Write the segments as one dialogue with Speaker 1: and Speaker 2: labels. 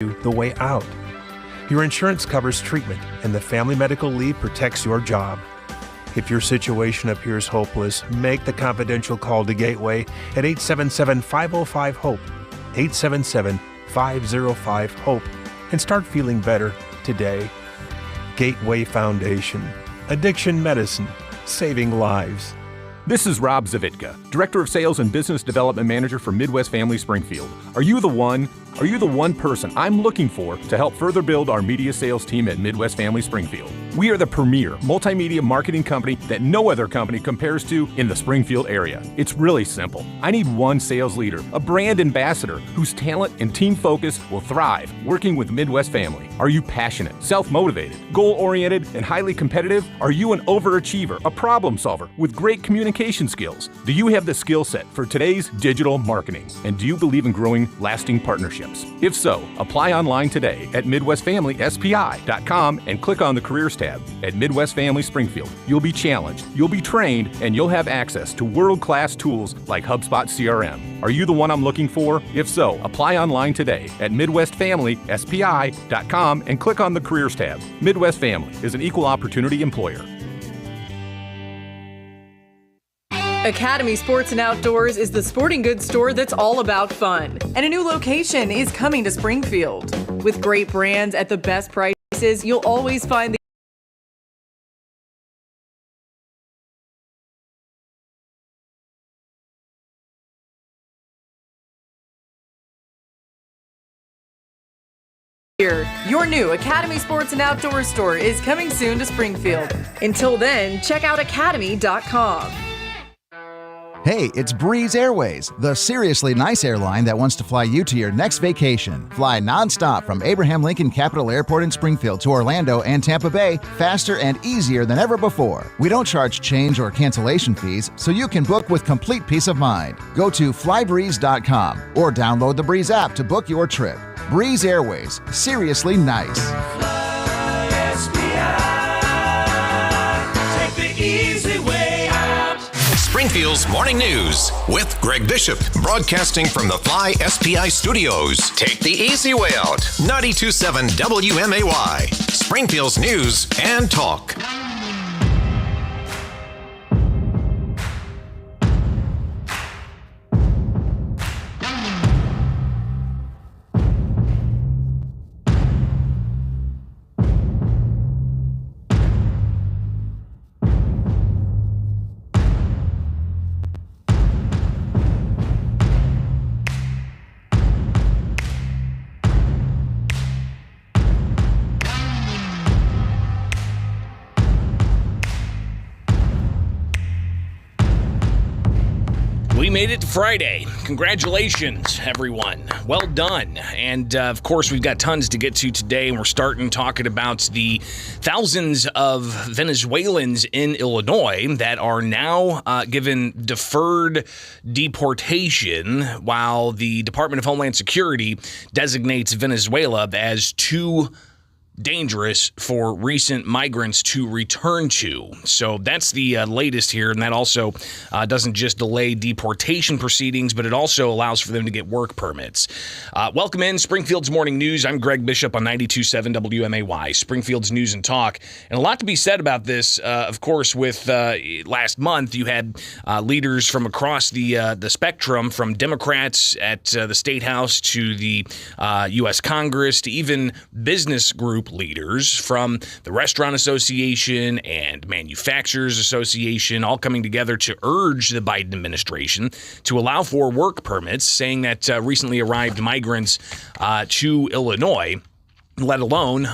Speaker 1: you the way out. Your insurance covers treatment, and the Family Medical Leave protects your job. If your situation appears hopeless, make the confidential call to Gateway at 877-505-HOPE, 877-505-HOPE, and start feeling better today. Gateway Foundation. Addiction medicine. Saving lives.
Speaker 2: This is Rob Zavitka, Director of Sales and Business Development Manager for Midwest Family Springfield. Are you the one person I'm looking for to help further build our media sales team at Midwest Family Springfield? We are the premier multimedia marketing company that no other company compares to in the Springfield area. It's really simple. I need one sales leader, a brand ambassador whose talent and team focus will thrive working with Midwest Family. Are you passionate, self-motivated, goal-oriented, and highly competitive? Are you an overachiever, a problem solver with great communication skills? Do you have the skill set for today's digital marketing? And do you believe in growing lasting partnerships? If so, apply online today at MidwestFamilySPI.com and click on the Careers tab. At Midwest Family Springfield, you'll be challenged, you'll be trained, and you'll have access to world-class tools like HubSpot CRM. Are you the one I'm looking for? If so, apply online today at MidwestFamilySPI.com and click on the Careers tab. Midwest Family is an equal opportunity employer.
Speaker 3: Academy Sports and Outdoors is the sporting goods store that's all about fun. And a new location is coming to Springfield. With great brands at the best prices, you'll always find the Your new Academy Sports and Outdoors store is coming soon to Springfield. Until then, check out academy.com.
Speaker 4: Hey, it's Breeze Airways, the seriously nice airline that wants to fly you to your next vacation. Fly nonstop from Abraham Lincoln Capital Airport in Springfield to Orlando and Tampa Bay, faster and easier than ever before. We don't charge change or cancellation fees, so you can book with complete peace of mind. Go to flybreeze.com or download the Breeze app to book your trip. Breeze Airways, seriously nice.
Speaker 5: Fly SPI. Take the easy way out.
Speaker 6: Springfield's Morning News with Greg Bishop, broadcasting from the Fly SPI studios. Take the easy way out. 92.7 WMAY, Springfield's news and talk.
Speaker 7: We made it to Friday. Congratulations, everyone. Well done. And, of course, we've got tons to get to today, and we're starting talking about the thousands of Venezuelans in Illinois that are now given deferred deportation, while the Department of Homeland Security designates Venezuela as too dangerous for recent migrants to return to. So that's the latest here, and that also doesn't just delay deportation proceedings, but it also allows for them to get work permits. Welcome in Springfield's Morning News. I'm Greg Bishop on 92.7 WMAY, Springfield's News and Talk. And a lot to be said about this, of course, with last month you had leaders from across the spectrum, from Democrats at the State House to the U.S. Congress to even business group leaders from the Restaurant Association and Manufacturers Association, all coming together to urge the Biden administration to allow for work permits, saying that recently arrived migrants to Illinois, let alone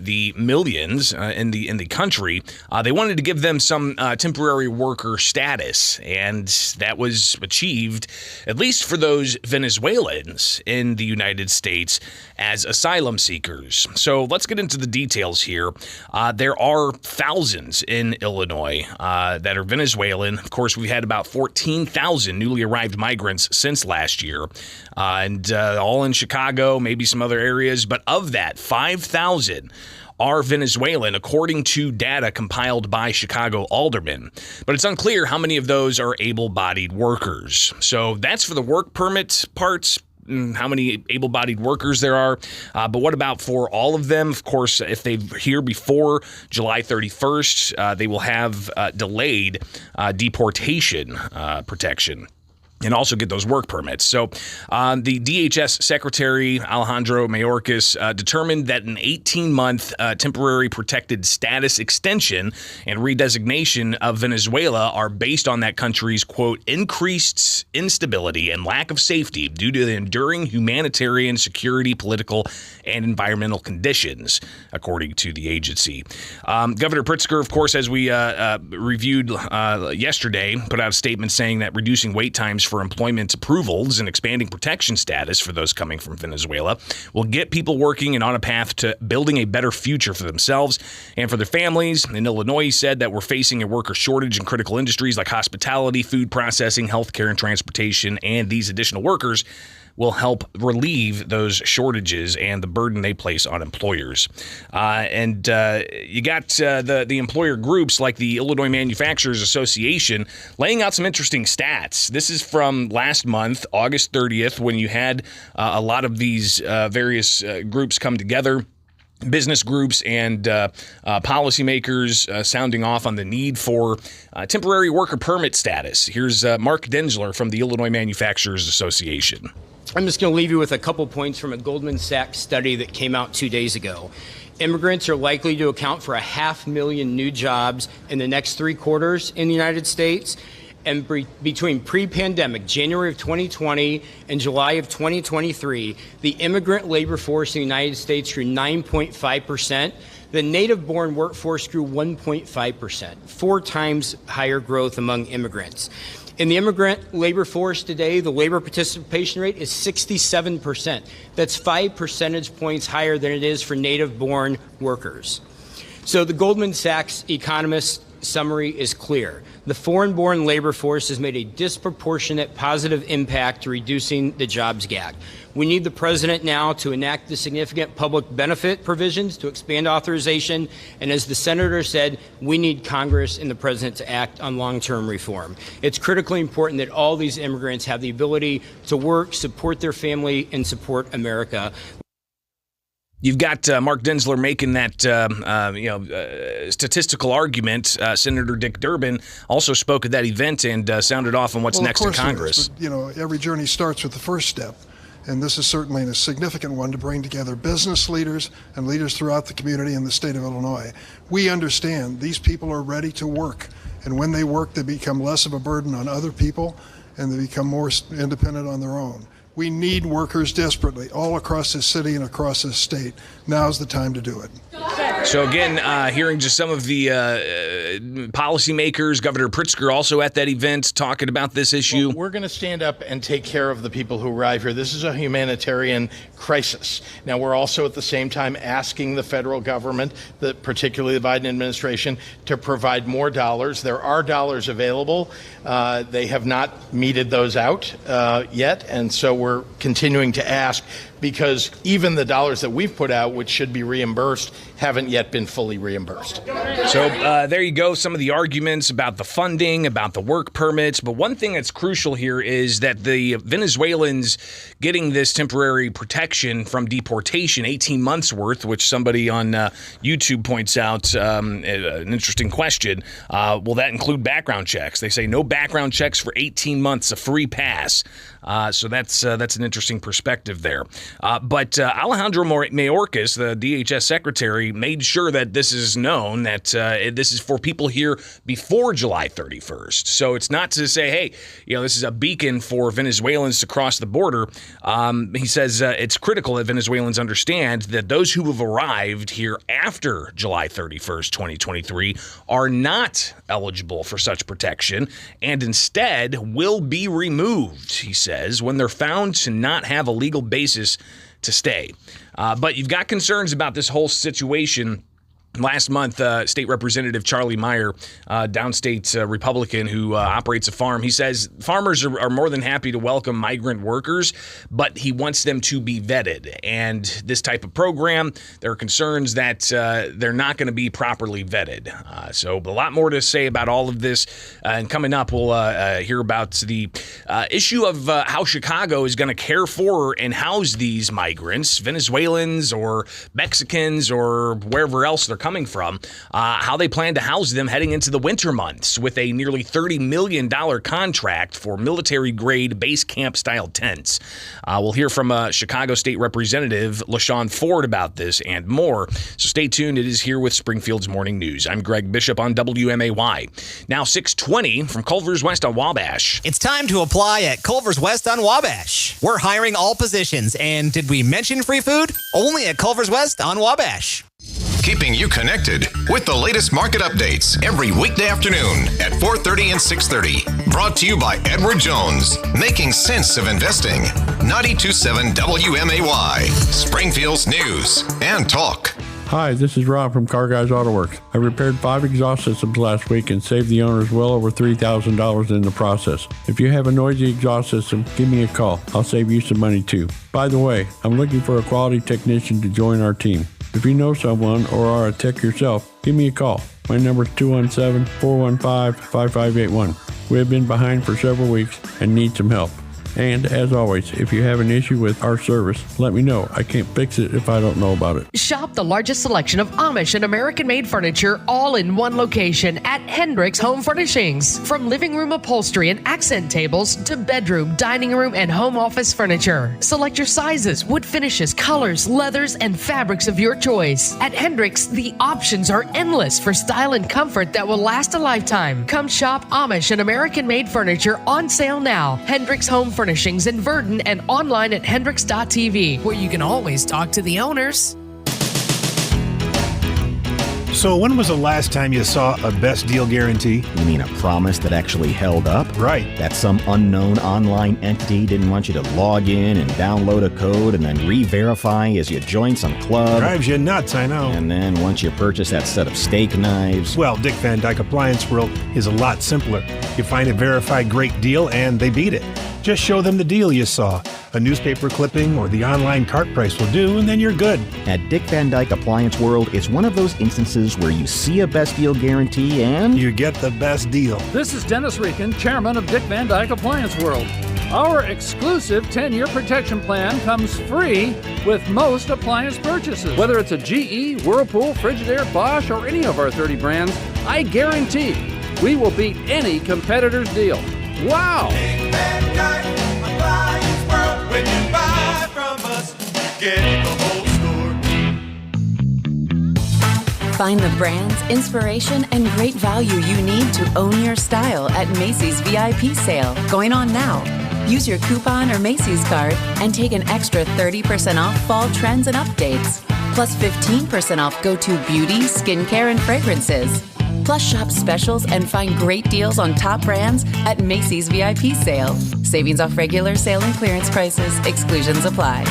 Speaker 7: the millions in the country, they wanted to give them some temporary worker status, and that was achieved, at least for those Venezuelans in the United States, as asylum seekers. So let's get into the details here. There are thousands in Illinois that are Venezuelan. Of course, we've had about 14,000 newly arrived migrants since last year, and all in Chicago, maybe some other areas, but of that, 5,000 are Venezuelan, according to data compiled by Chicago aldermen. But it's unclear how many of those are able-bodied workers. So that's for the work permit parts. how many able-bodied workers there are. But what about for all of them? Of course, if they're here before July 31st, they will have delayed deportation protection and also get those work permits. So the DHS Secretary Alejandro Mayorkas determined that an 18-month temporary protected status extension and redesignation of Venezuela are based on that country's, quote, increased instability and lack of safety due to the enduring humanitarian, security, political, and environmental conditions, according to the agency. Governor Pritzker, of course, as we reviewed yesterday, put out a statement saying that reducing wait times for employment approvals and expanding protection status for those coming from Venezuela will get people working and on a path to building a better future for themselves and for their families. In Illinois, he said that we're facing a worker shortage in critical industries like hospitality, food processing, healthcare, and transportation, and these additional workers will help relieve those shortages and the burden they place on employers. You got the employer groups like the Illinois Manufacturers Association laying out some interesting stats. This is from last month, August 30th, when you had a lot of these various groups come together. Business groups and policymakers sounding off on the need for temporary worker permit status. Here's Mark Denzler from the Illinois Manufacturers Association.
Speaker 8: I'm just going to leave you with a couple points from a Goldman Sachs study that came out 2 days ago. Immigrants are likely to account for 500,000 new jobs in the next 3 quarters in the United States. And between pre-pandemic, January of 2020 and July of 2023, the immigrant labor force in the United States grew 9.5%. The native-born workforce grew 1.5%, 4 times higher growth among immigrants. In the immigrant labor force today, the labor participation rate is 67%. That's 5 percentage points higher than it is for native-born workers. So the Goldman Sachs economist summary is clear. The foreign-born labor force has made a disproportionate positive impact to reducing the jobs gap. We need the president now to enact the significant public benefit provisions to expand authorization. And as the senator said, we need Congress and the president to act on long-term reform. It's critically important that all these immigrants have the ability to work, support their family, and support America.
Speaker 7: You've got Mark Denzler making that statistical argument. Senator Dick Durbin also spoke at that event and sounded off on what's next in Congress.
Speaker 9: But, every journey starts with the first step, and this is certainly a significant one to bring together business leaders and leaders throughout the community in the state of Illinois. We understand these people are ready to work, and when they work, they become less of a burden on other people, and they become more independent on their own. We need workers desperately all across this city and across this state. Now's the time to do it.
Speaker 7: So again, hearing just some of the policymakers, Governor Pritzker also at that event talking about this issue.
Speaker 10: Well, we're going to stand up and take care of the people who arrive here. This is a humanitarian crisis. Now, we're also at the same time asking the federal government, particularly the Biden administration, to provide more dollars. There are dollars available. They have not meted those out yet, and so we're continuing to ask, because even the dollars that we've put out, which should be reimbursed, haven't yet been fully reimbursed.
Speaker 7: So there you go, some of the arguments about the funding, about the work permits. But one thing that's crucial here is that the Venezuelans getting this temporary protection from deportation, 18 months worth, which somebody on YouTube points out an interesting question. Will that include background checks? They say no background checks for 18 months, a free pass. So that's an interesting perspective there. But Alejandro Mayorkas, the DHS secretary, made sure that this is known, that this is for people here before July 31st. So it's not to say, hey, this is a beacon for Venezuelans to cross the border. He says it's critical that Venezuelans understand that those who have arrived here after July 31st, 2023, are not eligible for such protection and instead will be removed, he says, when they're found to not have a legal basis to stay. But you've got concerns about this whole situation Last month, State Representative Charlie Meyer, downstate Republican who operates a farm, he says farmers are more than happy to welcome migrant workers, but he wants them to be vetted. And this type of program, there are concerns that they're not going to be properly vetted. So a lot more to say about all of this. And coming up, we'll hear about the issue of how Chicago is going to care for and house these migrants, Venezuelans or Mexicans or wherever else they're coming from, how they plan to house them heading into the winter months with a nearly $30 million contract for military-grade base camp-style tents. We'll hear from Chicago State Representative LaShawn Ford about this and more. So stay tuned. It is here with Springfield's Morning News. I'm Greg Bishop on WMAY. Now 6:20 from Culver's West on Wabash.
Speaker 11: It's time to apply at Culver's West on Wabash. We're hiring all positions, and did we mention free food? Only at Culver's West on Wabash.
Speaker 6: Keeping you connected with the latest market updates every weekday afternoon at 4:30 and 6:30. Brought to you by Edward Jones, making sense of investing. 92.7 WMAY, Springfield's news and talk.
Speaker 12: Hi, this is Rob from Car Guys Auto Works. I repaired 5 exhaust systems last week and saved the owners well over $3,000 in the process. If you have a noisy exhaust system, give me a call. I'll save you some money too. By the way, I'm looking for a quality technician to join our team. If you know someone or are a tech yourself, give me a call. My number is 217-415-5581. We have been behind for several weeks and need some help. And as always, if you have an issue with our service, let me know. I can't fix it if I don't know about it.
Speaker 13: Shop the largest selection of Amish and American-made furniture all in one location at Hendricks Home Furnishings. From living room upholstery and accent tables to bedroom, dining room, and home office furniture. Select your sizes, wood finishes, colors, leathers, and fabrics of your choice. At Hendricks, the options are endless for style and comfort that will last a lifetime. Come shop Amish and American-made furniture on sale now. Hendricks Home Furnishings in Verdon and online at hendricks.tv, where you can always talk to the owners.
Speaker 1: So when was the last time you saw a best deal guarantee?
Speaker 14: You mean a promise that actually held up?
Speaker 1: Right.
Speaker 14: That some unknown online entity didn't want you to log in and download a code and then re-verify as you join some club.
Speaker 1: Drives you nuts, I know.
Speaker 14: And then once you purchase that set of steak knives...
Speaker 1: Well, Dick Van Dyke Appliance World is a lot simpler. You find a verified great deal and they beat it. Just show them the deal you saw. A newspaper clipping or the online cart price will do, and then you're good.
Speaker 14: At Dick Van Dyke Appliance World, it's one of those instances where you see a best deal guarantee and...
Speaker 1: you get the best deal.
Speaker 15: This is Dennis Rieken, chairman of Dick Van Dyke Appliance World. Our exclusive 10-year protection plan comes free with most appliance purchases. Whether it's a GE, Whirlpool, Frigidaire, Bosch, or any of our 30 brands, I guarantee we will beat any competitor's deal. Wow!
Speaker 5: Dick Van Dyke Appliance World. When you buy from us, you get the whole store.
Speaker 16: Find the brands, inspiration, and great value you need to own your style at Macy's VIP sale, going on now. Use your coupon or Macy's card and take an extra 30% off fall trends and updates. Plus 15% off go-to beauty, skincare, and fragrances. Plus shop specials and find great deals on top brands at Macy's VIP sale. Savings off regular sale and clearance prices. Exclusions apply.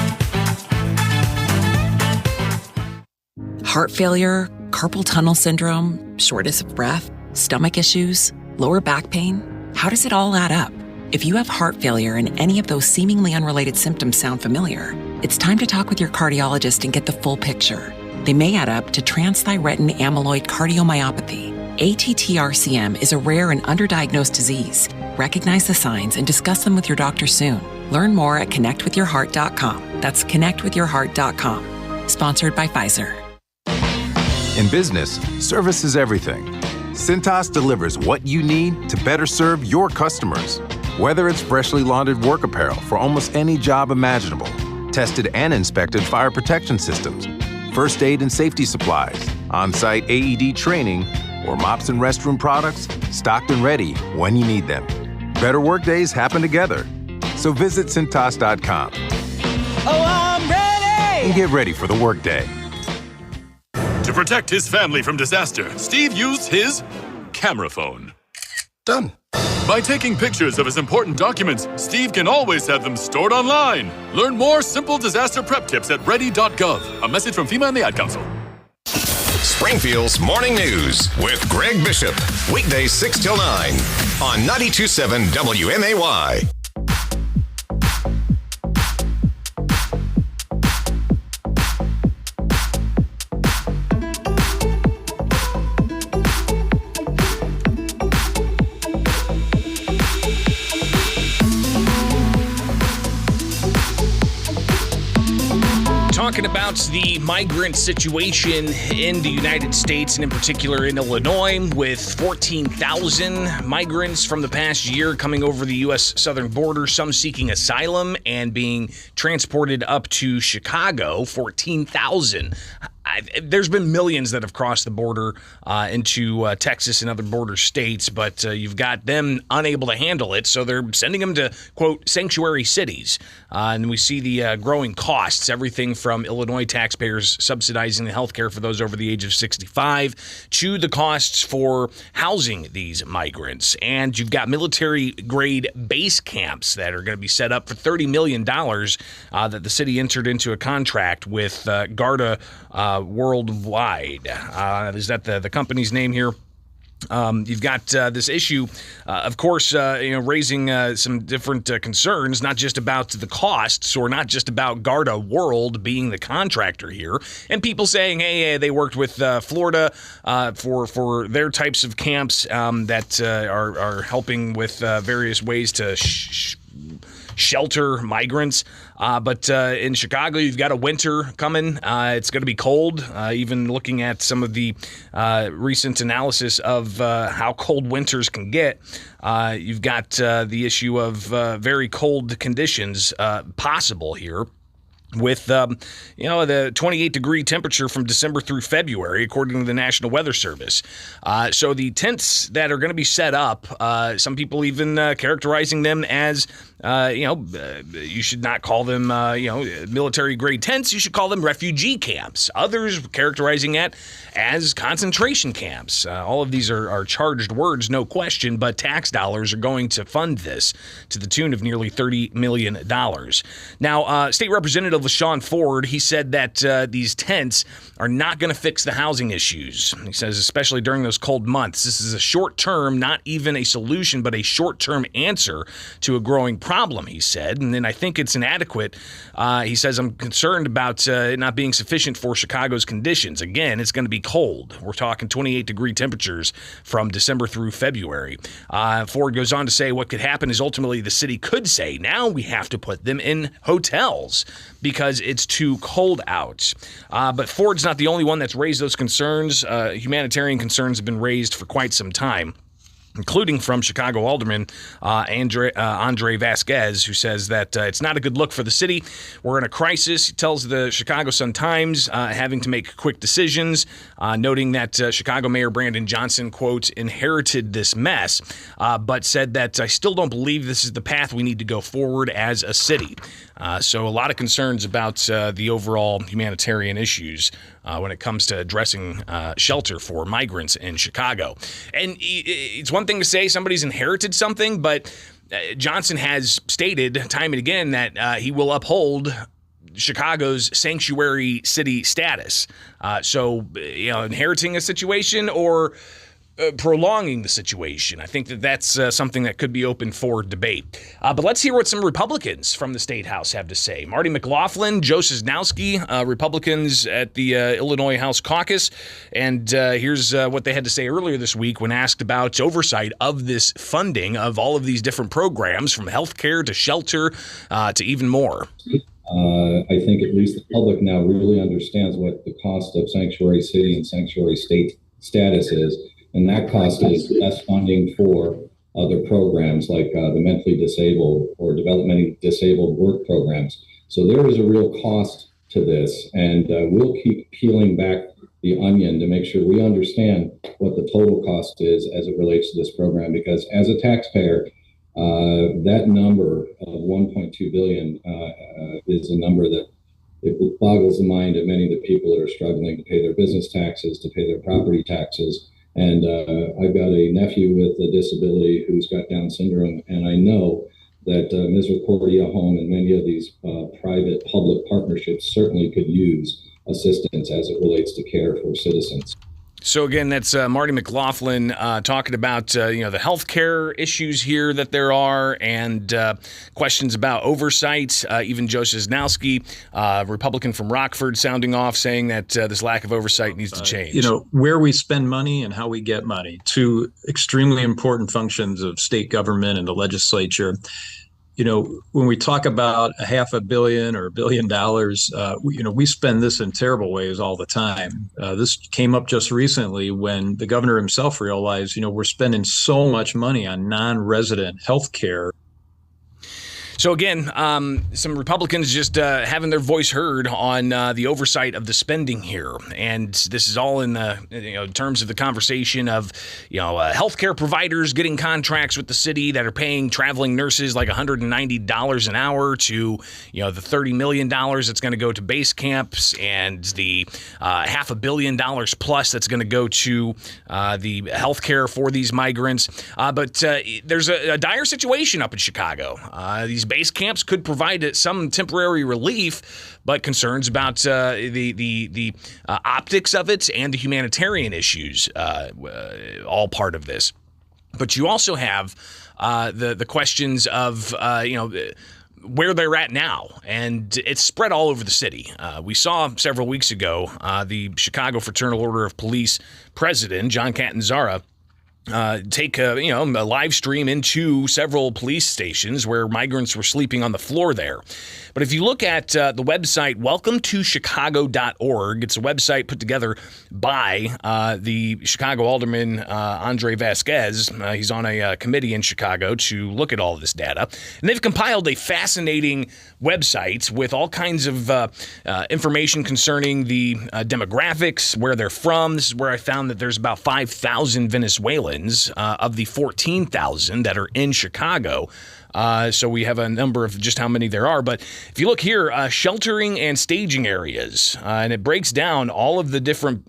Speaker 17: Heart failure, carpal tunnel syndrome, shortness of breath, stomach issues, lower back pain. How does it all add up? If you have heart failure and any of those seemingly unrelated symptoms sound familiar, it's time to talk with your cardiologist and get the full picture. They may add up to transthyretin amyloid cardiomyopathy. ATTR-CM is a rare and underdiagnosed disease. Recognize the signs and discuss them with your doctor soon. Learn more at connectwithyourheart.com. That's connectwithyourheart.com. Sponsored by Pfizer.
Speaker 18: In business, service is everything. Cintas delivers what you need to better serve your customers. Whether it's freshly laundered work apparel for almost any job imaginable, tested and inspected fire protection systems, first aid and safety supplies, on-site AED training, or mops and restroom products, stocked and ready when you need them. Better workdays happen together. So visit Cintas.com.
Speaker 5: Oh, I'm ready!
Speaker 18: And get ready for the workday.
Speaker 19: To protect his family from disaster, Steve used his camera phone. Done. By taking pictures of his important documents, Steve can always have them stored online. Learn more simple disaster prep tips at ready.gov. A message from FEMA and the Ad Council.
Speaker 6: Springfield's Morning News with Greg Bishop. Weekdays 6 till 9 on 92.7 WMAY.
Speaker 7: Talking about the migrant situation in the United States and in particular in Illinois, with 14,000 migrants from the past year coming over the U.S. southern border, some seeking asylum and being transported up to Chicago. 14,000. There's been millions that have crossed the border into Texas and other border states, but you've got them unable to handle it, so they're sending them to, quote, sanctuary cities. And we see the growing costs, everything from Illinois taxpayers subsidizing the health care for those over the age of 65 to the costs for housing these migrants. And you've got military-grade base camps that are going to be set up for $30 million that the city entered into a contract with Garda Worldwide. Is that the company's name here? You've got this issue, of course, raising some different concerns, not just about the costs or not just about Garda World being the contractor here, and people saying, hey, they worked with Florida for their types of camps that are helping with various ways to shelter migrants. But in Chicago, you've got a winter coming. It's going to be cold, even looking at some of the recent analysis of how cold winters can get. You've got the issue of very cold conditions possible here, with the 28-degree temperature from December through February, according to the National Weather Service. So the tents that are going to be set up, some people even characterizing them as, you should not call them, military-grade tents. You should call them refugee camps. Others characterizing it as concentration camps. All of these are charged words, no question, but tax dollars are going to fund this to the tune of nearly $30 million. Now, State Representative LaShawn Ford, he said that these tents are not going to fix the housing issues. He says, especially during those cold months, this is a short-term, not even a solution, but a short-term answer to a growing problem, he said. And then I think it's inadequate. He says, I'm concerned about it not being sufficient for Chicago's conditions. Again, it's going to be cold. We're talking 28-degree temperatures from December through February. Ford goes on to say what could happen is ultimately the city could say, now we have to put them in hotels because it's too cold out. But Ford's not the only one that's raised those concerns. Humanitarian concerns have been raised for quite some time, including from Chicago Alderman Andre Vasquez, who says that it's not a good look for the city. We're in a crisis. He tells the Chicago Sun-Times having to make quick decisions, noting that Chicago Mayor Brandon Johnson, quote, inherited this mess, but said that I still don't believe this is the path we need to go forward as a city. So a lot of concerns about the overall humanitarian issues when it comes to addressing shelter for migrants in Chicago. And it's one thing to say somebody's inherited something, but Johnson has stated time and again that he will uphold Chicago's sanctuary city status. So, inheriting a situation or prolonging the situation. I think that's something that could be open for debate. But let's hear what some Republicans from the State House have to say. Marty McLaughlin, Joe Cisnowski, Republicans at the Illinois House Caucus. And here's what they had to say earlier this week when asked about oversight of this funding of all of these different programs, from healthcare to shelter to even more.
Speaker 20: I think at least the public now really understands what the cost of sanctuary city and sanctuary state status is. And that cost is less funding for other programs like the mentally disabled or developmentally disabled work programs. So there is a real cost to this, and we'll keep peeling back the onion to make sure we understand what the total cost is as it relates to this program, because as a taxpayer, that number of $1.2 billion is a number that it boggles the mind of many of the people that are struggling to pay their business taxes, to pay their property taxes. And I've got a nephew with a disability who's got Down syndrome, and I know that Misericordia Home and many of these private public partnerships certainly could use assistance as it relates to care for citizens.
Speaker 7: So again, that's Marty McLaughlin talking about the healthcare issues here that there are, and questions about oversight. Even Joe Cisnowski, Republican from Rockford, sounding off, saying that this lack of oversight needs to change.
Speaker 21: Where we spend money and how we get money, two extremely important functions of state government and the legislature. When we talk about $500 million or $1 billion, we spend this in terrible ways all the time. This came up just recently when the governor himself realized, we're spending so much money on non-resident health care.
Speaker 7: So again, some Republicans just having their voice heard on the oversight of the spending here, and this is all in the terms of the conversation of healthcare providers getting contracts with the city that are paying traveling nurses like $190 an hour to the $30 million that's going to go to base camps, and the $500 million plus that's going to go to the healthcare for these migrants. But there's a dire situation up in Chicago. These base camps could provide some temporary relief, but concerns about the optics of it and the humanitarian issues all part of this. But you also have the questions of where they're at now, and it's spread all over the city. We saw several weeks ago the Chicago Fraternal Order of Police president, John Catanzara, take a live stream into several police stations where migrants were sleeping on the floor there. But if you look at the website welcometochicago.org, it's a website put together by the Chicago Alderman Andre Vasquez. He's on a committee in Chicago to look at all of this data. And they've compiled a fascinating website with all kinds of information concerning the demographics, where they're from. This is where I found that there's about 5,000 Venezuelans of the 14,000 that are in Chicago. So we have a number of just how many there are. But if you look here, sheltering and staging areas, and it breaks down all of the different,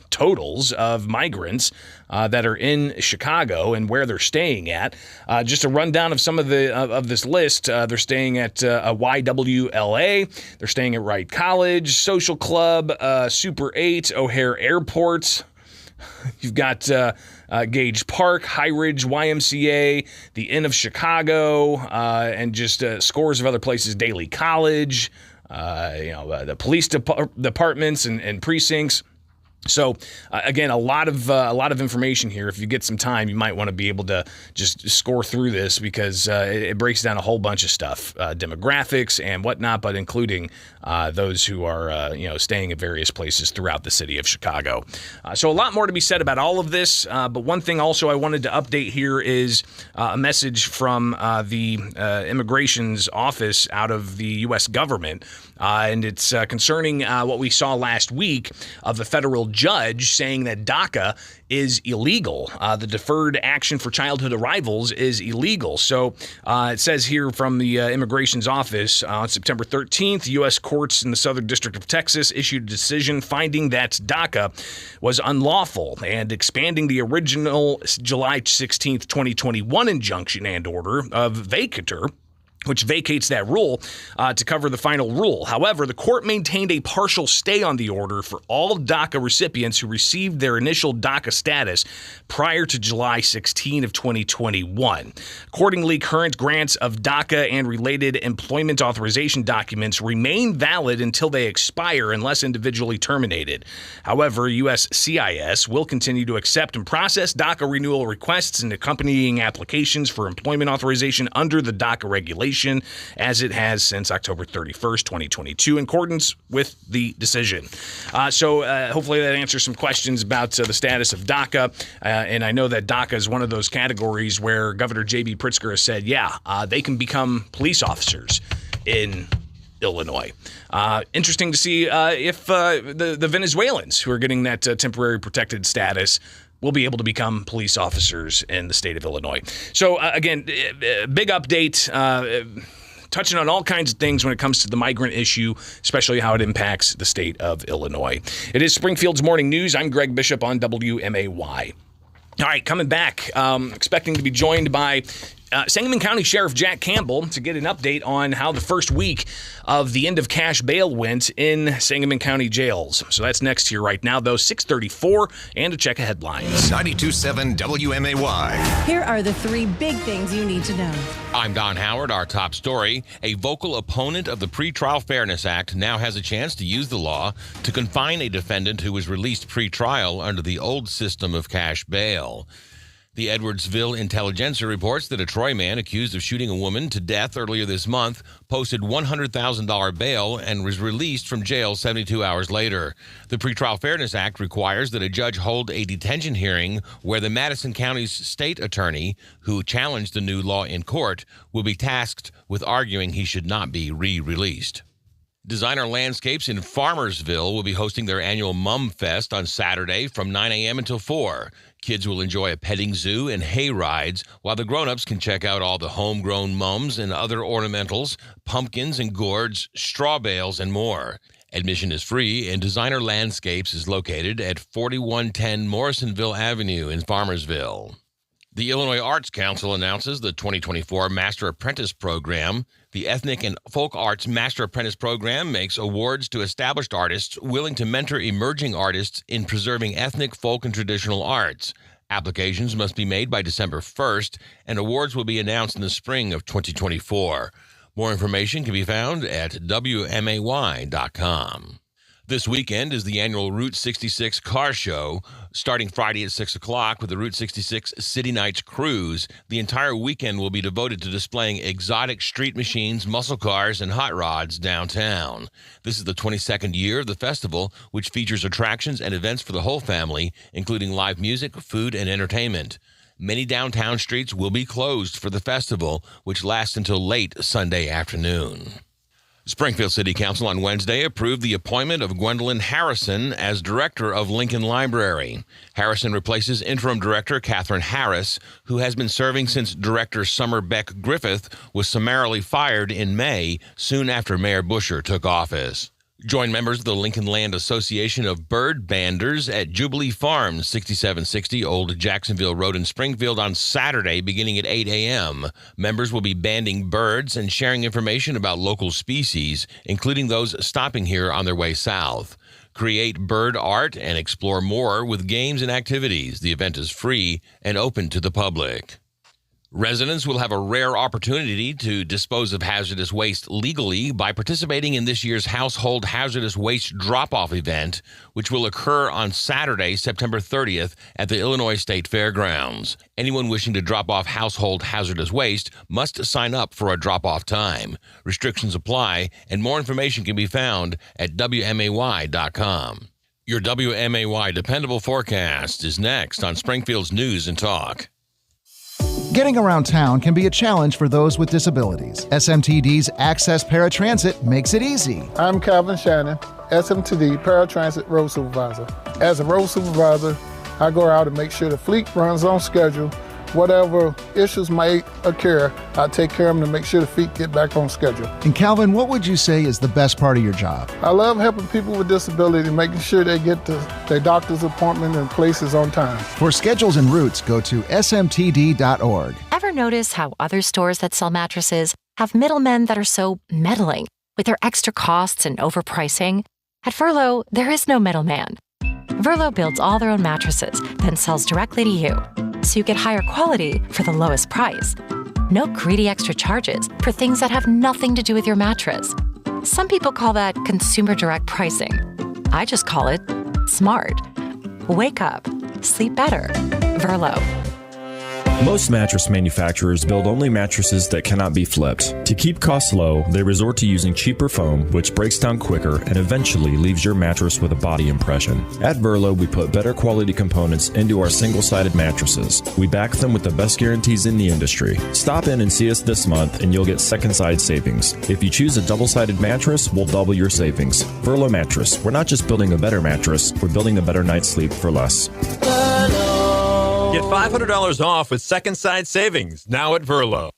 Speaker 7: totals of migrants that are in Chicago and where they're staying at. Just a rundown of some of this list. They're staying at a YWLA. They're staying at Wright College, Social Club, Super 8, O'Hare Airport. You've got Gage Park, High Ridge YMCA, the Inn of Chicago, and just scores of other places, Daly College, the police departments and precincts. So again, a lot of information here. If you get some time, you might want to be able to just score through this, because it breaks down a whole bunch of stuff, demographics and whatnot, but including those who are staying at various places throughout the city of Chicago. So a lot more to be said about all of this. But one thing also I wanted to update here is a message from the immigration's office out of the U.S. government. And it's concerning what we saw last week of a federal judge saying that DACA is illegal. The Deferred Action for Childhood Arrivals is illegal. So it says here from the immigration's office, on September 13th, U.S. courts in the Southern District of Texas issued a decision finding that DACA was unlawful and expanding the original July 16th, 2021 injunction and order of vacatur, which vacates that rule to cover the final rule. However, the court maintained a partial stay on the order for all DACA recipients who received their initial DACA status prior to July 16 of 2021. Accordingly, current grants of DACA and related employment authorization documents remain valid until they expire unless individually terminated. However, USCIS will continue to accept and process DACA renewal requests and accompanying applications for employment authorization under the DACA regulation, as it has since October 31st, 2022, in accordance with the decision. So hopefully that answers some questions about the status of DACA. And I know that DACA is one of those categories where Governor J.B. Pritzker has said, they can become police officers in Illinois. Interesting to see if the Venezuelans who are getting that temporary protected status will be able to become police officers in the state of Illinois. So again, big update, touching on all kinds of things when it comes to the migrant issue, especially how it impacts the state of Illinois. It is Springfield's Morning News. I'm Greg Bishop on WMAY. All right, coming back, expecting to be joined by Sangamon County Sheriff Jack Campbell to get an update on how the first week of the end of cash bail went in Sangamon County jails. So that's next here right now, though, 6:34, and to check a headlines.
Speaker 6: 92.7 WMAY.
Speaker 2: Here are the three big things you need to know.
Speaker 22: I'm Don Howard. Our top story: a vocal opponent of the Pretrial Fairness Act now has a chance to use the law to confine a defendant who was released pre-trial under the old system of cash bail. The Edwardsville Intelligencer reports that a Troy man accused of shooting a woman to death earlier this month posted $100,000 bail and was released from jail 72 hours later. The Pretrial Fairness Act requires that a judge hold a detention hearing where the Madison County's state attorney, who challenged the new law in court, will be tasked with arguing he should not be re-released. Designer Landscapes in Farmersville will be hosting their annual Mum Fest on Saturday from 9 a.m. until 4. Kids will enjoy a petting zoo and hay rides, while the grown-ups can check out all the homegrown mums and other ornamentals, pumpkins and gourds, straw bales, and more. Admission is free, and Designer Landscapes is located at 4110 Morrisonville Avenue in Farmersville. The Illinois Arts Council announces the 2024 Master Apprentice Program. The Ethnic and Folk Arts Master Apprentice Program makes awards to established artists willing to mentor emerging artists in preserving ethnic, folk, and traditional arts. Applications must be made by December 1st, and awards will be announced in the spring of 2024. More information can be found at WMAY.com. This weekend is the annual Route 66 Car Show, starting Friday at 6 o'clock with the Route 66 City Nights Cruise. The entire weekend will be devoted to displaying exotic street machines, muscle cars, and hot rods downtown. This is the 22nd year of the festival, which features attractions and events for the whole family, including live music, food, and entertainment. Many downtown streets will be closed for the festival, which lasts until late Sunday afternoon. Springfield City Council on Wednesday approved the appointment of Gwendolyn Harrison as director of Lincoln Library. Harrison replaces interim director Catherine Harris, who has been serving since director Summer Beck Griffith was summarily fired in May, soon after Mayor Busher took office. Join members of the Lincoln Land Association of Bird Banders at Jubilee Farms, 6760 Old Jacksonville Road in Springfield on Saturday beginning at 8 a.m. Members will be banding birds and sharing information about local species, including those stopping here on their way south. Create bird art and explore more with games and activities. The event is free and open to the public. Residents will have a rare opportunity to dispose of hazardous waste legally by participating in this year's Household Hazardous Waste Drop-Off event, which will occur on Saturday, September 30th at the Illinois State Fairgrounds. Anyone wishing to drop off household hazardous waste must sign up for a drop-off time. Restrictions apply, and more information can be found at WMAY.com. Your WMAY Dependable Forecast is next on Springfield's News and Talk.
Speaker 4: Getting around town can be a challenge for those with disabilities. SMTD's Access Paratransit makes it easy.
Speaker 23: I'm Calvin Shannon, SMTD Paratransit Road Supervisor. As a road supervisor, I go out and make sure the fleet runs on schedule. Whatever issues might occur, I take care of them to make sure the fleet get back on schedule.
Speaker 4: And Calvin, what would you say is the best part of your job?
Speaker 23: I love helping people with disability, making sure they get to their doctor's appointment and places on time.
Speaker 4: For schedules and routes, go to smtd.org.
Speaker 24: Ever notice how other stores that sell mattresses have middlemen that are so meddling with their extra costs and overpricing? At Verlo, there is no middleman. Verlo builds all their own mattresses, then sells directly to you, so you get higher quality for the lowest price. No greedy extra charges for things that have nothing to do with your mattress. Some people call that consumer direct pricing. I just call it smart. Wake up. Sleep better. Verlo.
Speaker 25: Most mattress manufacturers build only mattresses that cannot be flipped. To keep costs low, they resort to using cheaper foam, which breaks down quicker and eventually leaves your mattress with a body impression. At Verlo, we put better quality components into our single-sided mattresses. We back them with the best guarantees in the industry. Stop in and see us this month and you'll get second side savings. If you choose a double-sided mattress, we'll double your savings. Verlo Mattress. We're not just building a better mattress, we're building a better night's sleep for less.
Speaker 26: Get $500 off with second side savings now at Verlo.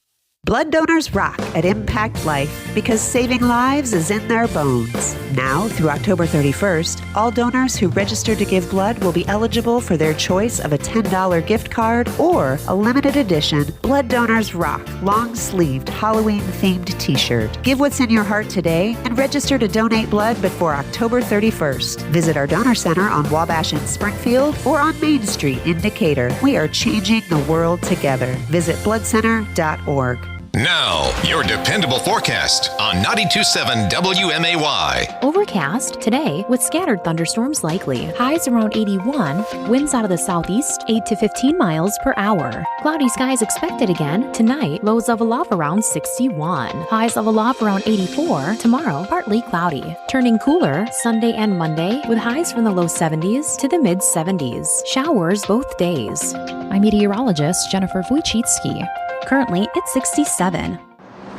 Speaker 3: Blood donors rock at Impact Life because saving lives is in their bones. Now, through October 31st, all donors who register to give blood will be eligible for their choice of a $10 gift card or a limited edition Blood Donors Rock long-sleeved Halloween-themed t-shirt. Give what's in your heart today and register to donate blood before October 31st. Visit our donor center on Wabash in Springfield or on Main Street in Decatur. We are changing the world together. Visit bloodcenter.org.
Speaker 6: Now, your dependable forecast on 92.7 WMAY.
Speaker 8: Overcast today with scattered thunderstorms likely. Highs around 81. Winds out of the southeast 8 to 15 miles per hour. Cloudy skies expected again tonight. Lows level off around 61. Highs level off around 84. Tomorrow, partly cloudy. Turning cooler Sunday and Monday with highs from the low 70s to the mid 70s. Showers both days. I'm meteorologist Jennifer Wojcicki. Currently, it's 67.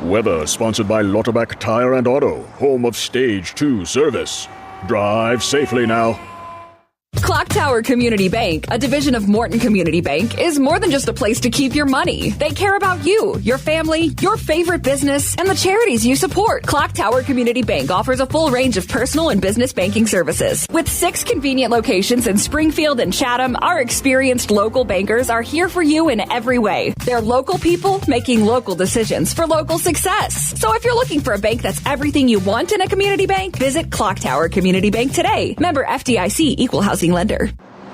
Speaker 9: Weather sponsored by Lauterbach Tire and Auto, home of Stage 2 service. Drive safely now.
Speaker 10: Clock Tower Community Bank, a division of Morton Community Bank, is more than just a place to keep your money. They care about you, your family, your favorite business, and the charities you support. Clock Tower Community Bank offers a full range of personal and business banking services. With 6 convenient locations in Springfield and Chatham, our experienced local bankers are here for you in every way. They're local people making local decisions for local success. So if you're looking for a bank that's everything you want in a community bank, visit Clock Tower Community Bank today. Member FDIC, Equal Housing Lender.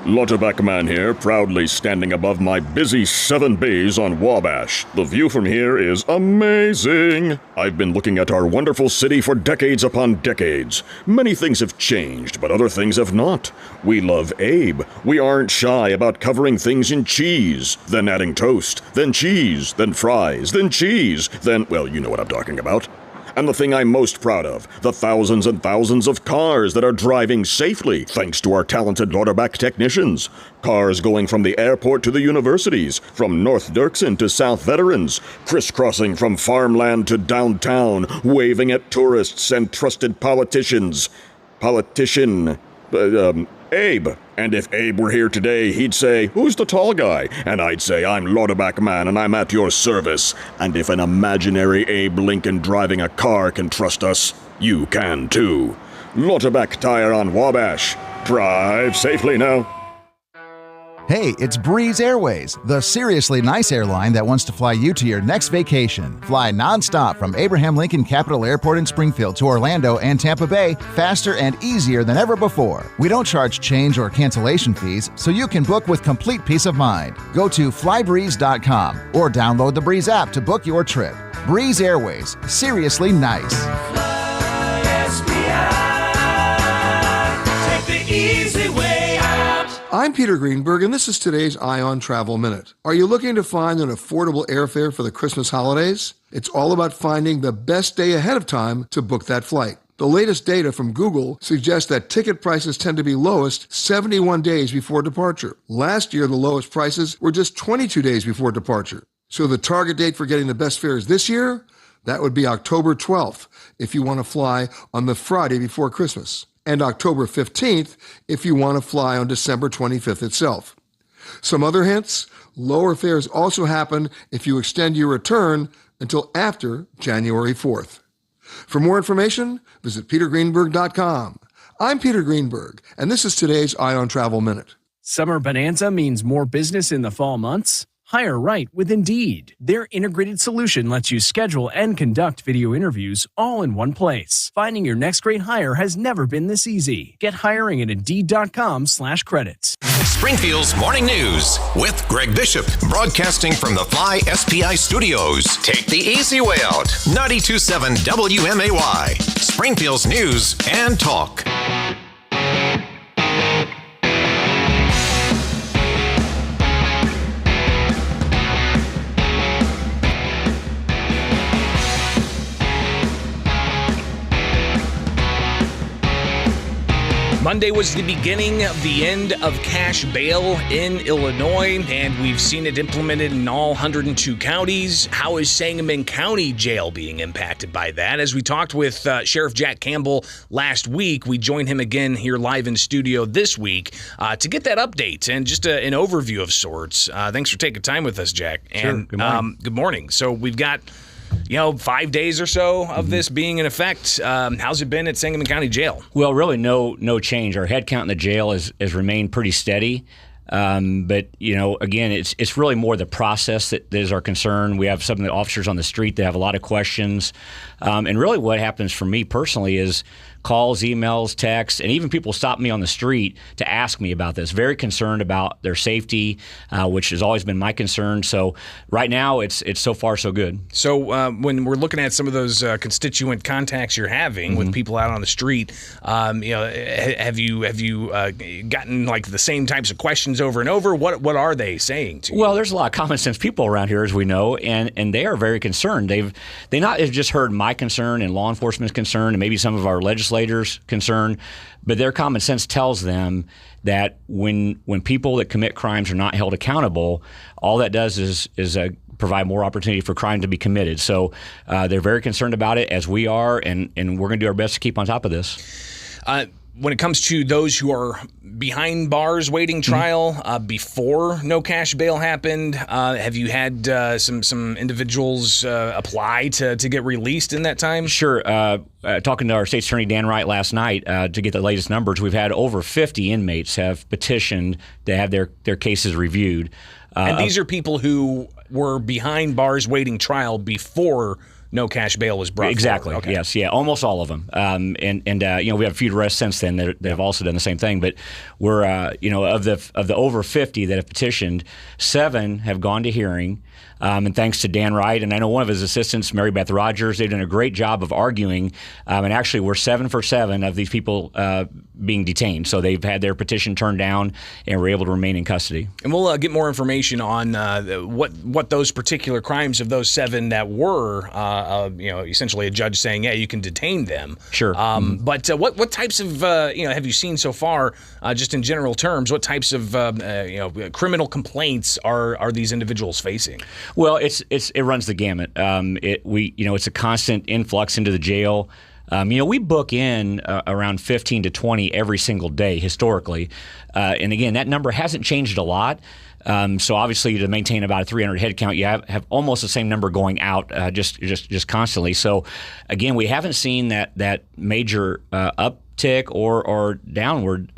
Speaker 9: Lauterbach man here, proudly standing above my busy 7 bays on Wabash. The view from here is amazing. I've been looking at our wonderful city for decades upon decades. Many things have changed, but other things have not. We love Abe. We aren't shy about covering things in cheese, then adding toast, then cheese, then fries, then cheese, then, well, you know what I'm talking about. And the thing I'm most proud of, the thousands and thousands of cars that are driving safely thanks to our talented Lauterbach technicians. Cars going from the airport to the universities, from North Dirksen to South Veterans, crisscrossing from farmland to downtown, waving at tourists and trusted politicians. Abe. And if Abe were here today, he'd say, "Who's the tall guy?" And I'd say, "I'm Lauterbach man, and I'm at your service." And if an imaginary Abe Lincoln driving a car can trust us, you can too. Lauterbach Tire on Wabash. Drive safely now.
Speaker 4: Hey, it's Breeze Airways, the seriously nice airline that wants to fly you to your next vacation. Fly nonstop from Abraham Lincoln Capital Airport in Springfield to Orlando and Tampa Bay, faster and easier than ever before. We don't charge change or cancellation fees, so you can book with complete peace of mind. Go to flybreeze.com or download the Breeze app to book your trip. Breeze Airways, seriously nice.
Speaker 5: Take the easy way out.
Speaker 11: I'm Peter Greenberg, and this is today's Ion Travel Minute. Are you looking to find an affordable airfare for the Christmas holidays? It's all about finding the best day ahead of time to book that flight. The latest data from Google suggests that ticket prices tend to be lowest 71 days before departure. Last year, the lowest prices were just 22 days before departure. So the target date for getting the best fares this year? That would be October 12th if you want to fly on the Friday before Christmas, and October 15th if you want to fly on December 25th itself. Some other hints? Lower fares also happen if you extend your return until after January 4th. For more information, visit petergreenberg.com. I'm Peter Greenberg, and this is today's Ion Travel Minute.
Speaker 26: Summer Bonanza means more business in the fall months? Hire right with Indeed. Their integrated solution lets you schedule and conduct video interviews all in one place. Finding your next great hire has never been this easy. Get hiring at Indeed.com/credits.
Speaker 6: Springfield's Morning News with Greg Bishop, broadcasting from the Fly SPI studios. Take the easy way out. 92.7 WMAY, Springfield's News and Talk.
Speaker 7: Monday was the beginning of the end of cash bail in Illinois, and we've seen it implemented in all 102 counties. How is Sangamon County Jail being impacted by that? As we talked with Sheriff Jack Campbell last week, we joined him again here live in studio this week to get that update and just an overview of sorts. Thanks for taking time with us, Jack.
Speaker 1: Sure.
Speaker 7: And,
Speaker 1: good morning.
Speaker 7: Good morning. So we've got 5 days or so of this being in effect. How's it been at Sangamon County Jail?
Speaker 1: Well, really no change. Our head count in the jail has remained pretty steady. But, again, it's really more the process that is our concern. We have some of the officers on the street that have a lot of questions. And really what happens for me personally is calls, emails, texts, and even people stop me on the street to ask me about this. Very concerned about their safety, which has always been my concern. So right now, it's so far so good.
Speaker 7: So when we're looking at some of those constituent contacts you're having with people out on the street, have you gotten like the same types of questions over and over? What are they saying to you?
Speaker 1: Well, there's a lot of common sense people around here, as we know, and they are very concerned. They not have just heard my concern and law enforcement's concern, and maybe some of our legislators' concern, but their common sense tells them that when people that commit crimes are not held accountable, all that does is provide more opportunity for crime to be committed. So they're very concerned about it, as we are, and we're going to do our best to keep on top of this.
Speaker 7: When it comes to those who are behind bars waiting trial before no cash bail happened, have you had some individuals apply to get released in that time?
Speaker 1: Sure. Talking to our State Attorney Dan Wright last night to get the latest numbers, we've had over 50 inmates have petitioned to have their cases reviewed.
Speaker 7: And these are people who were behind bars waiting trial before no cash bail was brought
Speaker 1: Exactly.
Speaker 7: forward. Okay.
Speaker 1: Yes. Yeah. Almost all of them. And we have a few arrests since then that have also done the same thing. But we're of the over 50 that have petitioned, 7 have gone to hearing. And thanks to Dan Wright, and I know one of his assistants, Mary Beth Rogers, they've done a great job of arguing. And actually, we're 7 for 7 of these people being detained. So they've had their petition turned down, and we're able to remain in custody.
Speaker 7: And we'll get more information on what those particular crimes of those 7 that were, essentially a judge saying, yeah, you can detain them.
Speaker 1: Sure.
Speaker 7: But what types of, have you seen so far, just in general terms, what types of, criminal complaints are these individuals facing?
Speaker 1: Well, it runs the gamut. It's a constant influx into the jail. We book in around 15 to 20 every single day historically, and again, that number hasn't changed a lot. So obviously, to maintain about a 300 head count, you have almost the same number going out just constantly. So again, we haven't seen that major uptick or downward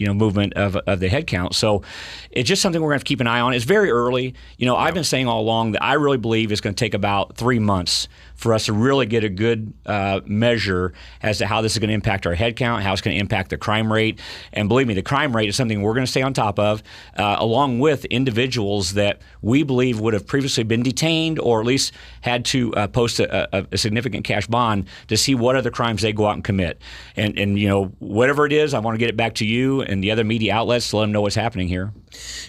Speaker 1: movement of the head count. So it's just something we're going to have to keep an eye on. It's very early. I've been saying all along that I really believe it's going to take about 3 months for us to really get a good measure as to how this is going to impact our head count, how it's going to impact the crime rate. And believe me, the crime rate is something we're going to stay on top of, along with individuals that we believe would have previously been detained or at least had to post a significant cash bond to see what other crimes they go out and commit. And whatever it is, I want to get it back to you and the other media outlets to let them know what's happening here.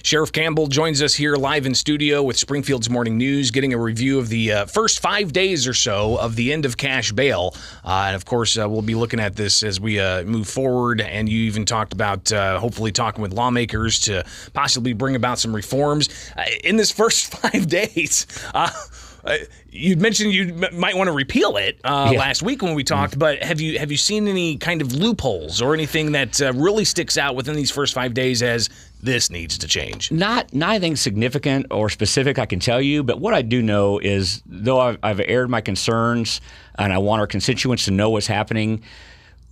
Speaker 7: Sheriff Campbell joins us here live in studio with Springfield's Morning News, getting a review of the first 5 days or so of the end of cash bail. And of course, we'll be looking at this as we move forward. And you even talked about hopefully talking with lawmakers to possibly bring about some reforms. In this first 5 days, you'd mentioned you might want to repeal it last week when we talked, but have you seen any kind of loopholes or anything that really sticks out within these first 5 days as this needs to change?
Speaker 1: Not anything significant or specific, I can tell you, but what I do know is, though I've aired my concerns and I want our constituents to know what's happening,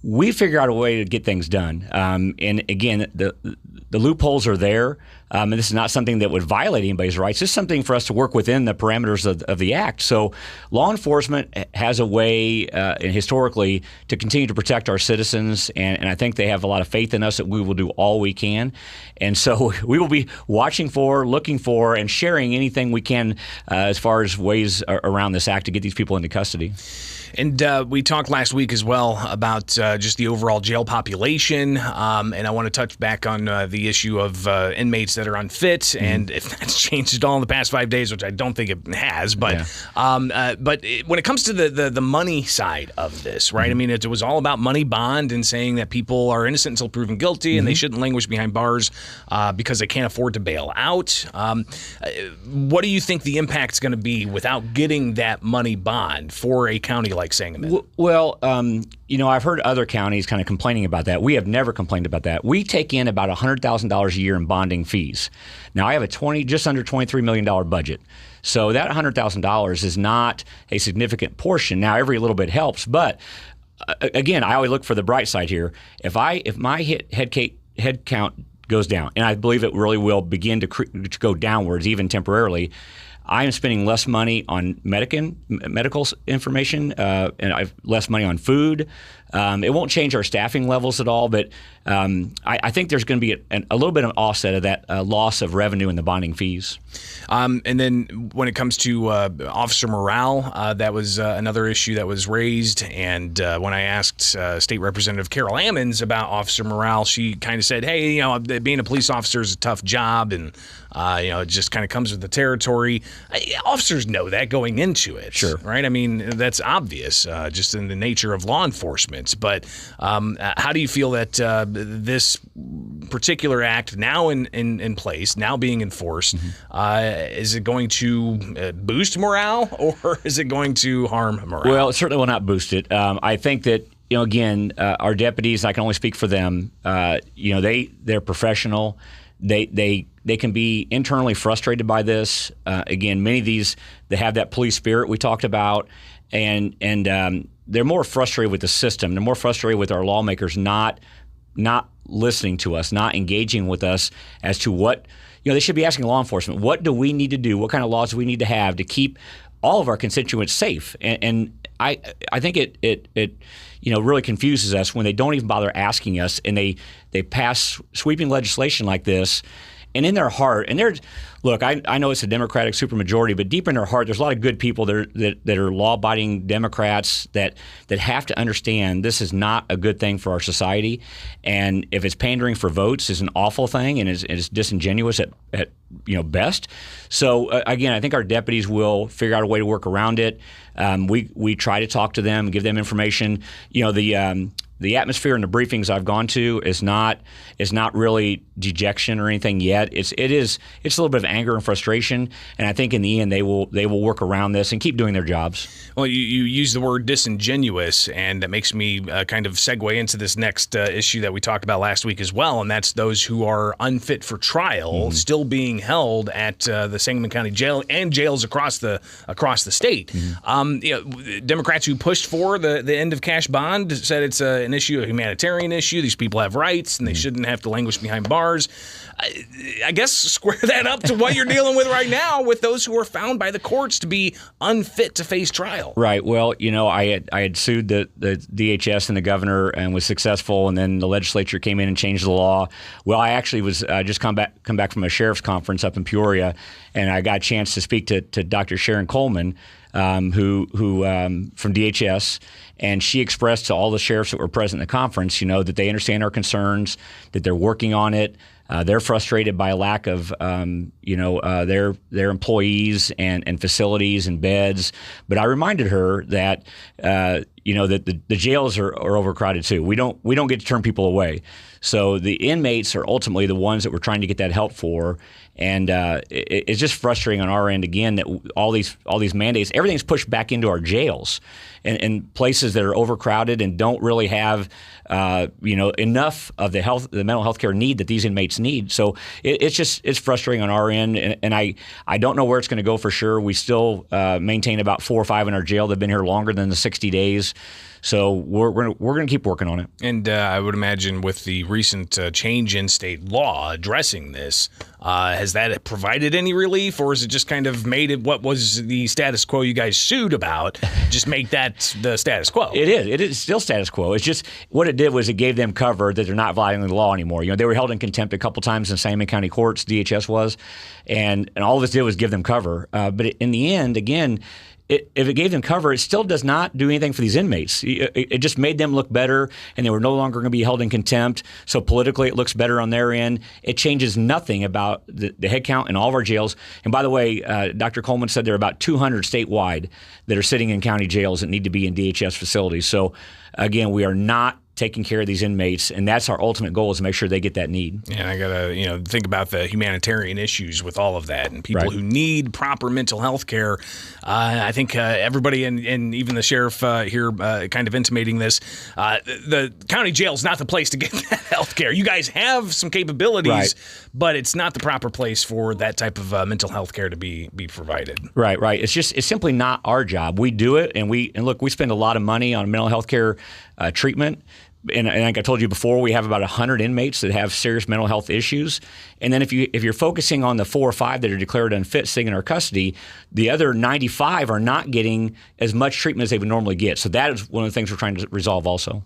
Speaker 1: we figure out a way to get things done. And again, the loopholes are there. And this is not something that would violate anybody's rights. This is something for us to work within the parameters of the act. So law enforcement has a way historically to continue to protect our citizens, and I think they have a lot of faith in us that we will do all we can. And so we will be watching for, looking for, and sharing anything we can as far as ways around this act to get these people into custody.
Speaker 7: And we talked last week as well about just the overall jail population, and I want to touch back on the issue of inmates that are unfit, and if that's changed at all in the past 5 days, which I don't think it has, but when it comes to the money side of this, right? I mean, it was all about money bond and saying that people are innocent until proven guilty, and they shouldn't languish behind bars because they can't afford to bail out. What do you think the impact's going to be without getting that money bond for a county like Sangamon?
Speaker 1: Well, I've heard other counties kind of complaining about that. We have never complained about that. We take in about $100,000 a year in bonding fees. Now, I have just under $23 million budget. So that $100,000 is not a significant portion. Now, every little bit helps, but again, I always look for the bright side here. If my head count goes down, and I believe it really will begin to go downwards even temporarily, I am spending less money on medical information, and I have less money on food. It won't change our staffing levels at all, but I think there's going to be a little bit of offset of that loss of revenue in the bonding fees.
Speaker 7: And then when it comes to officer morale, that was another issue that was raised. And when I asked State Representative Carol Ammons about officer morale, she kind of said, hey, being a police officer is a tough job, and it just kind of comes with the territory. Officers know that going into it,
Speaker 1: sure,
Speaker 7: right? I mean, that's obvious, just in the nature of law enforcement. But how do you feel that this particular act now in place, now being enforced, is it going to boost morale, or is it going to harm morale?
Speaker 1: Well, it certainly will not boost it. I think that, again, our deputies, I can only speak for them, they're professional. They can be internally frustrated by this. Again, many of these, they have that police spirit we talked about, and they're more frustrated with the system. They're more frustrated with our lawmakers not listening to us, not engaging with us as to what, they should be asking law enforcement, what do we need to do? What kind of laws do we need to have to keep all of our constituents safe? And I think it really confuses us when they don't even bother asking us, and they pass sweeping legislation like this. And in their heart, look, I know it's a Democratic supermajority, but deep in their heart, there's a lot of good people that are law-abiding Democrats that have to understand this is not a good thing for our society. And if it's pandering for votes, is an awful thing, and it's disingenuous at best. So again, I think our deputies will figure out a way to work around it. We try to talk to them, give them information. The atmosphere in the briefings I've gone to is not really dejection or anything yet. It's a little bit of anger and frustration, and I think in the end they will work around this and keep doing their jobs.
Speaker 7: Well, you use the word disingenuous, and that makes me kind of segue into this next issue that we talked about last week as well, and that's those who are unfit for trial still being held at the Sangamon County Jail and jails across the state. Democrats who pushed for the end of cash bond said it's an issue, a humanitarian issue. These people have rights, and they shouldn't have to languish behind bars. I guess square that up to what you're dealing with right now with those who are found by the courts to be unfit to face trial.
Speaker 1: Right. Well, I had sued the DHS and the governor and was successful, and then the legislature came in and changed the law. Well, I actually was just come back from a sheriff's conference up in Peoria, and I got a chance to speak to Dr. Sharon Coleman, who from DHS, and she expressed to all the sheriffs that were present in the conference, that they understand our concerns, that they're working on it. They're frustrated by a lack of, their employees and facilities and beds. But I reminded her that, that the jails are overcrowded too. We don't get to turn people away. So the inmates are ultimately the ones that we're trying to get that help for. And it's just frustrating on our end, again, that all these mandates, everything's pushed back into our jails and places that are overcrowded and don't really have enough of the mental health care need that these inmates need. So it's frustrating on our end, and I don't know where it's going to go for sure. We still maintain about 4 or 5 in our jail that have been here longer than the 60 days. So we're going to keep working on it.
Speaker 7: And I would imagine with the recent change in state law addressing this, has that provided any relief, or is it just kind of made it what was the status quo you guys sued about, just make that the status quo?
Speaker 1: It is. It is still status quo. It's just what it did was it gave them cover that they're not violating the law anymore. They were held in contempt a couple times in Sangamon County courts, DHS was, and all this did was give them cover. But in the end, again, if it gave them cover, it still does not do anything for these inmates. It just made them look better, and they were no longer going to be held in contempt. So politically, it looks better on their end. It changes nothing about the head count in all of our jails. And by the way, Dr. Coleman said there are about 200 statewide that are sitting in county jails that need to be in DHS facilities. So again, we are not taking care of these inmates, and that's our ultimate goal, is to make sure they get that need.
Speaker 7: And I gotta, think about the humanitarian issues with all of that, and people who need proper mental health care. I think everybody, and even the sheriff here, kind of intimating this. The county jail is not the place to get that health care. You guys have some capabilities, but it's not the proper place for that type of mental health care to be provided.
Speaker 1: Right. It's simply not our job. We do it, and look, we spend a lot of money on mental health care treatment. And like I told you before, we have about 100 inmates that have serious mental health issues. And then if you're focusing on the 4 or 5 that are declared unfit sitting in our custody, the other 95 are not getting as much treatment as they would normally get. So that is one of the things we're trying to resolve also.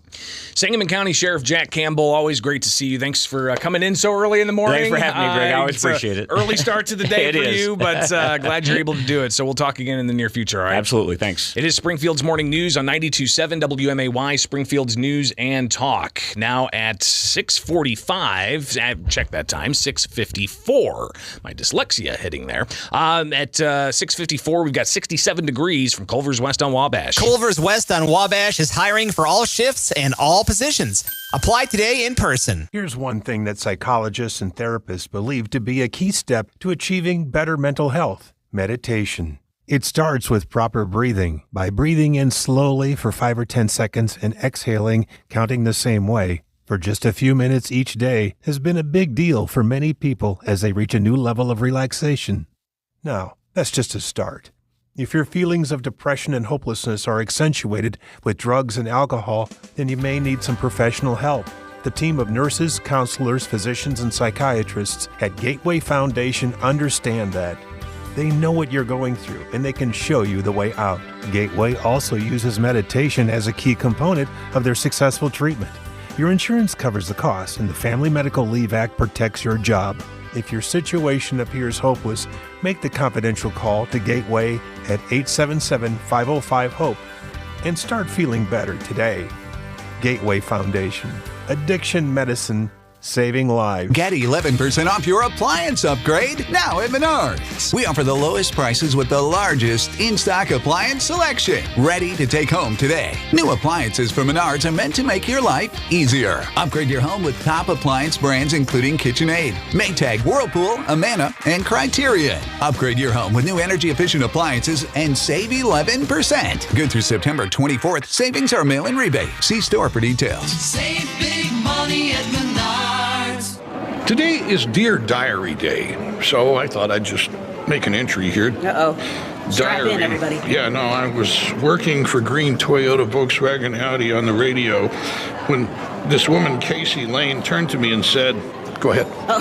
Speaker 7: Sangamon County Sheriff Jack Campbell, always great to see you. Thanks for coming in so early in the morning.
Speaker 1: Thanks for having me, Greg. I always appreciate it.
Speaker 7: Early start to the day for
Speaker 1: is.
Speaker 7: you, but glad you're able to do it. So we'll talk again in the near future, all right?
Speaker 1: Absolutely. Thanks.
Speaker 7: It is Springfield's Morning News on 92.7 WMAY, Springfield's News and Talk. Now at 6:45, check that time, 6:54. My dyslexia hitting there. At 6:54, we've got 67 degrees from Culver's West on Wabash.
Speaker 12: Culver's West on Wabash is hiring for all shifts and all positions. Apply today in person.
Speaker 13: Here's one thing that psychologists and therapists believe to be a key step to achieving better mental health: meditation. It starts with proper breathing. By breathing in slowly for 5 or 10 seconds and exhaling, counting the same way, for just a few minutes each day has been a big deal for many people as they reach a new level of relaxation. Now, that's just a start. If your feelings of depression and hopelessness are accentuated with drugs and alcohol, then you may need some professional help. The team of nurses, counselors, physicians, and psychiatrists at Gateway Foundation understand that. They know what you're going through, and they can show you the way out. Gateway also uses meditation as a key component of their successful treatment. Your insurance covers the cost, and the Family Medical Leave Act protects your job. If your situation appears hopeless, make the confidential call to Gateway at 877-505-HOPE and start feeling better today. Gateway Foundation. Addiction medicine, saving lives.
Speaker 14: Get 11% off your appliance upgrade now at Menards. We offer the lowest prices with the largest in-stock appliance selection. Ready to take home today. New appliances from Menards are meant to make your life easier. Upgrade your home with top appliance brands including KitchenAid, Maytag, Whirlpool, Amana, and Criterion. Upgrade your home with new energy-efficient appliances and save 11%. Good through September 24th. Savings are mail-in rebate. See store for details.
Speaker 5: Save big money at Menards.
Speaker 15: Today is Dear Diary Day, so I thought I'd just make an entry here.
Speaker 16: Uh-oh. Strap in, everybody.
Speaker 15: Yeah, no, I was working for Green, Toyota, Volkswagen, Audi on the radio when this woman, Casey Lane, turned to me and said, go ahead.
Speaker 16: Oh,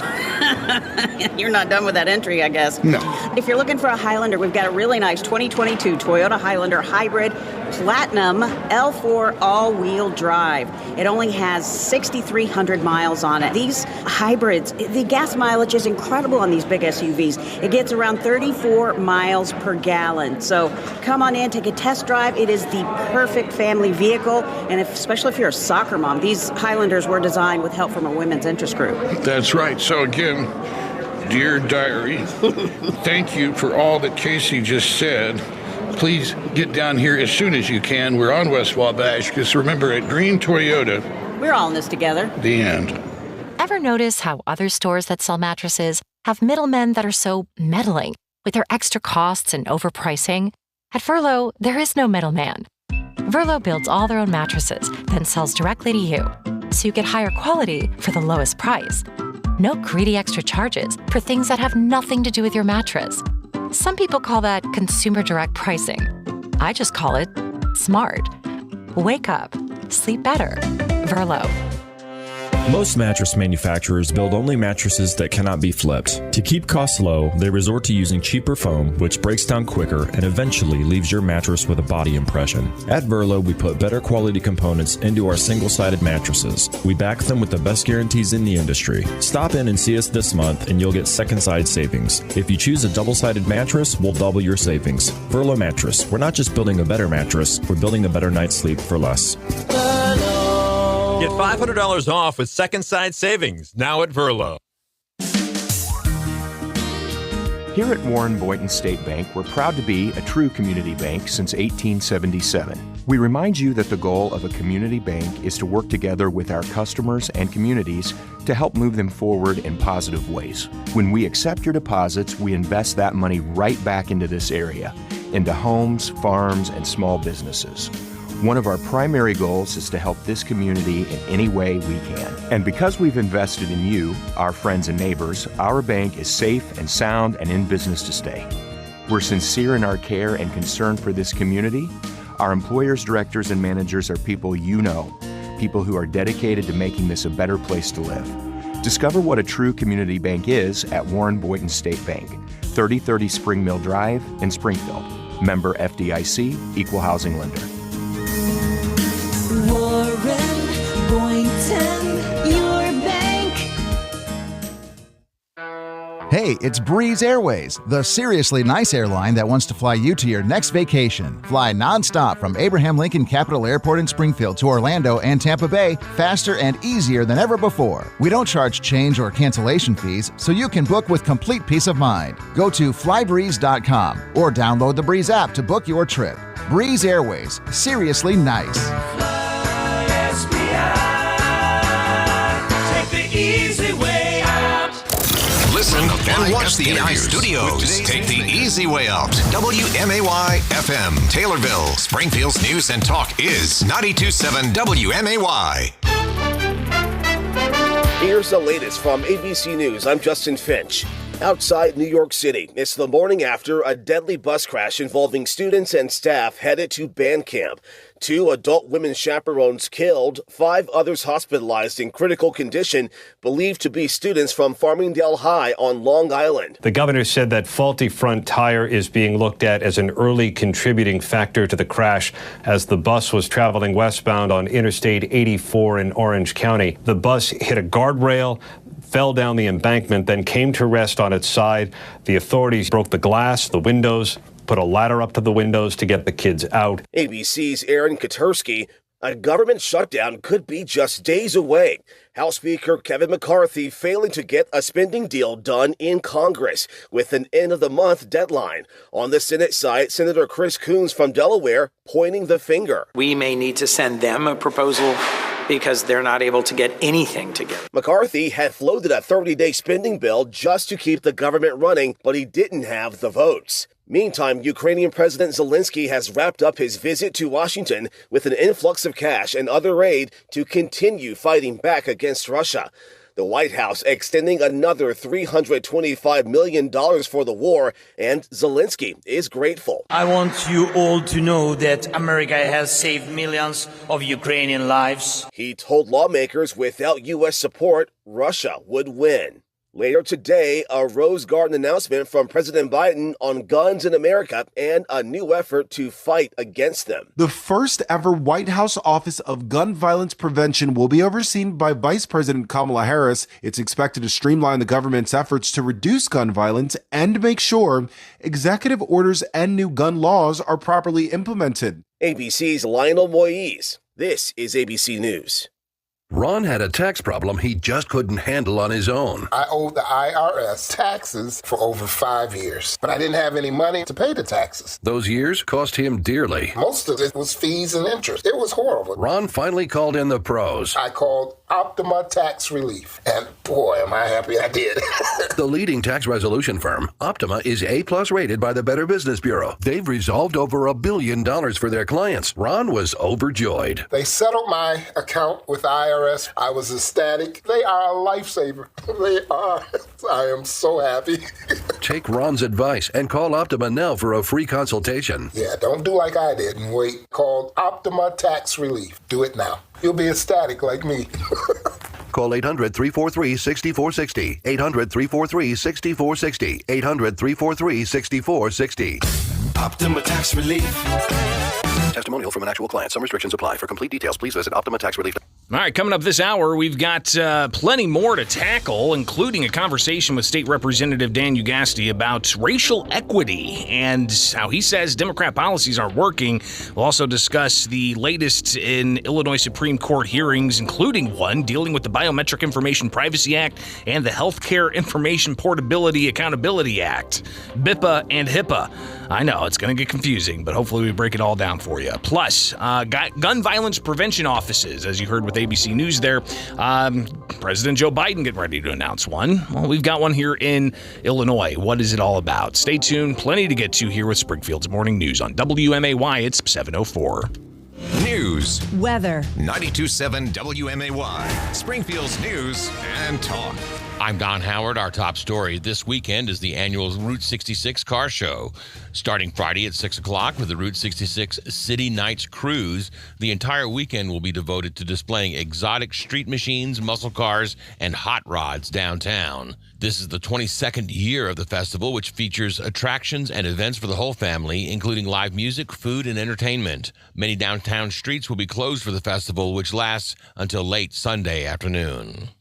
Speaker 16: you're not done with that entry, I guess.
Speaker 15: No.
Speaker 16: If you're looking for a Highlander, we've got a really nice 2022 Toyota Highlander Hybrid Platinum L4 all-wheel drive. It only has 6,300 miles on it. These hybrids, the gas mileage is incredible on these big SUVs. It gets around 34 miles per gallon. So come on in, take a test drive. It is the perfect family vehicle, and especially if you're a soccer mom, these Highlanders were designed with help from a women's interest group.
Speaker 15: That's right. So again, Dear Diary, thank you for all that Casey just said. Please get down here as soon as you can. We're on West Wabash, because remember, at Green Toyota,
Speaker 16: we're all in this together.
Speaker 15: The end.
Speaker 24: Ever notice how other stores that sell mattresses have middlemen that are so meddling with their extra costs and overpricing? At Verlo, there is no middleman. Verlo builds all their own mattresses, then sells directly to you, so you get higher quality for the lowest price. No greedy extra charges for things that have nothing to do with your mattress. Some people call that consumer direct pricing. I just call it smart. Wake up. Sleep better. Verlo.
Speaker 25: Most mattress manufacturers build only mattresses that cannot be flipped. To keep costs low, they resort to using cheaper foam, which breaks down quicker and eventually leaves your mattress with a body impression. At Verlo, we put better quality components into our single-sided mattresses. We back them with the best guarantees in the industry. Stop in and see us this month and you'll get second-side savings. If you choose a double-sided mattress, we'll double your savings. Verlo Mattress. We're not just building a better mattress, we're building a better night's sleep for less.
Speaker 2: Get $500 off with second side savings now at Verlo.
Speaker 17: Here at Warren Boynton State Bank, we're proud to be a true community bank since 1877. We remind you that the goal of a community bank is to work together with our customers and communities to help move them forward in positive ways. When we accept your deposits, we invest that money right back into this area, into homes, farms, and small businesses. One of our primary goals is to help this community in any way we can. And because we've invested in you, our friends and neighbors, our bank is safe and sound and in business to stay. We're sincere in our care and concern for this community. Our employers, directors, and managers are people you know, people who are dedicated to making this a better place to live. Discover what a true community bank is at Warren Boynton State Bank, 3030 Spring Mill Drive in Springfield. Member FDIC, Equal Housing Lender.
Speaker 5: Warren Boynton, your bank.
Speaker 4: Hey, it's Breeze Airways, the seriously nice airline that wants to fly you to your next vacation. Fly nonstop from Abraham Lincoln Capital Airport in Springfield to Orlando and Tampa Bay, faster and easier than ever before. We don't charge change or cancellation fees, so you can book with complete peace of mind. Go to flybreeze.com or download the Breeze app to book your trip. Breeze Airways, seriously nice.
Speaker 5: Take the easy way out.
Speaker 6: Listen and watch the SPI studios. Take the easy way out. WMAY FM, Taylorville, Springfield's news and talk is 92.7 WMAY.
Speaker 18: Here's the latest from ABC News. I'm Justin Finch. Outside New York City, it's the morning after a deadly bus crash involving students and staff headed to band camp. 2 adult women chaperones killed, 5 others hospitalized in critical condition, believed to be students from Farmingdale High on Long Island.
Speaker 19: The governor said that faulty front tire is being looked at as an early contributing factor to the crash as the bus was traveling westbound on Interstate 84 in Orange County. The bus hit a guardrail, fell down the embankment, then came to rest on its side. The authorities broke the glass, the windows, put a ladder up to the windows to get the kids out.
Speaker 18: ABC's Aaron Katersky. A government shutdown could be just days away. House Speaker Kevin McCarthy failing to get a spending deal done in Congress with an end-of-the-month deadline. On the Senate side, Senator Chris Coons from Delaware pointing the finger.
Speaker 20: We may need to send them a proposal because they're not able to get anything together.
Speaker 18: McCarthy had floated a 30-day spending bill just to keep the government running, but he didn't have the votes. Meantime, Ukrainian President Zelensky has wrapped up his visit to Washington with an influx of cash and other aid to continue fighting back against Russia. The White House extending another $325 million for the war, and Zelensky is grateful.
Speaker 21: I want you all to know that America has saved millions of Ukrainian lives.
Speaker 18: He told lawmakers without U.S. support, Russia would win. Later today, a Rose Garden announcement from President Biden on guns in America and a new effort to fight against them.
Speaker 27: The first ever White House Office of Gun Violence Prevention will be overseen by Vice President Kamala Harris. It's expected to streamline the government's efforts to reduce gun violence and make sure executive orders and new gun laws are properly implemented.
Speaker 18: ABC's Lionel Moise. This is ABC News.
Speaker 28: Ron had a tax problem he just couldn't handle on his own.
Speaker 23: I owed the IRS taxes for over 5 years, but I didn't have any money to pay the taxes.
Speaker 28: Those years cost him dearly.
Speaker 23: Most of it was fees and interest. It was horrible.
Speaker 28: Ron finally called in the pros.
Speaker 23: I called Optima Tax Relief, and boy, am I happy I did.
Speaker 28: The leading tax resolution firm, Optima, is A+ rated by the Better Business Bureau. They've resolved over $1 billion for their clients. Ron was overjoyed.
Speaker 23: They settled my account with IRS. I was ecstatic. They are a lifesaver. They are. I am so happy.
Speaker 28: Take Ron's advice and call Optima now for a free consultation.
Speaker 23: Yeah, don't do like I did and wait. Call Optima Tax Relief. Do it now. You'll be ecstatic like me.
Speaker 28: Call 800-343-6460. 800-343-6460. 800-343-6460.
Speaker 5: Optima Tax Relief.
Speaker 28: Testimonial from an actual client. Some restrictions apply. For complete details, please visit OptimaTaxRelief.
Speaker 7: All right, coming up this hour, we've got plenty more to tackle, including a conversation with State Representative Dan Ugasti about racial equity and how he says Democrat policies aren't working. We'll also discuss the latest in Illinois Supreme Court hearings, including one dealing with the Biometric Information Privacy Act and the Healthcare Information Portability Accountability Act, BIPA and HIPAA. I know, it's going to get confusing, but hopefully we break it all down for you. Plus, gun violence prevention offices, as you heard with ABC News there. President Joe Biden getting ready to announce one. Well, we've got one here in Illinois. What is it all about? Stay tuned. Plenty to get to here with Springfield's Morning News on WMAY. It's 7:04.
Speaker 6: News.
Speaker 1: Weather.
Speaker 6: 92.7 WMAY. Springfield's News and Talk.
Speaker 2: I'm Don Howard. Our top story this weekend is the annual Route 66 car show. Starting Friday at 6 o'clock with the Route 66 City Nights Cruise, the entire weekend will be devoted to displaying exotic street machines, muscle cars, and hot rods downtown. This is the 22nd year of the festival, which features attractions and events for the whole family, including live music, food, and entertainment. Many downtown streets will be closed for the festival, which lasts until late Sunday afternoon.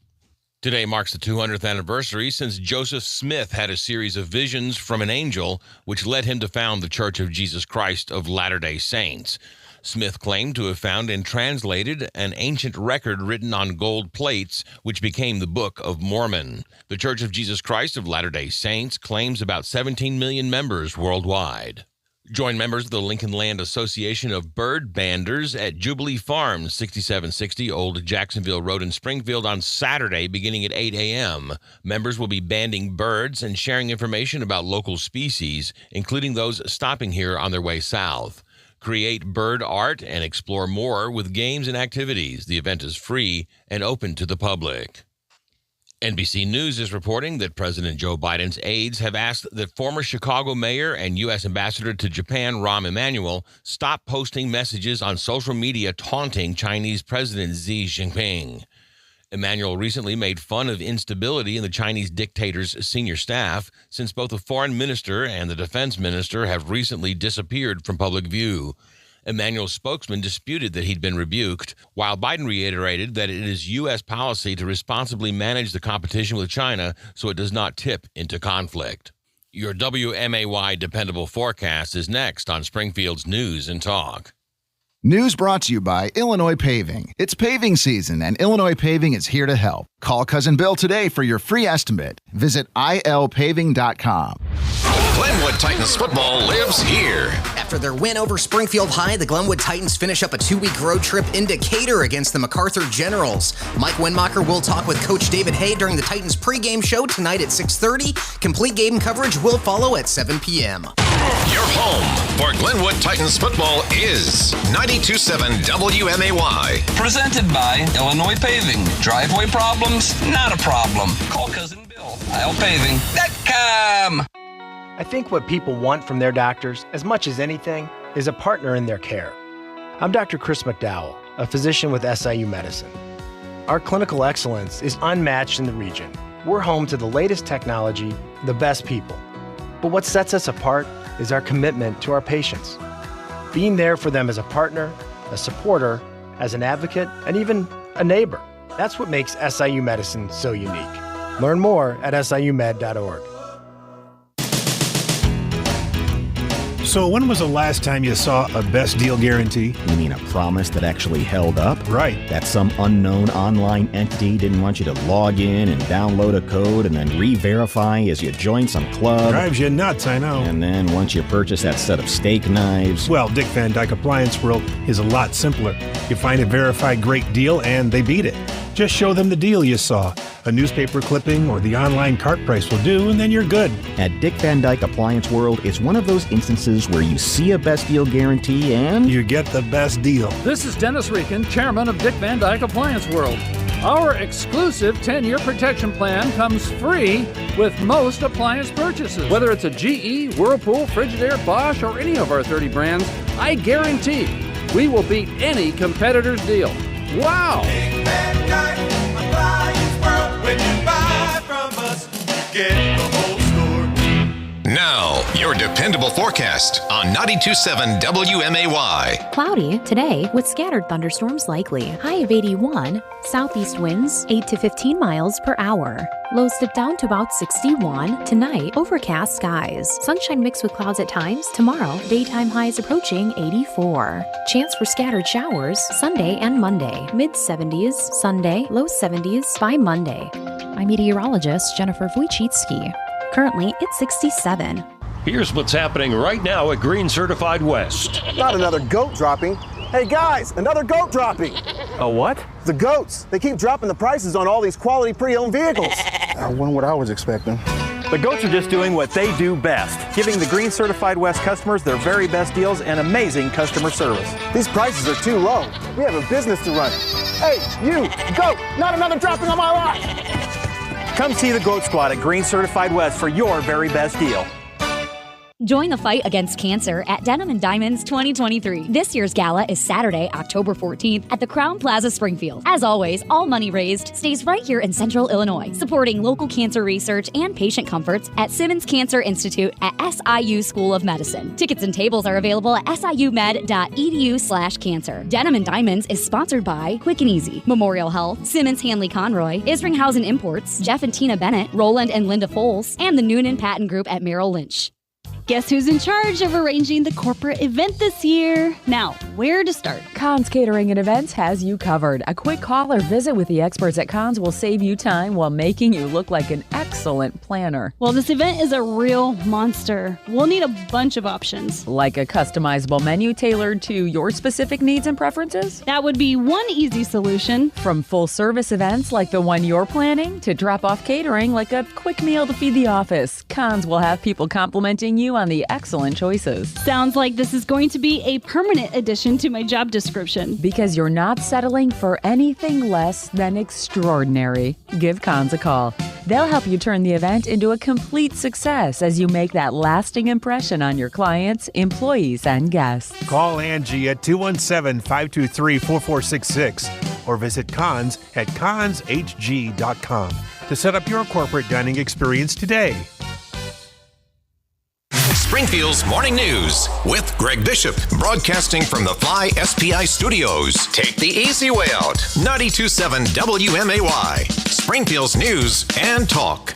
Speaker 2: Today marks the 200th anniversary since Joseph Smith had a series of visions from an angel, which led him to found the Church of Jesus Christ of Latter-day Saints. Smith claimed to have found and translated an ancient record written on gold plates, which became the Book of Mormon. The Church of Jesus Christ of Latter-day Saints claims about 17 million members worldwide. Join members of the Lincoln Land Association of Bird Banders at Jubilee Farms, 6760 Old Jacksonville Road in Springfield on Saturday beginning at 8 a.m. Members will be banding birds and sharing information about local species, including those stopping here on their way south. Create bird art and explore more with games and activities. The event is free and open to the public. NBC News is reporting that President Joe Biden's aides have asked that former Chicago mayor and U.S. ambassador to Japan, Rahm Emanuel, stop posting messages on social media taunting Chinese President Xi Jinping. Emanuel recently made fun of instability in the Chinese dictator's senior staff, since both the foreign minister and the defense minister have recently disappeared from public view. Emanuel's spokesman disputed that he'd been rebuked, while Biden reiterated that it is U.S. policy to responsibly manage the competition with China so it does not tip into conflict. Your WMAY dependable forecast is next on Springfield's News and Talk.
Speaker 4: News brought to you by Illinois Paving. It's paving season, and Illinois Paving is here to help. Call Cousin Bill today for your free estimate. Visit ilpaving.com.
Speaker 6: Glenwood Titans football lives here.
Speaker 12: After their win over Springfield High, the Glenwood Titans finish up a 2-week road trip in Decatur against the MacArthur Generals. Mike Winmacher will talk with Coach David Hay during the Titans pregame show tonight at 6:30. Complete game coverage will follow at 7 p.m.
Speaker 6: Your home for Glenwood Titans football is 92.7 WMAY.
Speaker 3: Presented by Illinois Paving. Driveway problems? Not a problem. Call Cousin Bill. ilpaving.com.
Speaker 8: I think what people want from their doctors, as much as anything, is a partner in their care. I'm Dr. Chris McDowell, a physician with SIU Medicine. Our clinical excellence is unmatched in the region. We're home to the latest technology, the best people. But what sets us apart is our commitment to our patients. Being there for them as a partner, a supporter, as an advocate, and even a neighbor. That's what makes SIU Medicine so unique. Learn more at siumed.org.
Speaker 13: So when was the last time you saw a best deal guarantee?
Speaker 9: You mean a promise that actually held up?
Speaker 13: Right.
Speaker 9: That some unknown online entity didn't want you to log in and download a code and then re-verify as you join some club.
Speaker 13: Drives you nuts, I know.
Speaker 9: And then once you purchase that set of steak knives.
Speaker 13: Well, Dick Van Dyke Appliance World is a lot simpler. You find a verified great deal and they beat it. Just show them the deal you saw. A newspaper clipping or the online cart price will do, and then you're good.
Speaker 9: At Dick Van Dyke Appliance World, it's one of those instances where you see a best deal guarantee and
Speaker 13: you get the best deal.
Speaker 10: This is Dennis Rieken, chairman of Dick Van Dyke Appliance World. Our exclusive 10-year protection plan comes free with most appliance purchases. Whether it's a GE, Whirlpool, Frigidaire, Bosch, or any of our 30 brands, I guarantee we will beat any competitor's deal. Wow!
Speaker 5: Dick Van Dyke Appliance get the whole store.
Speaker 6: Now, your dependable forecast on 92.7 WMAY.
Speaker 1: Cloudy today with scattered thunderstorms likely. High of 81. Southeast winds 8 to 15 miles per hour. Lows dip down to about 61. Tonight, overcast skies. Sunshine mixed with clouds at times. Tomorrow, daytime highs approaching 84. Chance for scattered showers Sunday and Monday. Mid-70s Sunday, low 70s by Monday. I'm meteorologist Jennifer Wojcicki. Currently, it's 67.
Speaker 11: Here's what's happening right now at Green Certified West.
Speaker 14: Not another goat dropping. Hey guys, another goat dropping.
Speaker 11: A what?
Speaker 14: The goats. They keep dropping the prices on all these quality pre-owned vehicles. I wasn't what I was expecting.
Speaker 15: The goats are just doing what they do best, giving the Green Certified West customers their very best deals and amazing customer service.
Speaker 14: These prices are too low. We have a business to run. Hey, you, goat, not another dropping on my lot.
Speaker 15: Come see the Goat Squad at Green Certified West for your very best deal.
Speaker 16: Join the fight against cancer at Denim & Diamonds 2023. This year's gala is Saturday, October 14th at the Crown Plaza, Springfield. As always, all money raised stays right here in Central Illinois, supporting local cancer research and patient comforts at Simmons Cancer Institute at SIU School of Medicine. Tickets and tables are available at siumed.edu/cancer. Denim & Diamonds is sponsored by Quick and Easy, Memorial Health, Simmons Hanley Conroy, Isringhausen Imports, Jeff and Tina Bennett, Roland and Linda Foles, and the Noonan Patton Group at Merrill Lynch.
Speaker 22: Guess who's in charge of arranging the corporate event this year? Now, where to start?
Speaker 24: Conn's Catering and Events has you covered. A quick call or visit with the experts at Conn's will save you time while making you look like an excellent planner.
Speaker 22: Well, this event is a real monster. We'll need a bunch of options.
Speaker 24: Like a customizable menu tailored to your specific needs and preferences?
Speaker 22: That would be one easy solution.
Speaker 24: From full-service events like the one you're planning to drop-off catering like a quick meal to feed the office, Conn's will have people complimenting you on the excellent choices.
Speaker 22: Sounds like this is going to be a permanent addition to my job description.
Speaker 24: Because you're not settling for anything less than extraordinary. Give Conn's a call. They'll help you turn the event into a complete success as you make that lasting impression on your clients, employees, and guests.
Speaker 13: Call Angie at 217-523-4466 or visit Cons at conshg.com to set up your corporate dining experience today.
Speaker 6: Springfield's Morning News with Greg Bishop, broadcasting from the Fly SPI studios. Take the easy way out. 92.7 WMAY, Springfield's News and Talk.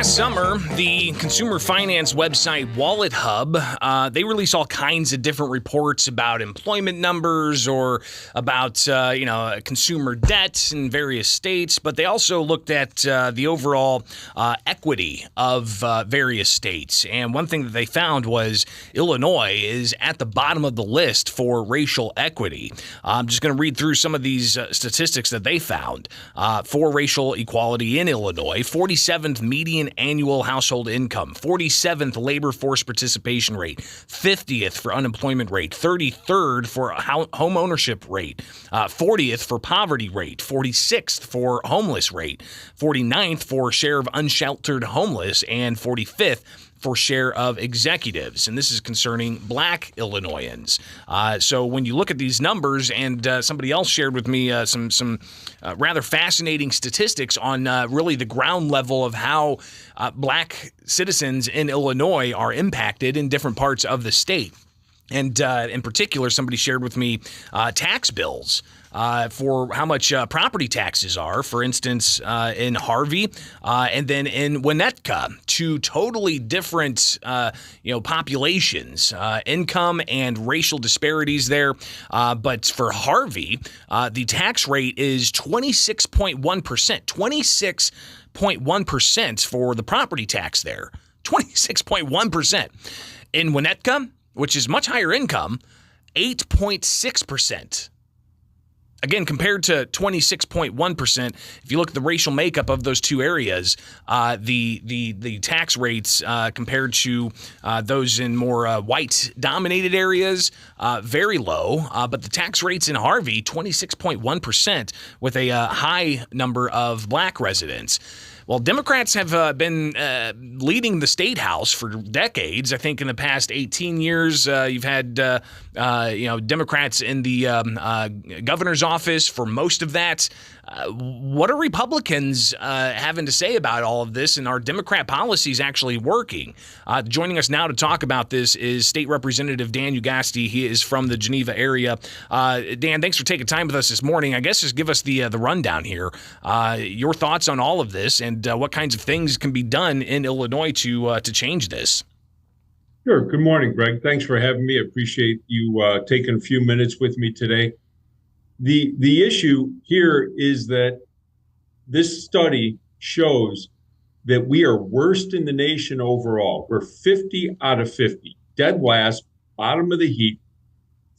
Speaker 7: Summer, the consumer finance website Wallet Hub, they release all kinds of different reports about employment numbers or about, consumer debt in various states, but they also looked at the overall equity of various states. And one thing that they found was Illinois is at the bottom of the list for racial equity. I'm just going to read through some of these statistics that they found for racial equality in Illinois. 47th median annual household income, 47th labor force participation rate, 50th for unemployment rate, 33rd for home ownership rate, 40th for poverty rate, 46th for homeless rate, 49th for share of unsheltered homeless, and 45th for share of executives. And this is concerning Black Illinoisans. So when you look at these numbers, and somebody else shared with me some rather fascinating statistics on really the ground level of how Black citizens in Illinois are impacted in different parts of the state. And in particular, somebody shared with me tax bills for how much property taxes are, for instance, in Harvey and then in Winnetka, two totally different, populations, income and racial disparities there. But for Harvey, the tax rate is 26.1%, 26.1% for the property tax there, 26.1%. In Winnetka, which is much higher income, 8.6%. Again, compared to 26.1%, if you look at the racial makeup of those two areas, the tax rates compared to those in more white-dominated areas, very low. But the tax rates in Harvey, 26.1%, with a high number of black residents. Well, Democrats have been leading the state house for decades. I think in the past 18 years, you've had Democrats in the governor's office for most of that. What are Republicans having to say about all of this, and are Democrat policies actually working? Joining us now to talk about this is State Representative Dan Ugasti. He is from the Geneva area. Dan, thanks for taking time with us this morning. I guess just give us the rundown here. Your thoughts on all of this, and what kinds of things can be done in Illinois to change this.
Speaker 17: Sure. Good morning, Greg. Thanks for having me. I appreciate you taking a few minutes with me today. The issue here is that this study shows that we are worst in the nation overall. We're 50 out of 50, dead last, bottom of the heap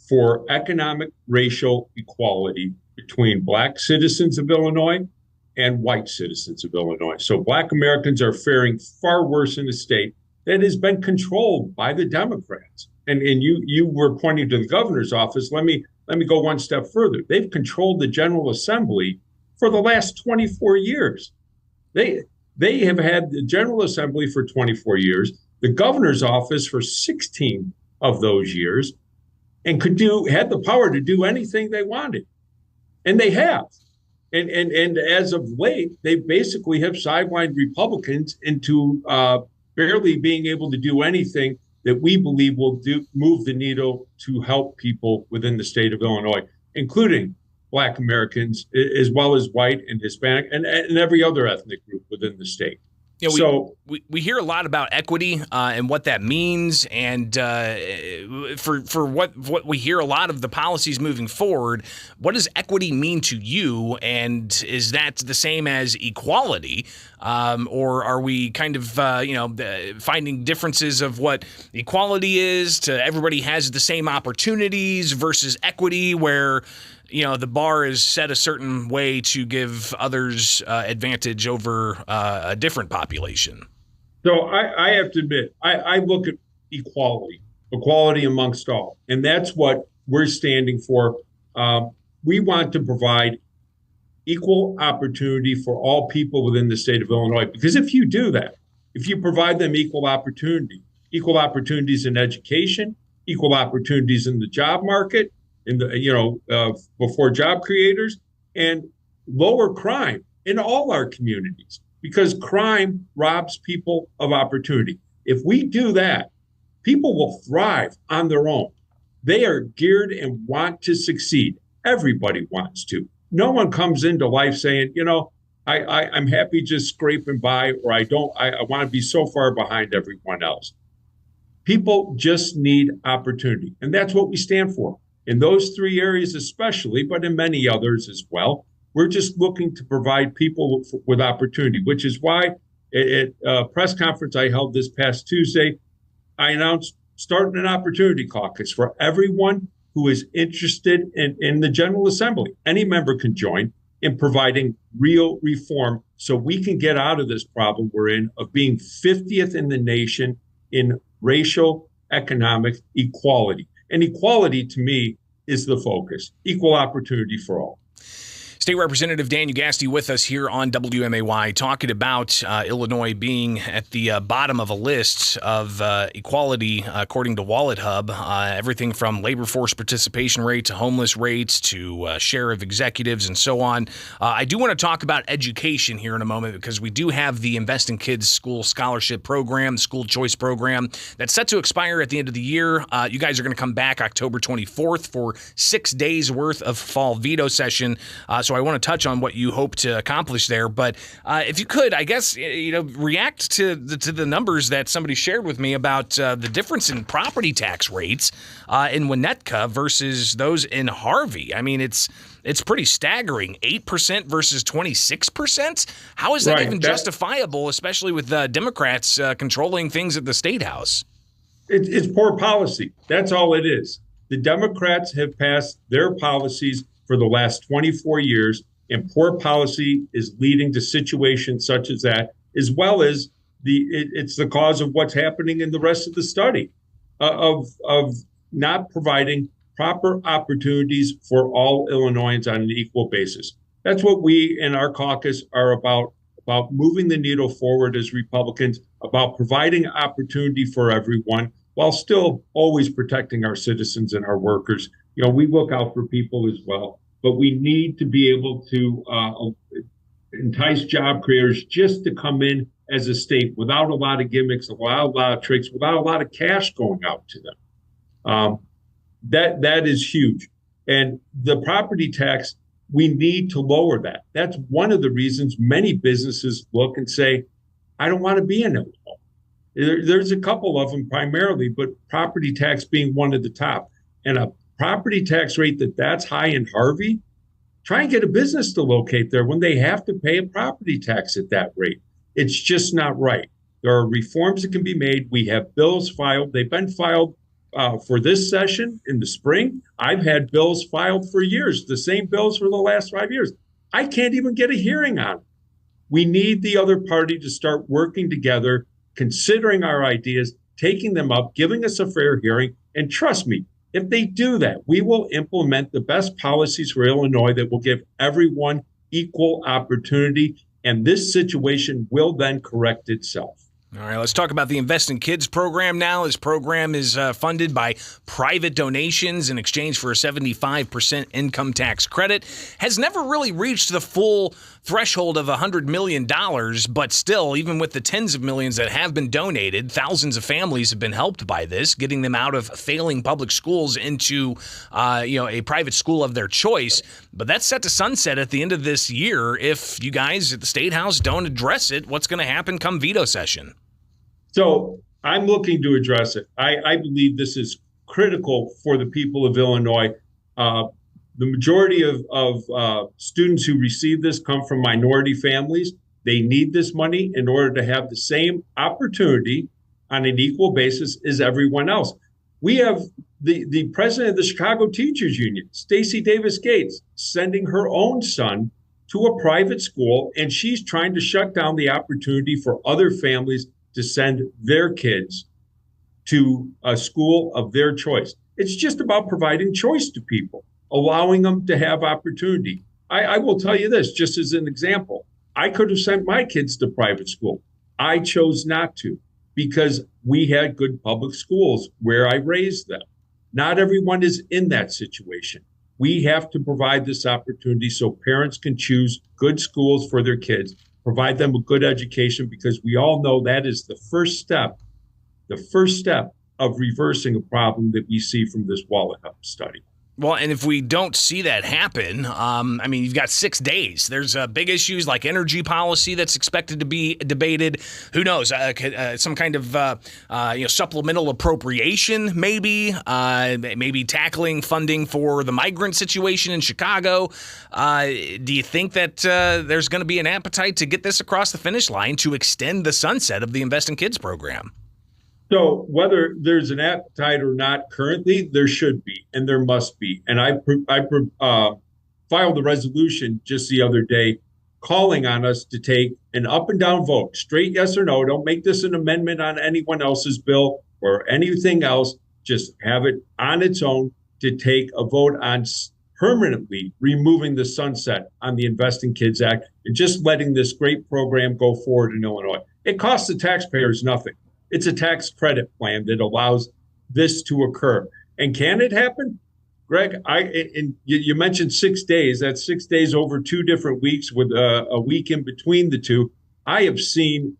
Speaker 17: for economic racial equality between black citizens of Illinois and white citizens of Illinois. So black Americans are faring far worse in a state that has been controlled by the Democrats. And you were pointing to the governor's office. Let me go one step further. They've controlled the General Assembly for the last 24 years. They have had the General Assembly for 24 years, the governor's office for 16 of those years, and had the power to do anything they wanted. And they have. And as of late, they basically have sidelined Republicans into barely being able to do anything that we believe will move the needle to help people within the state of Illinois, including black Americans, as well as white and Hispanic and every other ethnic group within the state.
Speaker 7: We hear a lot about equity and what that means, and for what we hear a lot of the policies moving forward. What does equity mean to you, and is that the same as equality, or are we kind of finding differences of what equality is to everybody has the same opportunities versus equity, where the bar is set a certain way to give others advantage over a different population?
Speaker 17: So I have to admit, I look at equality amongst all, and that's what we're standing for. We want to provide equal opportunity for all people within the state of Illinois, because if you do that, if you provide them equal opportunities in education, equal opportunities in the job market, before job creators, and lower crime in all our communities, because crime robs people of opportunity. If we do that, people will thrive on their own. They are geared and want to succeed. Everybody wants to. No one comes into life saying, I'm happy just scraping by, or I want to be so far behind everyone else. People just need opportunity, and that's what we stand for. In those three areas especially, but in many others as well, we're just looking to provide people with opportunity, which is why at a press conference I held this past Tuesday, I announced starting an opportunity caucus for everyone who is interested in the General Assembly. Any member can join in providing real reform so we can get out of this problem we're in of being 50th in the nation in racial economic equality. And equality, to me, is the focus. Equal opportunity for all.
Speaker 7: State Representative Dan Ugasti with us here on WMAY, talking about Illinois being at the bottom of a list of equality, according to Wallet Hub. Everything from labor force participation rate to homeless rates to share of executives and so on. I do want to talk about education here in a moment, because we do have the Invest in Kids School Scholarship Program, School Choice Program, that's set to expire at the end of the year. You guys are going to come back October 24th for 6 days worth of fall veto session. So I want to touch on what you hope to accomplish there. But if you could, I guess, react to the numbers that somebody shared with me about the difference in property tax rates in Winnetka versus those in Harvey. I mean, it's pretty staggering. 8% versus 26%. How is that even justifiable, especially with Democrats controlling things at the State House?
Speaker 17: It's poor policy. That's all it is. The Democrats have passed their policies for the last 24 years, and poor policy is leading to situations such as that, as well as it's the cause of what's happening in the rest of the study of not providing proper opportunities for all Illinoisans on an equal basis. That's what we in our caucus are about moving the needle forward as Republicans, about providing opportunity for everyone while still always protecting our citizens and our workers. We look out for people as well, but we need to be able to entice job creators just to come in as a state without a lot of gimmicks, without a lot of tricks, without a lot of cash going out to them. That is huge. And the property tax, we need to lower that. That's one of the reasons many businesses look and say, I don't want to be in Illinois. There's a couple of them primarily, but property tax being one of the top. And a property tax rate that's high in Harvey, try and get a business to locate there when they have to pay a property tax at that rate. It's just not right. There are reforms that can be made. We have bills filed. They've been filed for this session in the spring. I've had bills filed for years, the same bills for the last 5 years. I can't even get a hearing on it. We need the other party to start working together, considering our ideas, taking them up, giving us a fair hearing. And trust me, if they do that, we will implement the best policies for Illinois that will give everyone equal opportunity. And this situation will then correct itself.
Speaker 7: All right, let's talk about the Invest in Kids program now. This program is funded by private donations in exchange for a 75% income tax credit. Has never really reached the full threshold of $100 million, but still, even with the tens of millions that have been donated, thousands of families have been helped by this, getting them out of failing public schools into a private school of their choice. But that's set to sunset at the end of this year. If you guys at the State House don't address it, what's going to happen come veto session?
Speaker 17: So I'm looking to address it. I believe this is critical for the people of Illinois. The majority of students who receive this come from minority families. They need this money in order to have the same opportunity on an equal basis as everyone else. We have the president of the Chicago Teachers Union, Stacey Davis Gates, sending her own son to a private school, and she's trying to shut down the opportunity for other families to send their kids to a school of their choice. It's just about providing choice to people, allowing them to have opportunity. I will tell you this, just as an example. I could have sent my kids to private school. I chose not to because we had good public schools where I raised them. Not everyone is in that situation. We have to provide this opportunity so parents can choose good schools for their kids, provide them a good education, because we all know that is the first step of reversing a problem that we see from this wallet hub study.
Speaker 7: Well, and if we don't see that happen, you've got 6 days. There's big issues like energy policy that's expected to be debated. Who knows? Some kind of supplemental appropriation, maybe tackling funding for the migrant situation in Chicago. Do you think that there's going to be an appetite to get this across the finish line to extend the sunset of the Invest in Kids program?
Speaker 17: So whether there's an appetite or not currently, there should be, and there must be. And I filed a resolution just the other day calling on us to take an up and down vote, straight yes or no. Don't make this an amendment on anyone else's bill or anything else. Just have it on its own to take a vote on permanently removing the sunset on the Invest in Kids Act and just letting this great program go forward in Illinois. It costs the taxpayers nothing. It's a tax credit plan that allows this to occur. And can it happen? Greg, you mentioned 6 days. That's 6 days over 2 different weeks with a week in between the two. I have seen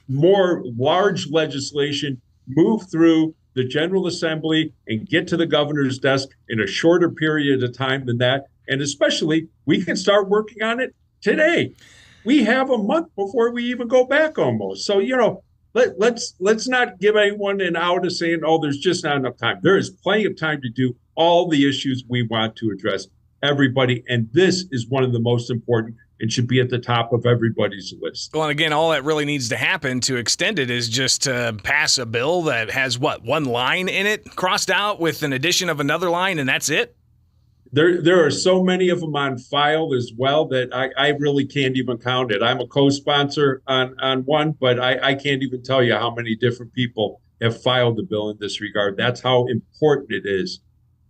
Speaker 17: more large legislation move through the General Assembly and get to the governor's desk in a shorter period of time than that. And especially, we can start working on it today. We have a month before we even go back almost. So, let's not give anyone an out of saying, oh, there's just not enough time. There is plenty of time to do all the issues we want to address, everybody. And this is one of the most important and should be at the top of everybody's list.
Speaker 7: Well, and again, all that really needs to happen to extend it is just to pass a bill that has, one line in it crossed out with an addition of another line, and that's it?
Speaker 17: There are so many of them on file as well that I really can't even count it. I'm a co-sponsor on one, but I can't even tell you how many different people have filed the bill in this regard. That's how important it is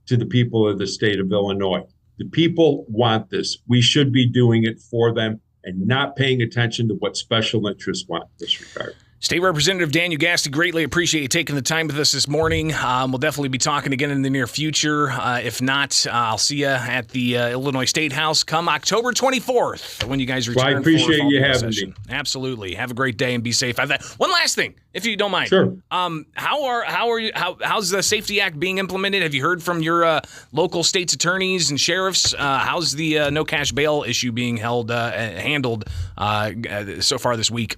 Speaker 17: to the people of the state of Illinois. The people want this. We should be doing it for them and not paying attention to what special interests want in this regard.
Speaker 7: State Representative Dan Ugasti, greatly appreciate you taking the time with us this morning. We'll definitely be talking again in the near future. If not, I'll see you at the Illinois State House come October 24th when you guys return.
Speaker 17: Well, I appreciate you having me.
Speaker 7: Absolutely. Have a great day and be safe. One last thing, if you don't mind.
Speaker 17: Sure.
Speaker 7: How's the Safety Act being implemented? Have you heard from your local state's attorneys and sheriffs? How's the no cash bail issue being handled so far this week?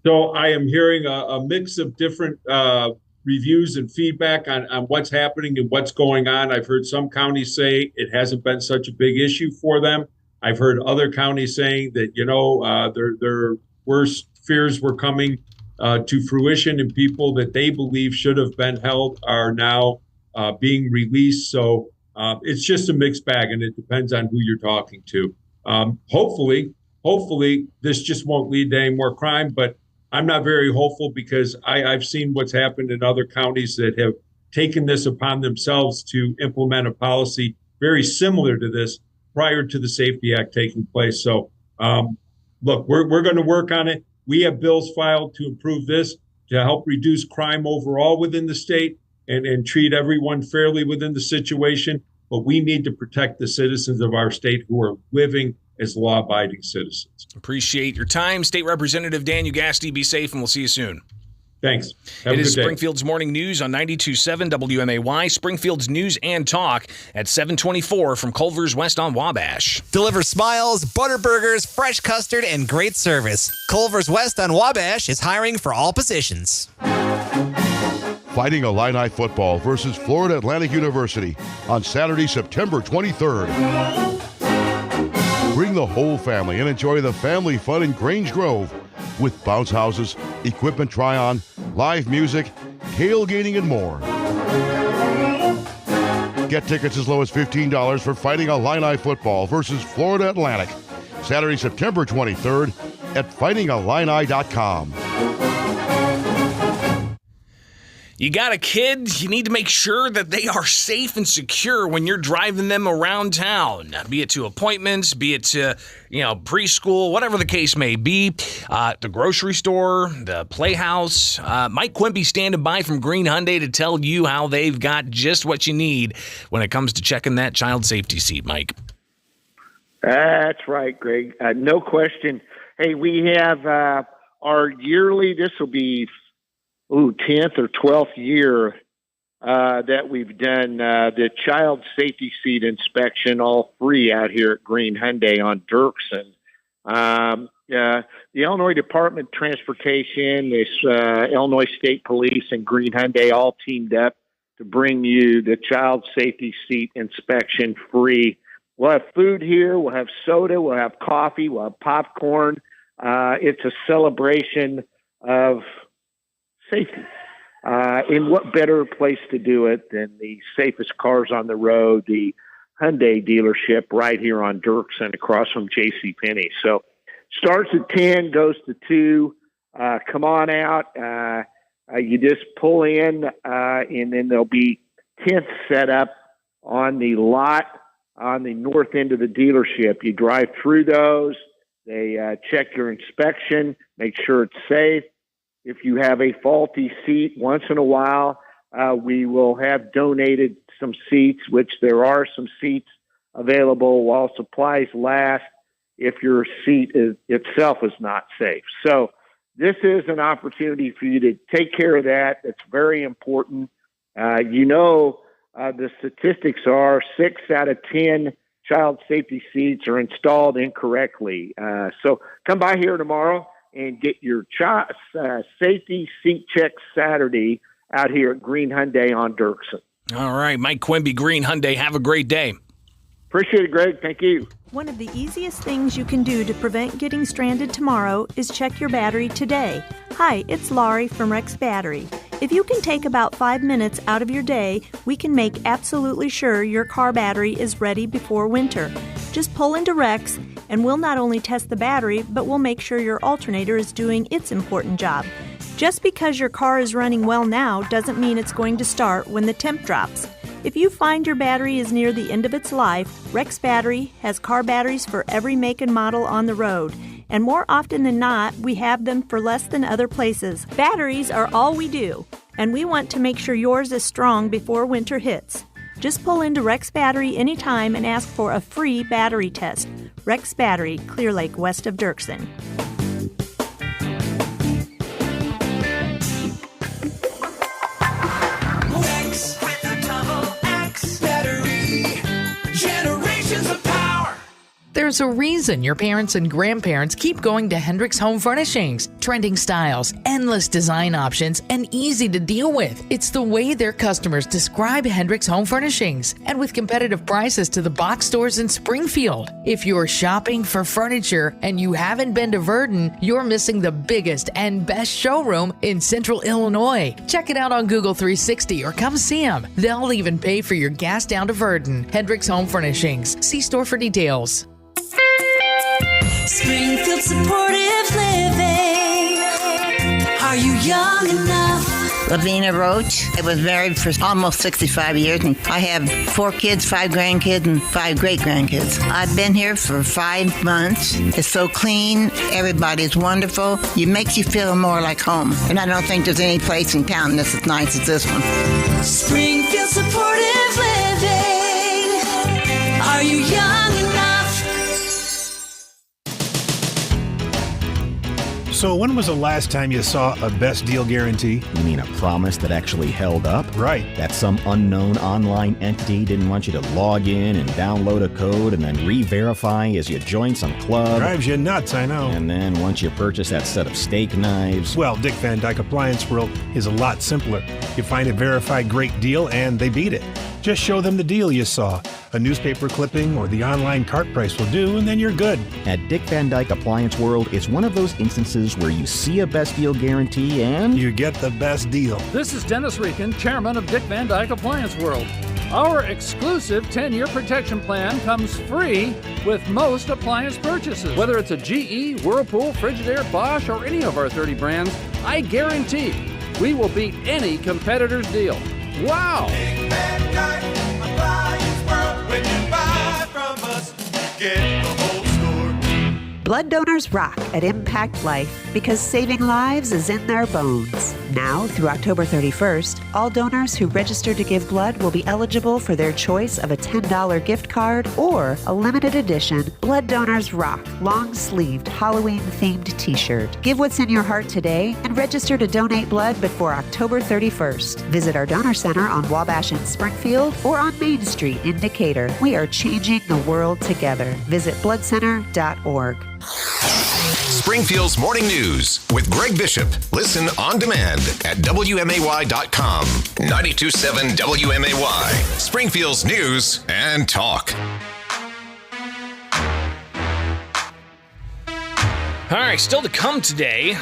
Speaker 17: So I am hearing a mix of different reviews and feedback on what's happening and what's going on. I've heard some counties say it hasn't been such a big issue for them. I've heard other counties saying that, their worst fears were coming to fruition, and people that they believe should have been held are now being released. So it's just a mixed bag, and it depends on who you're talking to. Hopefully this just won't lead to any more crime, but I'm not very hopeful because I've seen what's happened in other counties that have taken this upon themselves to implement a policy very similar to this prior to the Safety Act taking place. So, look, we're going to work on it. We have bills filed to improve this, to help reduce crime overall within the state and treat everyone fairly within the situation. But we need to protect the citizens of our state who are living as law-abiding citizens.
Speaker 7: Appreciate your time. State Representative Dan Ugasti, be safe, and we'll see you soon.
Speaker 17: Thanks.
Speaker 7: It is Springfield's Morning News on 92.7 WMAY, Springfield's News and Talk at 724 from Culver's West on Wabash.
Speaker 18: Deliver smiles, butter burgers, fresh custard, and great service. Culver's West on Wabash is hiring for all positions.
Speaker 19: Fighting Illini football versus Florida Atlantic University on Saturday, September 23rd. Bring the whole family and enjoy the family fun in Grange Grove with bounce houses, equipment try-on, live music, tailgating, and more. Get tickets as low as $15 for Fighting Illini football versus Florida Atlantic. Saturday, September 23rd at fightingillini.com.
Speaker 7: You got a kid, you need to make sure that they are safe and secure when you're driving them around town, be it to appointments, be it to, preschool, whatever the case may be, the grocery store, the playhouse. Mike Quimby standing by from Green Hyundai to tell you how they've got just what you need when it comes to checking that child safety seat, Mike.
Speaker 20: That's right, Greg. No question. Hey, we have our yearly, this will be 10th or 12th year that we've done the child safety seat inspection, all free out here at Green Hyundai on Dirksen. The Illinois Department of Transportation, this Illinois State Police, and Green Hyundai all teamed up to bring you the child safety seat inspection free. We'll have food here. We'll have soda. We'll have coffee. We'll have popcorn. It's a celebration of safety. And what better place to do it than the safest cars on the road, the Hyundai dealership right here on Dirksen across from JCPenney. So starts at 10, goes to 2. Come on out. You just pull in, and then there'll be tents set up on the lot on the north end of the dealership. You drive through those. They check your inspection, make sure it's safe. If you have a faulty seat, once in a while, we will have donated some seats, which there are some seats available while supplies last if your seat itself is not safe. So this is an opportunity for you to take care of that. It's very important. The statistics are 6 out of 10 child safety seats are installed incorrectly. So come by here tomorrow and get your safety seat check Saturday out here at Green Hyundai on Dirksen.
Speaker 7: All right, Mike Quimby, Green Hyundai. Have a great day.
Speaker 20: Appreciate it, Greg. Thank you.
Speaker 21: One of the easiest things you can do to prevent getting stranded tomorrow is check your battery today. Hi, it's Laurie from Rex Battery. If you can take about 5 minutes out of your day, we can make absolutely sure your car battery is ready before winter. Just pull into Rex, and we'll not only test the battery, but we'll make sure your alternator is doing its important job. Just because your car is running well now doesn't mean it's going to start when the temp drops. If you find your battery is near the end of its life, Rex Battery has car batteries for every make and model on the road. And more often than not, we have them for less than other places. Batteries are all we do, and we want to make sure yours is strong before winter hits. Just pull into Rex Battery anytime and ask for a free battery test. Rex Battery, Clear Lake, west of Dirksen.
Speaker 5: Rex with a double X battery. Generations of power.
Speaker 2: There's a reason your parents and grandparents keep going to Hendricks Home Furnishings. Trending styles, endless design options, and easy to deal with. It's the way their customers describe Hendricks Home Furnishings, and with competitive prices to the box stores in Springfield. If you're shopping for furniture and you haven't been to Verdon, you're missing the biggest and best showroom in Central Illinois. Check it out on Google 360 or come see them. They'll even pay for your gas down to Verdon. Hendricks Home Furnishings. See store for details.
Speaker 5: Springfield Supportive Living. Are you young enough?
Speaker 4: Lavina Roach. I was married for almost 65 years, and I have 4 kids, 5 grandkids, and 5 great-grandkids. I've been here for 5 months. It's so clean. Everybody's wonderful. It makes you feel more like home. And I don't think there's any place in town that's as nice as this one.
Speaker 5: Springfield Supportive Living. Are you young enough?
Speaker 13: So when was the last time you saw a best deal guarantee?
Speaker 9: You mean a promise that actually held up?
Speaker 13: Right.
Speaker 9: That some unknown online entity didn't want you to log in and download a code and then re-verify as you join some club.
Speaker 13: Drives you nuts, I know.
Speaker 9: And then once you purchase that set of steak knives...
Speaker 13: Well, Dick Van Dyke Appliance World is a lot simpler. You find a verified great deal and they beat it. Just show them the deal you saw. A newspaper clipping or the online cart price will do, and then you're good.
Speaker 9: At Dick Van Dyke Appliance World, it's one of those instances where you see a best deal guarantee and...
Speaker 13: you get the best deal.
Speaker 10: This is Dennis Reekin, chairman of Dick Van Dyke Appliance World. Our exclusive 10-year protection plan comes free with most appliance purchases. Whether it's a GE, Whirlpool, Frigidaire, Bosch, or any of our 30 brands, I guarantee we will beat any competitor's deal. Wow!
Speaker 5: Big Van Dyke Appliance World. When you buy from us, you get the whole store.
Speaker 12: Blood donors rock at Impact Life because saving lives is in their bones. Now, through October 31st, all donors who register to give blood will be eligible for their choice of a $10 gift card or a limited edition Blood Donors Rock long-sleeved Halloween-themed t-shirt. Give what's in your heart today and register to donate blood before October 31st. Visit our donor center on Wabash in Springfield or on Main Street in Decatur. We are changing the world together. Visit bloodcenter.org.
Speaker 6: Springfield's Morning News with Greg Bishop. Listen on demand at WMAY.com. 92.7 WMAY. Springfield's News and Talk.
Speaker 7: All right, still to come today,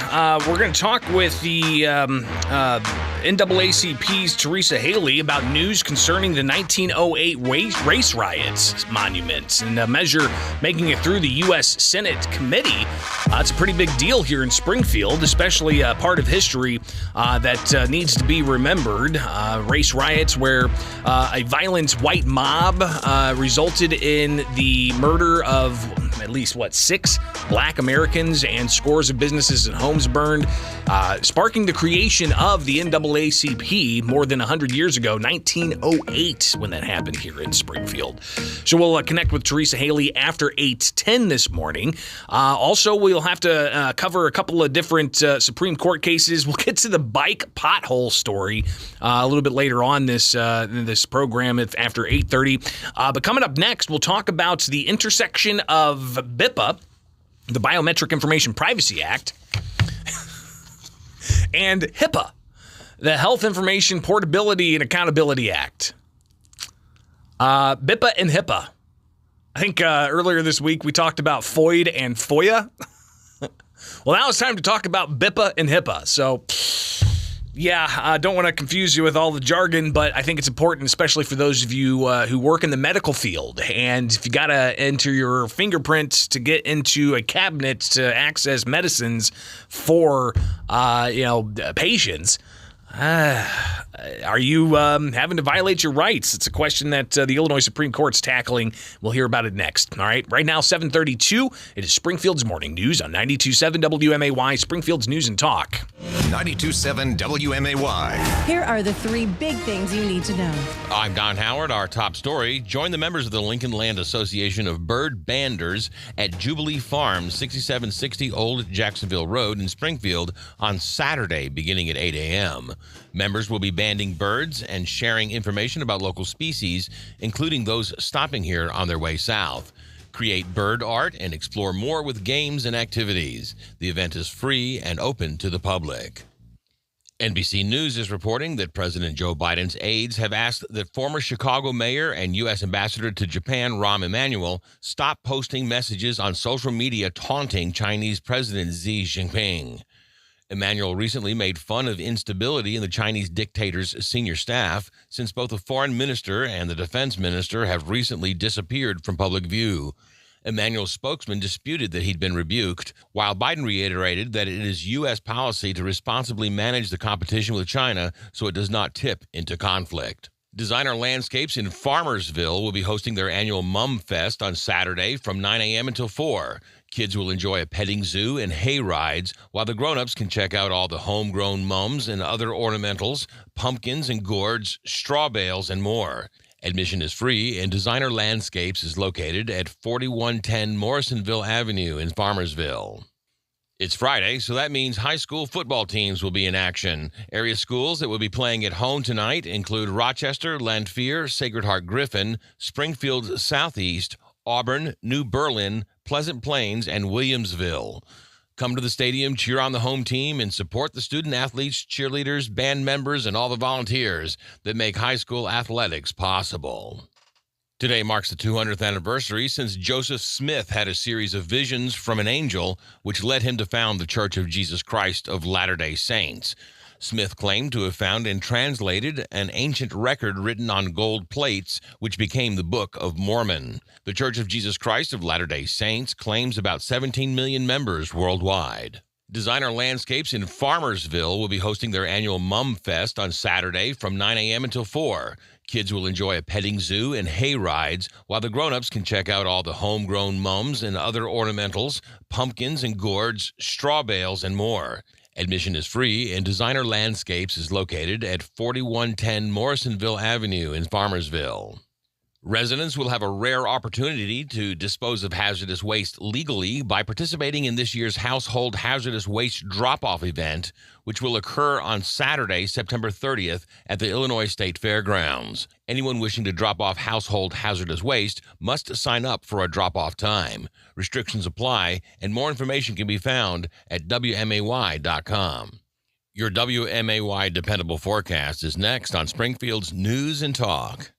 Speaker 7: we're going to talk with the NAACP's Teresa Haley about news concerning the 1908 race riots monuments and a measure making it through the U.S. Senate committee. It's a pretty big deal here in Springfield, especially a part of history that needs to be remembered. Race riots where a violent white mob resulted in the murder of at least, 6 black Americans and scores of businesses and homes burned, sparking the creation of the NAACP more than 100 years ago, 1908, when that happened here in Springfield. So we'll connect with Teresa Haley after 8:10 this morning. Also, we'll have to cover a couple of different Supreme Court cases. We'll get to the bike pothole story a little bit later on this program after 8:30. But coming up next, we'll talk about the intersection of BIPA, the Biometric Information Privacy Act, and HIPAA, the Health Information Portability and Accountability Act. BIPA and HIPAA. I think earlier this week we talked about FOID and FOIA. Well, now it's time to talk about BIPA and HIPAA. So Yeah, don't want to confuse you with all the jargon, but I think it's important, especially for those of you who work in the medical field. And if you got to enter your fingerprints to get into a cabinet to access medicines for, patients, are you having to violate your rights? It's a question that the Illinois Supreme Court's tackling. We'll hear about it next. All right. Right now, 7:32. It is Springfield's Morning News on 92.7 WMAY, Springfield's News and Talk.
Speaker 6: 92.7 WMAY.
Speaker 1: Here are the three big things you need to know.
Speaker 11: I'm Don Howard. Our top story: join the members of the Lincoln Land Association of Bird Banders at Jubilee Farm, 6760 Old Jacksonville Road in Springfield on Saturday, beginning at 8 a.m. Members will be banding birds and sharing information about local species, including those stopping here on their way south. Create bird art and explore more with games and activities. The event is free and open to the public. NBC News is reporting that President Joe Biden's aides have asked that former Chicago mayor and U.S. ambassador to Japan, Rahm Emanuel, stop posting messages on social media taunting Chinese President Xi Jinping. Emanuel recently made fun of instability in the Chinese dictator's senior staff, since both the foreign minister and the defense minister have recently disappeared from public view. Emanuel's spokesman disputed that he'd been rebuked, while Biden reiterated that it is U.S. policy to responsibly manage the competition with China so it does not tip into conflict. Designer Landscapes in Farmersville will be hosting their annual Mum Fest on Saturday from 9 a.m. until 4. Kids will enjoy a petting zoo and hay rides, while the grown-ups can check out all the homegrown mums and other ornamentals, pumpkins and gourds, straw bales, and more. Admission is free, and Designer Landscapes is located at 4110 Morrisonville Avenue in Farmersville. It's Friday, so that means high school football teams will be in action. Area schools that will be playing at home tonight include Rochester, Lanphier, Sacred Heart Griffin, Springfield Southeast, Auburn, New Berlin, Pleasant Plains, and Williamsville. Come to the stadium, cheer on the home team, and support the student athletes, cheerleaders, band members, and all the volunteers that make high school athletics possible. Today marks the 200th anniversary since Joseph Smith had a series of visions from an angel, which led him to found the Church of Jesus Christ of Latter-day Saints. Smith claimed to have found and translated an ancient record written on gold plates, which became the Book of Mormon. The Church of Jesus Christ of Latter-day Saints claims about 17 million members worldwide. Designer Landscapes in Farmersville will be hosting their annual Mum Fest on Saturday from 9 a.m. until 4. Kids will enjoy a petting zoo and hay rides, while the grown-ups can check out all the homegrown mums and other ornamentals, pumpkins and gourds, straw bales, and more. Admission is free, and Designer Landscapes is located at 4110 Morrisonville Avenue in Farmersville. Residents will have a rare opportunity to dispose of hazardous waste legally by participating in this year's Household Hazardous Waste Drop-Off event, which will occur on Saturday, September 30th at the Illinois State Fairgrounds. Anyone wishing to drop off household hazardous waste must sign up for a drop-off time. Restrictions apply, and more information can be found at WMAY.com. Your WMAY Dependable Forecast is next on Springfield's News and Talk.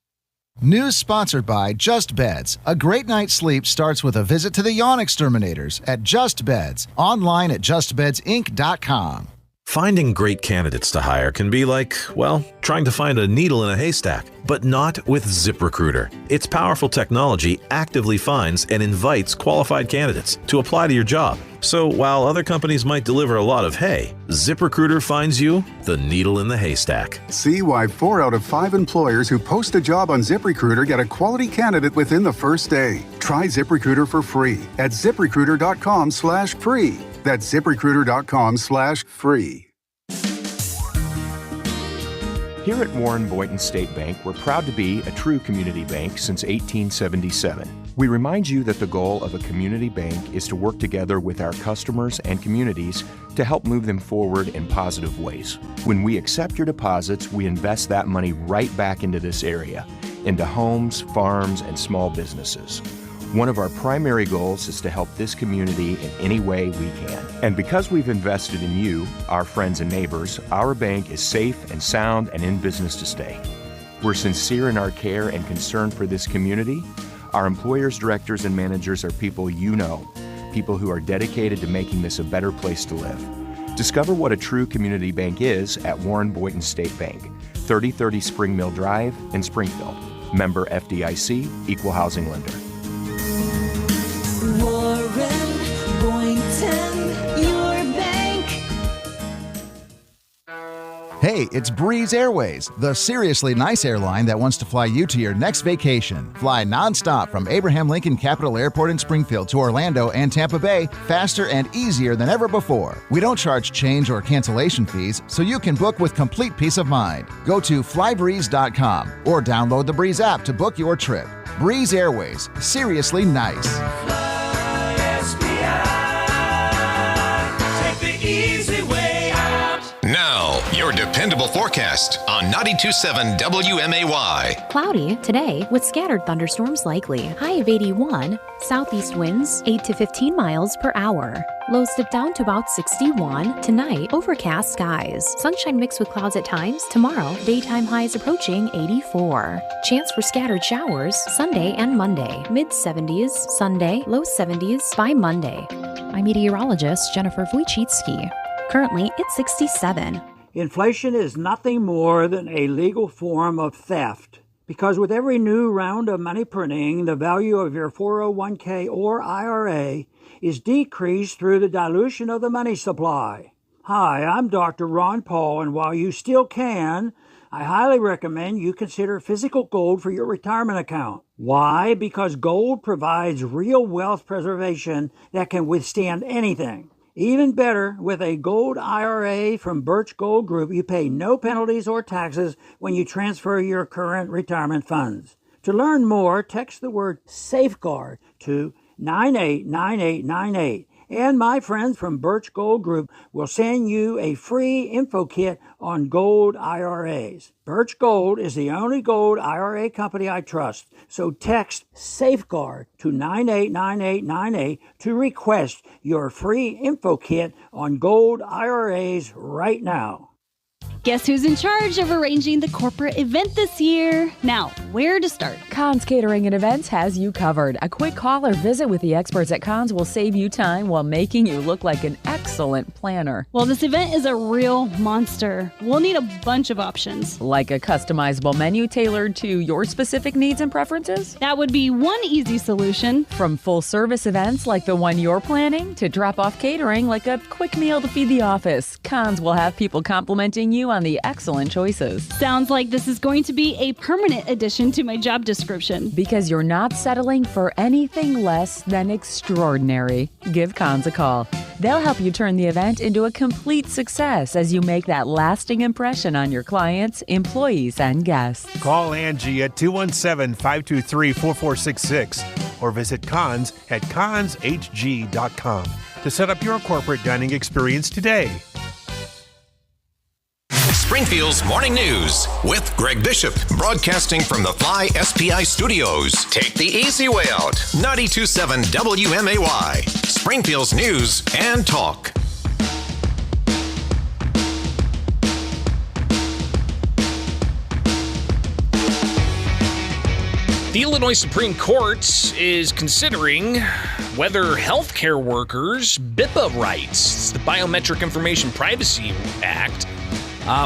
Speaker 3: News sponsored by Just Beds. A great night's sleep starts with a visit to the Yawn Exterminators at Just Beds. Online at justbedsinc.com.
Speaker 8: Finding great candidates to hire can be like, well, trying to find a needle in a haystack, but not with ZipRecruiter. Its powerful technology actively finds and invites qualified candidates to apply to your job. So while other companies might deliver a lot of hay, ZipRecruiter finds you the needle in the haystack.
Speaker 23: See why 4 out of 5 employers who post a job on ZipRecruiter get a quality candidate within the first day. Try ZipRecruiter for free at ZipRecruiter.com/free. That's ZipRecruiter.com/free.
Speaker 25: Here at Warren Boynton State Bank, we're proud to be a true community bank since 1877. We remind you that the goal of a community bank is to work together with our customers and communities to help move them forward in positive ways. When we accept your deposits, we invest that money right back into this area, into homes, farms, and small businesses. One of our primary goals is to help this community in any way we can. And because we've invested in you, our friends and neighbors, our bank is safe and sound and in business to stay. We're sincere in our care and concern for this community. Our employers, directors, and managers are people you know, people who are dedicated to making this a better place to live. Discover what a true community bank is at Warren Boynton State Bank, 3030 Spring Mill Drive in Springfield. Member FDIC, Equal Housing Lender.
Speaker 5: Warren Boynton, your bank.
Speaker 3: Hey, it's Breeze Airways, the seriously nice airline that wants to fly you to your next vacation. Fly nonstop from Abraham Lincoln Capital Airport in Springfield to Orlando and Tampa Bay, faster and easier than ever before. We don't charge change or cancellation fees, so you can book with complete peace of mind. Go to flybreeze.com or download the Breeze app to book your trip. Breeze Airways, seriously nice.
Speaker 5: Take the easy way out.
Speaker 6: Now, your dependable forecast on 92.7 WMAY.
Speaker 14: Cloudy today with scattered thunderstorms likely. High of 81. Southeast winds 8 to 15 miles per hour. Lows dip down to about 61. Tonight, overcast skies. Sunshine mixed with clouds at times. Tomorrow, daytime highs approaching 84. Chance for scattered showers Sunday and Monday. Mid-70s Sunday, low 70s by Monday. I'm meteorologist Jennifer Wojcicki. Currently, it's 67.
Speaker 15: Inflation is nothing more than a legal form of theft, because with every new round of money printing, the value of your 401k or IRA is decreased through the dilution of the money supply. Hi, I'm Dr. Ron Paul, and while you still can, I highly recommend you consider physical gold for your retirement account. Why? Because gold provides real wealth preservation that can withstand anything. Even better, with a gold IRA from Birch Gold Group, you pay no penalties or taxes when you transfer your current retirement funds. To learn more, text the word safeguard to 989898. And my friends from Birch Gold Group will send you a free info kit on gold IRAs. Birch Gold is the only gold IRA company I trust. So text Safeguard to 989898 to request your free info kit on gold IRAs right now.
Speaker 16: Guess who's in charge of arranging the corporate event this year? Now, where to start?
Speaker 22: Conn's Catering and Events has you covered. A quick call or visit with the experts at Conn's will save you time while making you look like an excellent planner.
Speaker 16: Well, this event is a real monster. We'll need a bunch of options.
Speaker 22: Like a customizable menu tailored to your specific needs and preferences?
Speaker 16: That would be one easy solution.
Speaker 22: From full-service events like the one you're planning to drop-off catering like a quick meal to feed the office, Conn's will have people complimenting you on the excellent choices.
Speaker 16: Sounds like this is going to be a permanent addition to my job description.
Speaker 22: Because you're not settling for anything less than extraordinary. Give Conn's a call. They'll help you turn the event into a complete success as you make that lasting impression on your clients, employees, and guests.
Speaker 13: Call Angie at 217-523-4466 or visit Cons at conshg.com to set up your corporate dining experience today.
Speaker 6: Springfield's Morning News with Greg Bishop, broadcasting from the Fly SPI studios. Take the easy way out. 92.7 WMAY, Springfield's news and talk.
Speaker 7: The Illinois Supreme Court is considering whether healthcare workers' BIPA rights, the Biometric Information Privacy Act,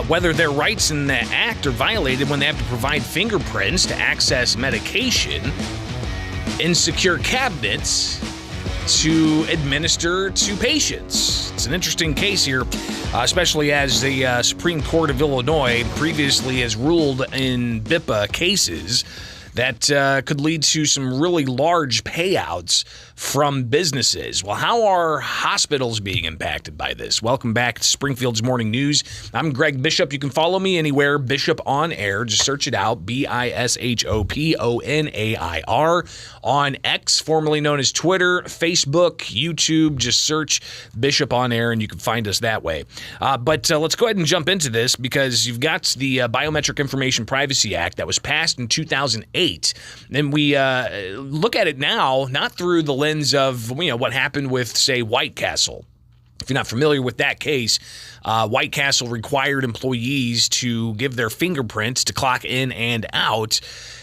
Speaker 7: whether their rights in the act are violated when they have to provide fingerprints to access medication in secure cabinets to administer to patients. It's an interesting case here, especially as the Supreme Court of Illinois previously has ruled in BIPA cases that could lead to some really large payouts from businesses. Well, how are hospitals being impacted by this? Welcome back to Springfield's Morning News. I'm Greg Bishop. You can follow me anywhere, Bishop on Air. Just search it out, BISHOPONAIR, on X, formerly known as Twitter, Facebook, YouTube. Just search Bishop on Air, and you can find us that way. But let's go ahead and jump into this, because you've got the Biometric Information Privacy Act that was passed in 2008. And we look at it now, not through the lens of what happened with, say, White Castle, If you're not familiar with that case, White Castle required employees to give their fingerprints to clock in and out.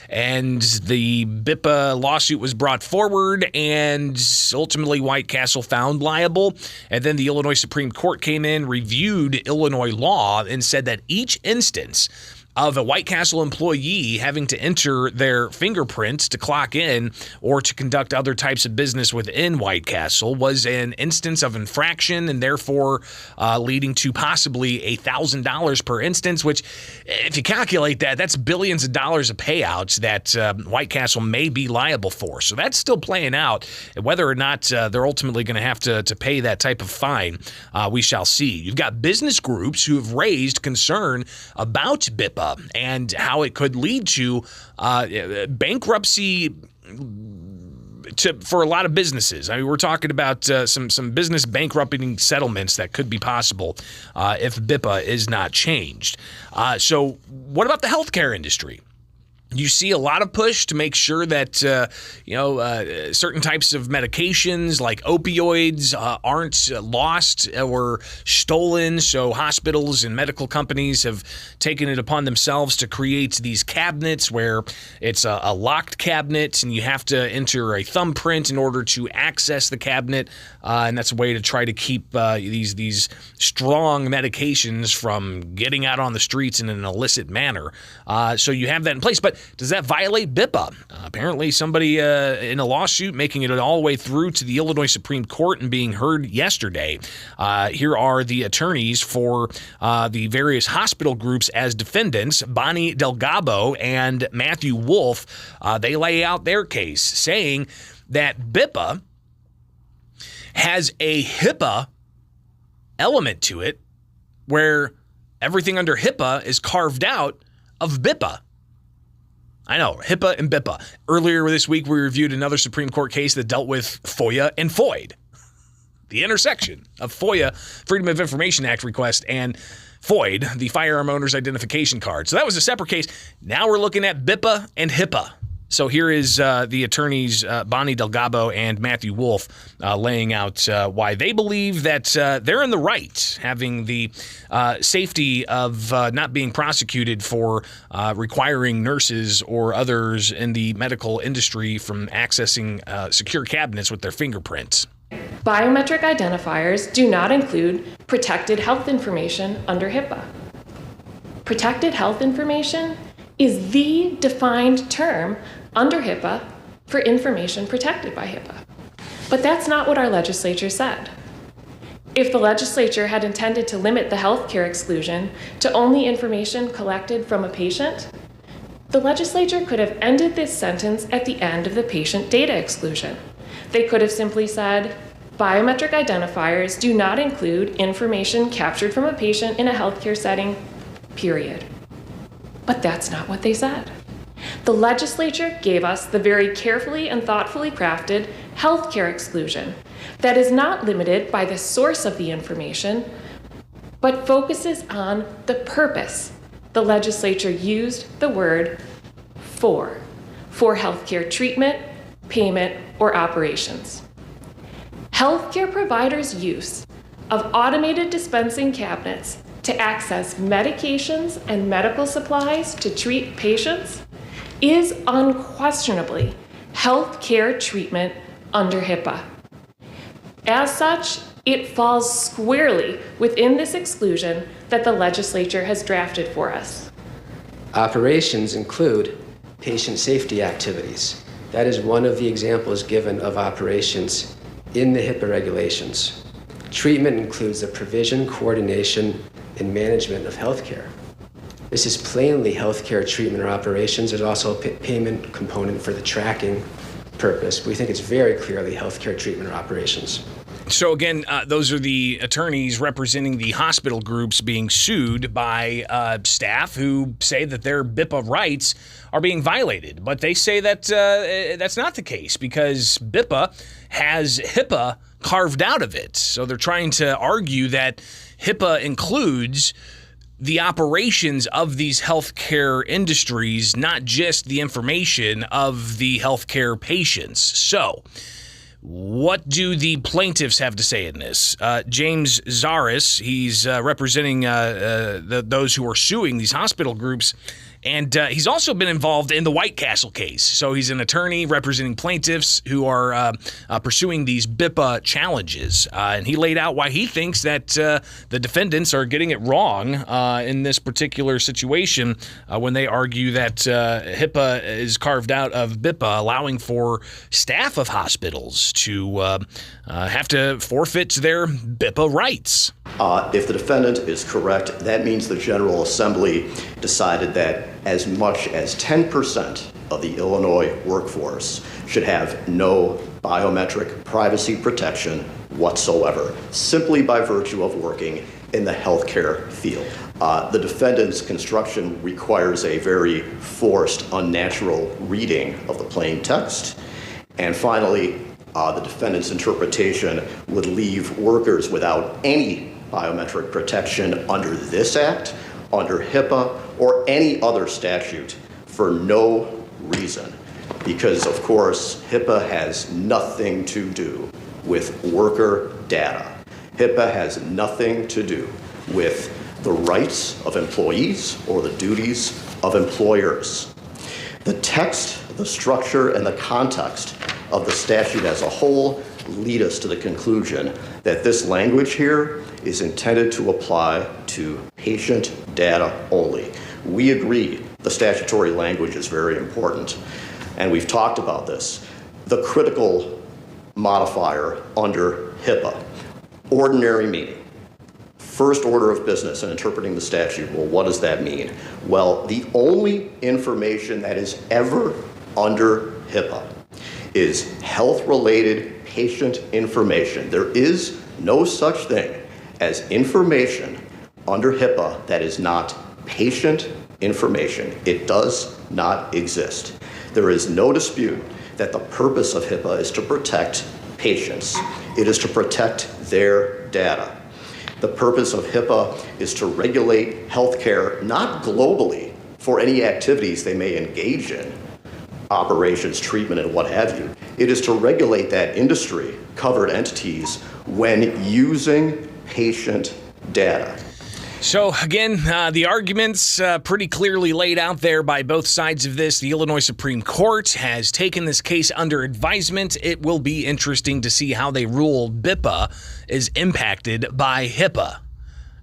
Speaker 7: And the BIPA lawsuit was brought forward, and ultimately White Castle found liable. And then the Illinois Supreme Court came in, reviewed Illinois law, and said that each instance of a White Castle employee having to enter their fingerprints to clock in or to conduct other types of business within White Castle was an instance of infraction, and therefore leading to possibly $1,000 per instance, which, if you calculate that, that's billions of dollars of payouts that White Castle may be liable for. So that's still playing out. Whether or not they're ultimately going to have to pay that type of fine, we shall see. You've got business groups who have raised concern about BIPA and how it could lead to bankruptcy for a lot of businesses. I mean, we're talking about some business bankrupting settlements that could be possible if BIPA is not changed. So what about the healthcare industry? You see a lot of push to make sure that, certain types of medications like opioids aren't lost or stolen. So hospitals and medical companies have taken it upon themselves to create these cabinets where it's a locked cabinet and you have to enter a thumbprint in order to access the cabinet. And that's a way to try to keep these strong medications from getting out on the streets in an illicit manner. So you have that in place. But does that violate BIPA? Apparently somebody in a lawsuit making it all the way through to the Illinois Supreme Court and being heard yesterday. Here are the attorneys for the various hospital groups as defendants, Bonnie Delgado and Matthew Wolf. They lay out their case saying that BIPA has a HIPAA element to it where everything under HIPAA is carved out of BIPA. I know, HIPAA and BIPA. Earlier this week, we reviewed another Supreme Court case that dealt with FOIA and FOID. The intersection of FOIA, Freedom of Information Act request, and FOID, the Firearm Owner's Identification Card. So that was a separate case. Now we're looking at BIPA and HIPAA. So here is the attorneys, Bonnie Delgado and Matthew Wolf, laying out why they believe that they're in the right, having the safety of not being prosecuted for requiring nurses or others in the medical industry from accessing secure cabinets with their fingerprints.
Speaker 17: Biometric identifiers do not include protected health information under HIPAA. Protected health information is the defined term under HIPAA for information protected by HIPAA. But that's not what our legislature said. If the legislature had intended to limit the healthcare exclusion to only information collected from a patient, the legislature could have ended this sentence at the end of the patient data exclusion. They could have simply said, biometric identifiers do not include information captured from a patient in a healthcare setting, period. But that's not what they said. The legislature gave us the very carefully and thoughtfully crafted healthcare exclusion that is not limited by the source of the information, but focuses on the purpose. The legislature used the word for healthcare treatment, payment, or operations. Healthcare providers' use of automated dispensing cabinets to access medications and medical supplies to treat patients is unquestionably healthcare treatment under HIPAA. As such, it falls squarely within this exclusion that the legislature has drafted for us.
Speaker 18: Operations include patient safety activities. That is one of the examples given of operations in the HIPAA regulations. Treatment includes the provision, coordination, and management of healthcare. This is plainly healthcare treatment or operations. There's also a payment component for the tracking purpose. But we think it's very clearly healthcare treatment or operations.
Speaker 7: So again, those are the attorneys representing the hospital groups being sued by staff who say that their BIPA rights are being violated. But they say that that's not the case because BIPA has HIPAA carved out of it. So they're trying to argue that HIPAA includes the operations of these healthcare industries, not just the information of the healthcare patients. So What do the plaintiffs have to say in this? James Zaris, he's representing those who are suing these hospital groups, and he's also been involved in the White Castle case. So he's an attorney representing plaintiffs who are pursuing these BIPA challenges. And he laid out why he thinks that the defendants are getting it wrong in this particular situation when they argue that HIPAA is carved out of BIPA, allowing for staff of hospitals to have to forfeit their BIPA rights.
Speaker 2: If the defendant is correct, that means the General Assembly decided that as much as 10% of the Illinois workforce should have no biometric privacy protection whatsoever, simply by virtue of working in the healthcare field. The defendant's construction requires a very forced, unnatural reading of the plain text. And finally, the defendant's interpretation would leave workers without any biometric protection under this act, under HIPAA, or any other statute for no reason. Because, of course, HIPAA has nothing to do with worker data. HIPAA has nothing to do with the rights of employees or the duties of employers. The text, the structure, and the context of the statute as a whole lead us to the conclusion that this language here is intended to apply to patient data only. We agree the statutory language is very important, and we've talked about this. The critical modifier under HIPAA, ordinary meaning. First order of business in interpreting the statute. Well, what does that mean? Well, the only information that is ever under HIPAA is health-related patient information. There is no such thing as information under HIPAA that is not patient information. It does not exist. There is no dispute that the purpose of HIPAA is to protect patients. It is to protect their data. The purpose of HIPAA is to regulate healthcare, not globally for any activities they may engage in, operations, treatment, and what have you. It is to regulate that industry, covered entities, when using patient data.
Speaker 7: So, again, the arguments pretty clearly laid out there by both sides of this. The Illinois Supreme Court has taken this case under advisement. It will be interesting to see how they rule BIPA is impacted by HIPAA.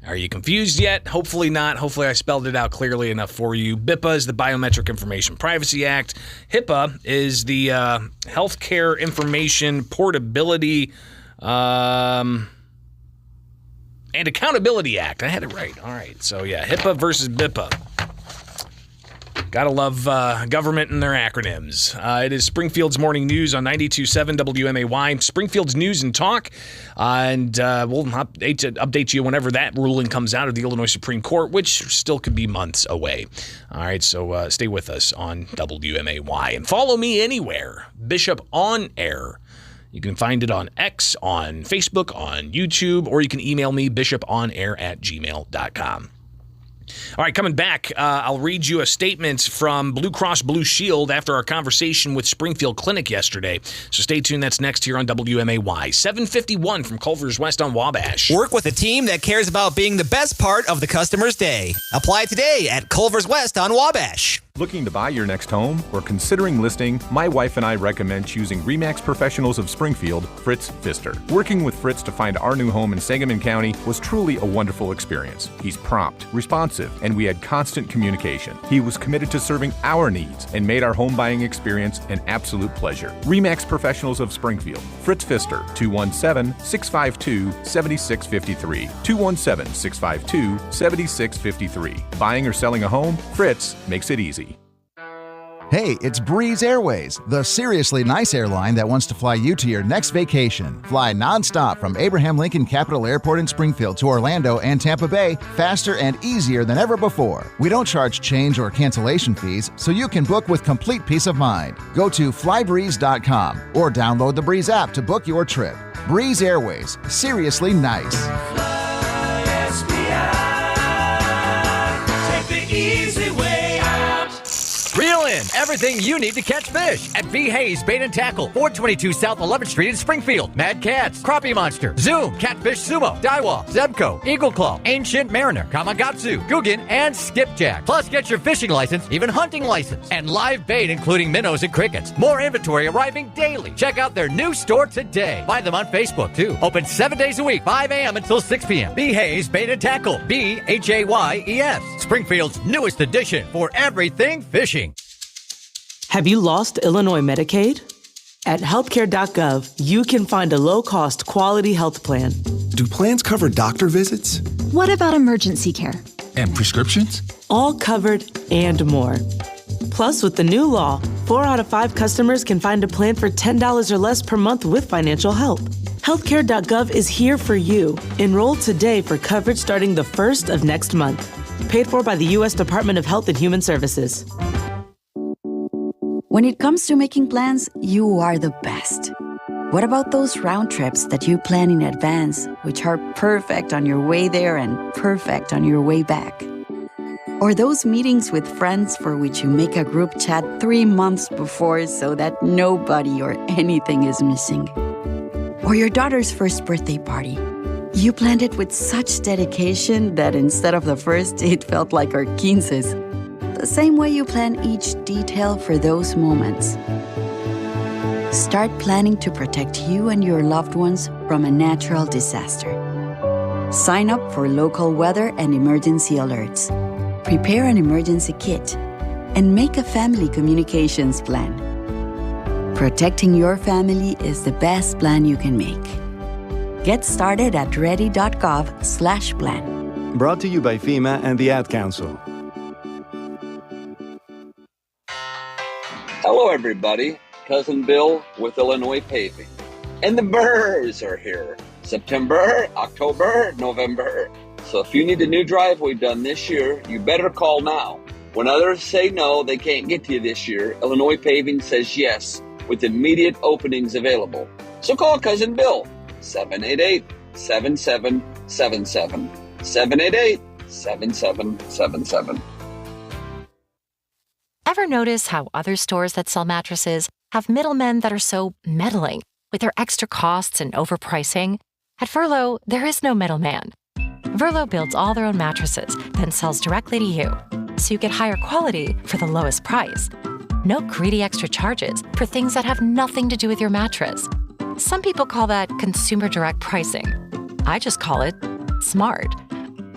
Speaker 7: Are you confused yet? Hopefully not. Hopefully I spelled it out clearly enough for you. BIPA is the Biometric Information Privacy Act. HIPAA is the Healthcare Information Portability and Accountability Act. I had it right. All right. So, yeah, HIPAA versus BIPA. Gotta love government and their acronyms. It is Springfield's Morning News on 92.7 WMAY, Springfield's News and Talk. And we'll update you whenever that ruling comes out of the Illinois Supreme Court, which still could be months away. All right, so stay with us on WMAY. And follow me anywhere, Bishop On Air. You can find it on X, on Facebook, on YouTube, or you can email me, bishoponair@gmail.com. All right, coming back, I'll read you a statement from Blue Cross Blue Shield after our conversation with Springfield Clinic yesterday. So stay tuned. That's next here on WMAY. 751 from Culver's West on Wabash.
Speaker 19: Work with a team that cares about being the best part of the customer's day. Apply today at Culver's West on Wabash.
Speaker 25: Looking to buy your next home or considering listing? My wife and I recommend choosing RE/MAX Professionals of Springfield, Fritz Pfister. Working with Fritz to find our new home in Sangamon County was truly a wonderful experience. He's prompt, responsive, and we had constant communication. He was committed to serving our needs and made our home buying experience an absolute pleasure. RE/MAX Professionals of Springfield, Fritz Pfister, 217-652-7653. 217-652-7653. Buying or selling a home? Fritz makes it easy.
Speaker 3: Hey, it's Breeze Airways, the seriously nice airline that wants to fly you to your next vacation. Fly nonstop from Abraham Lincoln Capital Airport in Springfield to Orlando and Tampa Bay, faster and easier than ever before. We don't charge change or cancellation fees, so you can book with complete peace of mind. Go to flybreeze.com or download the Breeze app to book your trip. Breeze Airways, seriously nice.
Speaker 5: Take the easy way out.
Speaker 19: Reel in
Speaker 4: everything you need to catch fish at B. Hayes Bait and Tackle, 422 South 11th Street in Springfield. Mad Cats, Crappie Monster, Zoom, Catfish Sumo, Daiwa, Zebco, Eagle Claw, Ancient Mariner, Kamagatsu, Guggen, and Skipjack. Plus, get your fishing license, even hunting license, and live bait including minnows and crickets. More inventory arriving daily. Check out their new store today. Find them on Facebook, too. Open 7 days a week, 5 a.m. until 6 p.m. B. Hayes Bait and Tackle, BHAYES, Springfield's newest addition for everything fishing.
Speaker 9: Have you lost Illinois Medicaid? At healthcare.gov, you can find a low-cost quality health plan.
Speaker 20: Do plans cover doctor visits?
Speaker 21: What about emergency care?
Speaker 20: And prescriptions?
Speaker 9: All covered and more. Plus, with the new law, 4 out of 5 customers can find a plan for $10 or less per month with financial help. Healthcare.gov is here for you. Enroll today for coverage starting the 1st of next month. Paid for by the U.S. Department of Health and Human Services.
Speaker 24: When it comes to making plans, you are the best. What about those round trips that you plan in advance, which are perfect on your way there and perfect on your way back? Or those meetings with friends for which you make a group chat 3 months before so that nobody or anything is missing? Or your daughter's first birthday party. You planned it with such dedication that instead of the first, it felt like our 15's. The same way you plan each detail for those moments. Start planning to protect you and your loved ones from a natural disaster. Sign up for local weather and emergency alerts. Prepare an emergency kit. And make a family communications plan. Protecting your family is the best plan you can make. Get started at ready.gov/plan.
Speaker 26: Brought to you by FEMA and the Ad Council.
Speaker 27: Hello, everybody. Cousin Bill with Illinois Paving. And the Burrs are here. September, October, November. So if you need a new driveway done this year, you better call now. When others say no, they can't get to you this year, Illinois Paving says yes, with immediate openings available. So call Cousin Bill, 788-7777. 788-7777.
Speaker 28: Ever notice how other stores that sell mattresses have middlemen that are so meddling with their extra costs and overpricing? At Verlo, there is no middleman. Verlo builds all their own mattresses, then sells directly to you, so you get higher quality for the lowest price. No greedy extra charges for things that have nothing to do with your mattress. Some people call that consumer direct pricing. I just call it smart.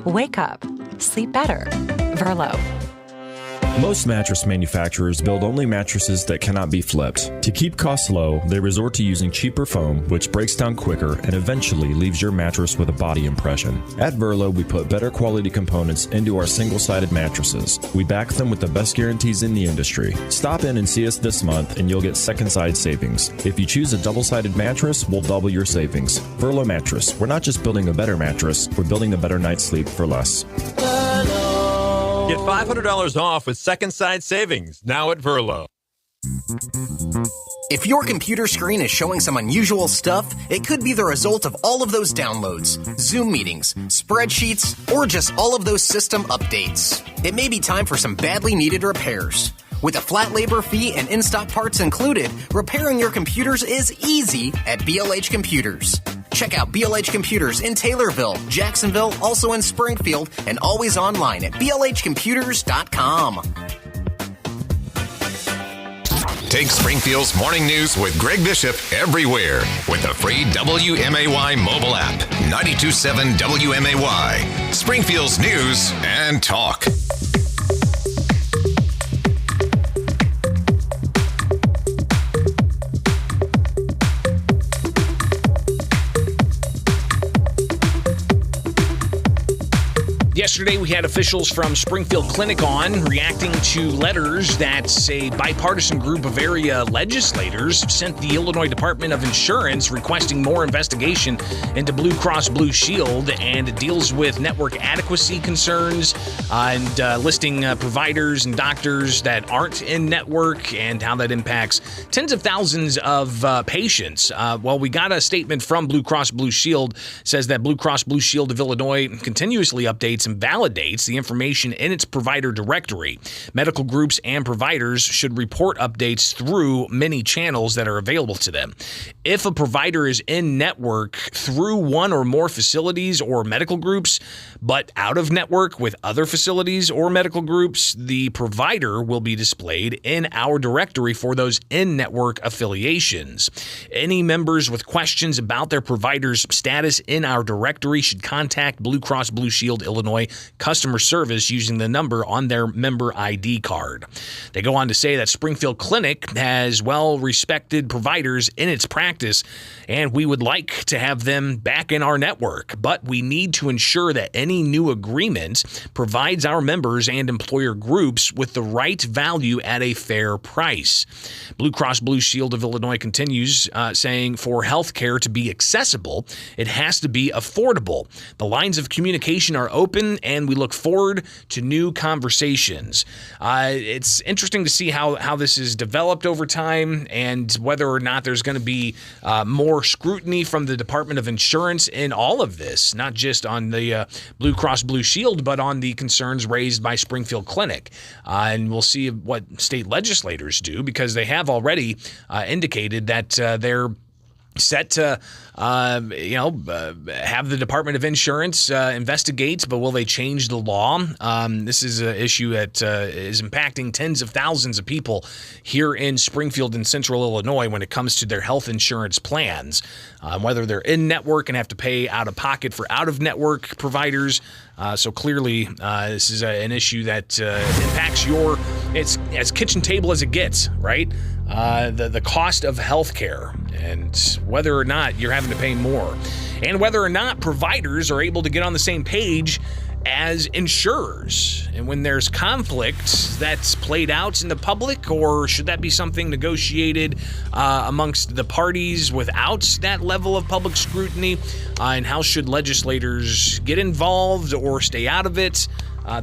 Speaker 28: Wake up. Sleep better. Verlo.
Speaker 29: Most mattress manufacturers build only mattresses that cannot be flipped. To keep costs low, they resort to using cheaper foam, which breaks down quicker and eventually leaves your mattress with a body impression. At Verlo, we put better quality components into our single-sided mattresses. We back them with the best guarantees in the industry. Stop in and see us this month and you'll get second-side savings. If you choose a double-sided mattress, we'll double your savings. Verlo Mattress. We're not just building a better mattress, we're building a better night's sleep for less.
Speaker 30: Get $500 off with second side savings now at Verlo.
Speaker 31: If your computer screen is showing some unusual stuff, it could be the result of all of those downloads, Zoom meetings, spreadsheets, or just all of those system updates. It may be time for some badly needed repairs. With a flat labor fee and in-stock parts included, repairing your computers is easy at BLH Computers. Check out BLH Computers in Taylorville, Jacksonville, also in Springfield, and always online at blhcomputers.com.
Speaker 6: Take Springfield's morning news with Greg Bishop everywhere with the free WMAY mobile app. 92.7 WMAY, Springfield's news and talk.
Speaker 7: Yesterday, we had officials from Springfield Clinic on reacting to letters that a bipartisan group of area legislators sent the Illinois Department of Insurance requesting more investigation into Blue Cross Blue Shield, and it deals with network adequacy concerns and listing providers and doctors that aren't in network and how that impacts tens of thousands of patients. Well, we got a statement from Blue Cross Blue Shield, says that Blue Cross Blue Shield of Illinois continuously updates and invalidates the information in its provider directory. Medical groups and providers should report updates through many channels that are available to them. If a provider is in network through one or more facilities or medical groups, but out of network with other facilities or medical groups, the provider will be displayed in our directory for those in-network affiliations. Any members with questions about their provider's status in our directory should contact Blue Cross Blue Shield Illinois customer service using the number on their member ID card. They go on to say that Springfield Clinic has well-respected providers in its practice, and we would like to have them back in our network, but we need to ensure that any new agreement provides our members and employer groups with the right value at a fair price. Blue Cross Blue Shield of Illinois continues saying for health care to be accessible, it has to be affordable. The lines of communication are open, and we look forward to new conversations. It's interesting to see how this is developed over time and whether or not there's going to be more scrutiny from the Department of Insurance in all of this, not just on the Blue Cross Blue Shield, but on the concerns raised by Springfield Clinic. And we'll see what state legislators do, because they have already indicated that they're set to, have the Department of Insurance investigate, but will they change the law? This is an issue that is impacting tens of thousands of people here in Springfield and Central Illinois when it comes to their health insurance plans, whether they're in network and have to pay out of pocket for out of network providers. So clearly, this is an issue that impacts it's as kitchen table as it gets, right? The cost of health care and whether or not you're having to pay more, and whether or not providers are able to get on the same page as insurers. And when there's conflict that's played out in the public, or should that be something negotiated amongst the parties without that level of public scrutiny? And how should legislators get involved or stay out of it?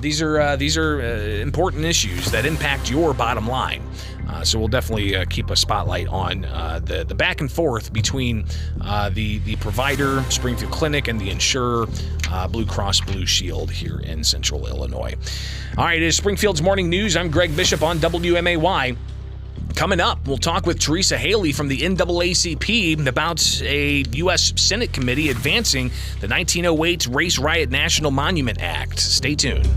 Speaker 7: These are important issues that impact your bottom line. So we'll definitely keep a spotlight on the back and forth between the provider, Springfield Clinic, and the insurer, Blue Cross Blue Shield here in Central Illinois. All right, it is Springfield's Morning News. I'm Greg Bishop on WMAY. Coming up, we'll talk with Teresa Haley from the NAACP about a U.S. Senate committee advancing the 1908 Race Riot National Monument Act. Stay tuned.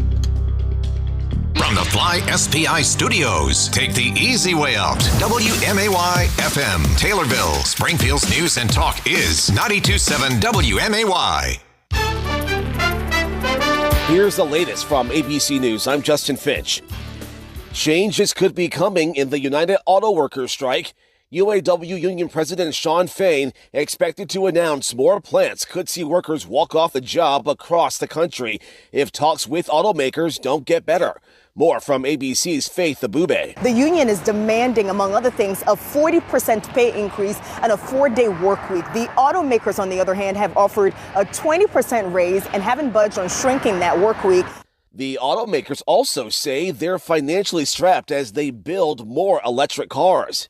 Speaker 6: From the Fly SPI Studios, take the easy way out. WMAY FM, Taylorville, Springfield's News and Talk is 92.7 WMAY.
Speaker 1: Here's the latest from ABC News. I'm Justin Finch. Changes could be coming in the United Auto Workers strike. UAW Union President Shawn Fain expected to announce more plants could see workers walk off the job across the country if talks with automakers don't get better. More from ABC's Faith Abube.
Speaker 8: The union is demanding, among other things, a 40% pay increase and a 4-day work week. The automakers, on the other hand, have offered a 20% raise and haven't budged on shrinking that work week.
Speaker 1: The automakers also say they're financially strapped as they build more electric cars.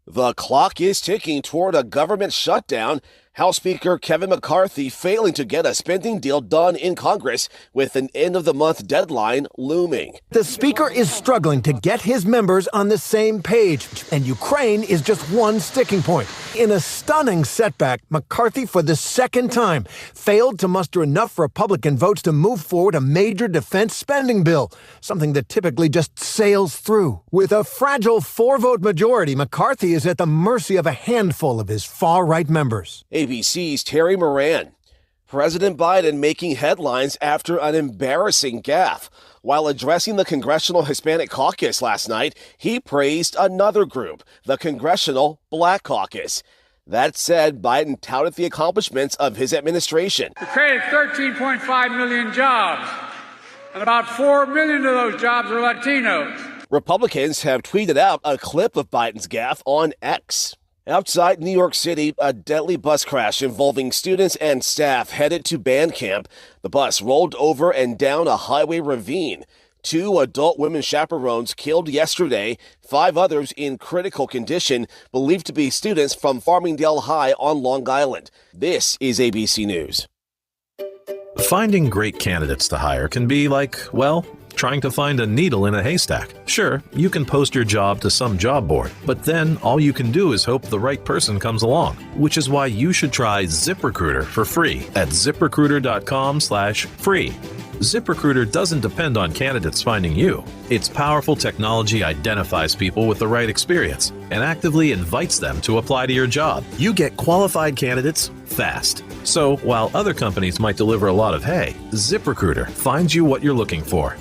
Speaker 1: The clock is ticking toward a government shutdown. House Speaker Kevin McCarthy failing to get a spending deal done in Congress with an end-of-the-month deadline looming.
Speaker 10: The Speaker is struggling to get his members on the same page, and Ukraine is just one sticking point. In a stunning setback, McCarthy, for the second time, failed to muster enough Republican votes to move forward a major defense spending bill, something that typically just sails through. With a fragile 4-vote majority, McCarthy is at the mercy of a handful of his far-right members.
Speaker 1: ABC's Terry Moran. President Biden making headlines after an embarrassing gaffe. While addressing the Congressional Hispanic Caucus last night, he praised another group, the Congressional Black Caucus. That said, Biden touted the accomplishments of his administration.
Speaker 11: We created 13.5 million jobs, and about 4 million of those jobs are Latinos.
Speaker 1: Republicans have tweeted out a clip of Biden's gaffe on X. Outside New York City, a deadly bus crash involving students and staff headed to band camp. The bus rolled over and down a highway ravine. 2 adult women chaperones killed yesterday, 5 others in critical condition, believed to be students from Farmingdale High on Long Island. This is ABC News.
Speaker 2: Finding great candidates to hire can be like, well, trying to find a needle in a haystack. Sure, you can post your job to some job board, but then all you can do is hope the right person comes along, which is why you should try ZipRecruiter for free at ZipRecruiter.com/free. ZipRecruiter doesn't depend on candidates finding you. Its powerful technology identifies people with the right experience and actively invites them to apply to your job. You get qualified candidates fast. So while other companies might deliver a lot of hay, ZipRecruiter finds you what you're looking for.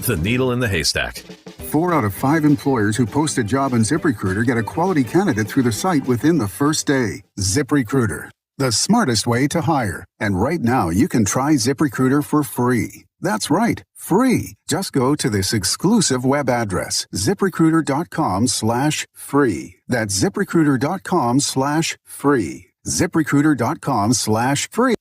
Speaker 2: The needle in the haystack.
Speaker 12: 4 out of 5 employers who post a job on ZipRecruiter get a quality candidate through the site within the first day. ZipRecruiter, the smartest way to hire. And right now, you can try ZipRecruiter for free. That's right, free. Just go to this exclusive web address, ZipRecruiter.com/free. That's ZipRecruiter.com/free. ZipRecruiter.com/free.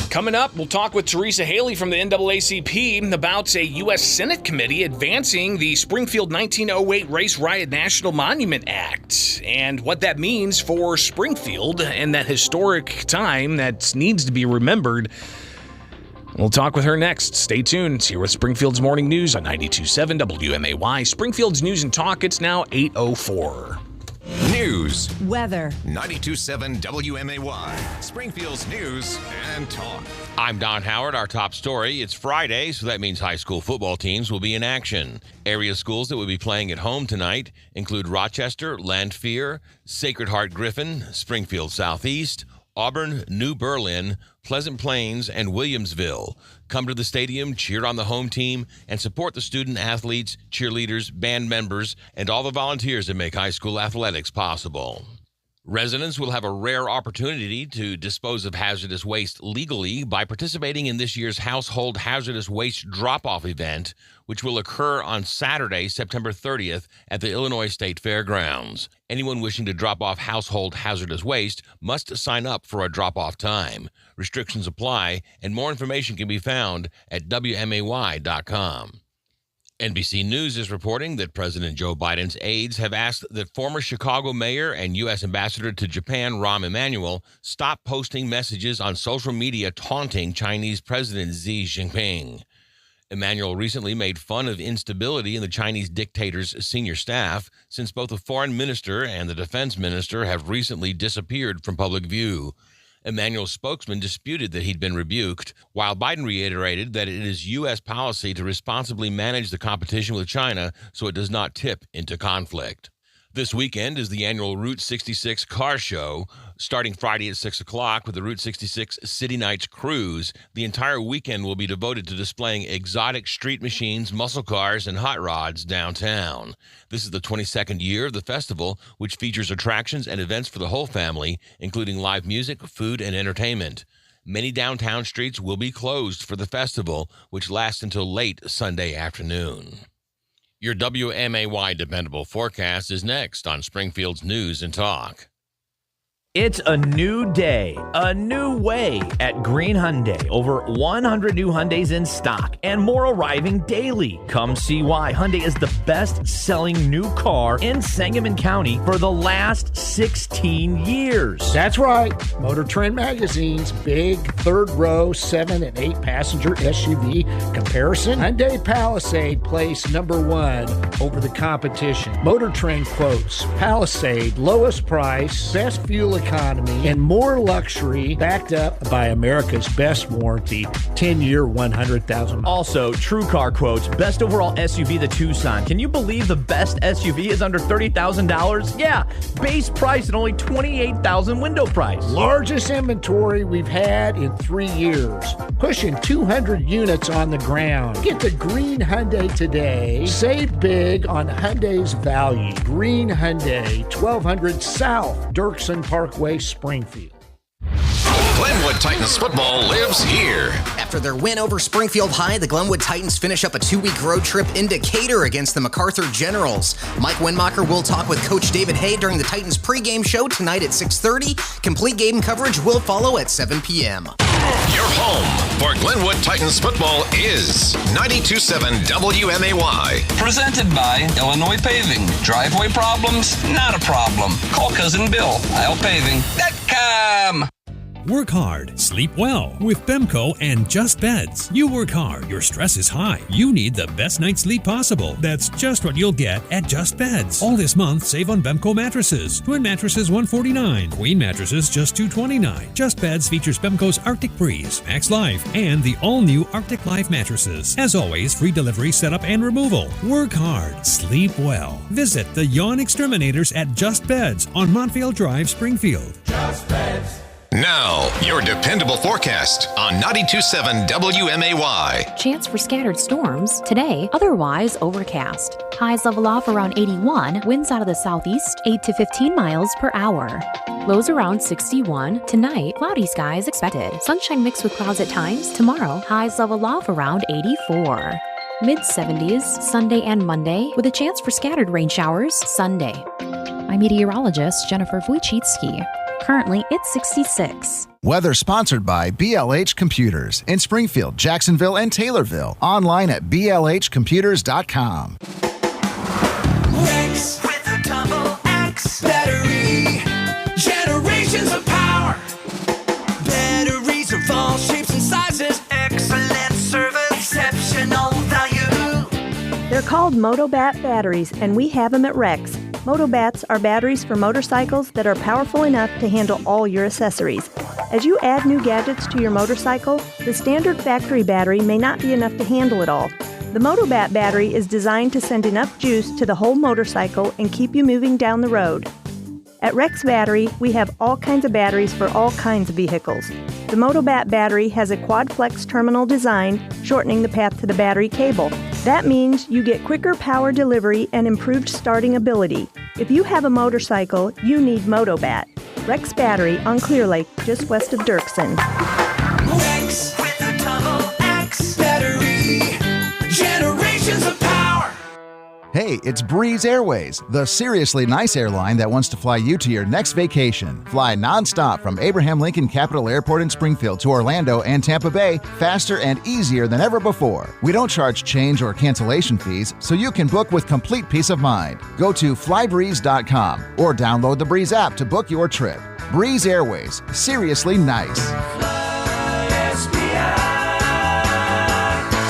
Speaker 7: Coming up, we'll talk with Teresa Haley from the NAACP about a U.S. Senate committee advancing the Springfield 1908 Race Riot National Monument Act and what that means for Springfield and that historic time that needs to be remembered. We'll talk with her next. Stay tuned. It's here with Springfield's Morning News on 92.7 WMAY. Springfield's News and Talk. It's now 8:04.
Speaker 6: News.
Speaker 13: Weather.
Speaker 6: 92.7 WMAY. Springfield's News and Talk.
Speaker 14: I'm Don Howard. Our top story. It's Friday, so that means high school football teams will be in action. Area schools that will be playing at home tonight include Rochester, Lanphier, Sacred Heart Griffin, Springfield Southeast, Auburn, New Berlin, Pleasant Plains, and Williamsville. Come to the stadium, cheer on the home team, and support the student athletes, cheerleaders, band members, and all the volunteers that make high school athletics possible. Residents will have a rare opportunity to dispose of hazardous waste legally by participating in this year's Household Hazardous Waste Drop-Off event, which will occur on Saturday, September 30th at the Illinois State Fairgrounds. Anyone wishing to drop off household hazardous waste must sign up for a drop-off time. Restrictions apply, and more information can be found at WMAY.com. NBC News is reporting that President Joe Biden's aides have asked that former Chicago mayor and U.S. ambassador to Japan, Rahm Emanuel, stop posting messages on social media taunting Chinese President Xi Jinping. Emanuel recently made fun of instability in the Chinese dictator's senior staff, since both the foreign minister and the defense minister have recently disappeared from public view. Emanuel's spokesman disputed that he'd been rebuked, while Biden reiterated that it is U.S. policy to responsibly manage the competition with China so it does not tip into conflict. This weekend is the annual Route 66 car show, starting Friday at 6 o'clock with the Route 66 City Nights Cruise. The entire weekend will be devoted to displaying exotic street machines, muscle cars, and hot rods downtown. This is the 22nd year of the festival, which features attractions and events for the whole family, including live music, food, and entertainment. Many downtown streets will be closed for the festival, which lasts until late Sunday afternoon. Your WMAY dependable forecast is next on Springfield's News and Talk.
Speaker 15: It's a new day, a new way at Green Hyundai. Over 100 new Hyundais in stock and more arriving daily. Come see why Hyundai is the best-selling new car in Sangamon County for the last 16 years.
Speaker 16: That's right. Motor Trend Magazine's big third-row 7 and 8 passenger SUV comparison. Hyundai Palisade placed number 1 over the competition. Motor Trend quotes Palisade, lowest price, best fuel economy, and more luxury, backed up by America's best warranty, 10-year, 100,000.
Speaker 15: Also, TrueCar quotes, best overall SUV, the Tucson. Can you believe the best SUV is under $30,000? Yeah, base price at only $28,000 window price.
Speaker 16: Largest inventory we've had in 3 years. Pushing 200 units on the ground. Get the Green Hyundai today. Save big on Hyundai's value. Green Hyundai, 1200 South, Dirksen Parkway, Springfield.
Speaker 6: Glenwood Titans football lives here.
Speaker 31: After their win over Springfield High, the Glenwood Titans finish up a 2-week road trip in Decatur against the MacArthur Generals. Mike Wenmacher will talk with Coach David Hay during the Titans pregame show tonight at 6:30. Complete game coverage will follow at 7 p.m.
Speaker 6: Your home for Glenwood Titans football is 92.7 WMAY.
Speaker 17: Presented by Illinois Paving. Driveway problems? Not a problem. Call Cousin Bill. ILPaving.com.
Speaker 3: Work hard, sleep well with Bemco and Just Beds. You work hard, your stress is high. You need the best night's sleep possible. That's just what you'll get at Just Beds. All this month, save on Bemco mattresses. Twin mattresses $149, queen mattresses just $229. Just Beds features Bemco's Arctic Breeze, Max Life, and the all-new Arctic Life mattresses. As always, free delivery, setup, and removal. Work hard, sleep well. Visit the Yawn Exterminators at Just Beds on Montvale Drive, Springfield.
Speaker 6: Just Beds. Now, your dependable forecast on 92.7 WMAY.
Speaker 4: Chance for scattered storms today, otherwise overcast. Highs level off around 81, winds out of the southeast 8 to 15 miles per hour. Lows around 61. Tonight, cloudy skies expected. Sunshine mixed with clouds at times. Tomorrow, highs level off around 84. Mid-70s Sunday and Monday with a chance for scattered rain showers Sunday. I'm meteorologist Jennifer Wojcicki. Currently, it's 66.
Speaker 5: Weather sponsored by BLH Computers in Springfield, Jacksonville, and Taylorville. Online at blhcomputers.com.
Speaker 13: X with a double X battery. Generations of power. Batteries of all shapes and sizes. Excellent service. Exceptional value.
Speaker 18: They're called Motobat batteries, and we have them at Rex. Motobats are batteries for motorcycles that are powerful enough to handle all your accessories. As you add new gadgets to your motorcycle, the standard factory battery may not be enough to handle it all. The Motobat battery is designed to send enough juice to the whole motorcycle and keep you moving down the road. At Rex Battery, we have all kinds of batteries for all kinds of vehicles. The Motobat battery has a quad flex terminal design, shortening the path to the battery cable. That means you get quicker power delivery and improved starting ability. If you have a motorcycle, you need Motobat. Rex Battery on Clear Lake, just west of Dirksen.
Speaker 13: X with a double X battery. Generations of power.
Speaker 5: Hey, it's Breeze Airways, the seriously nice airline that wants to fly you to your next vacation. Fly nonstop from Abraham Lincoln Capital Airport in Springfield to Orlando and Tampa Bay, faster and easier than ever before. We don't charge change or cancellation fees, so you can book with complete peace of mind. Go to flybreeze.com or download the Breeze app to book your trip. Breeze Airways, seriously nice.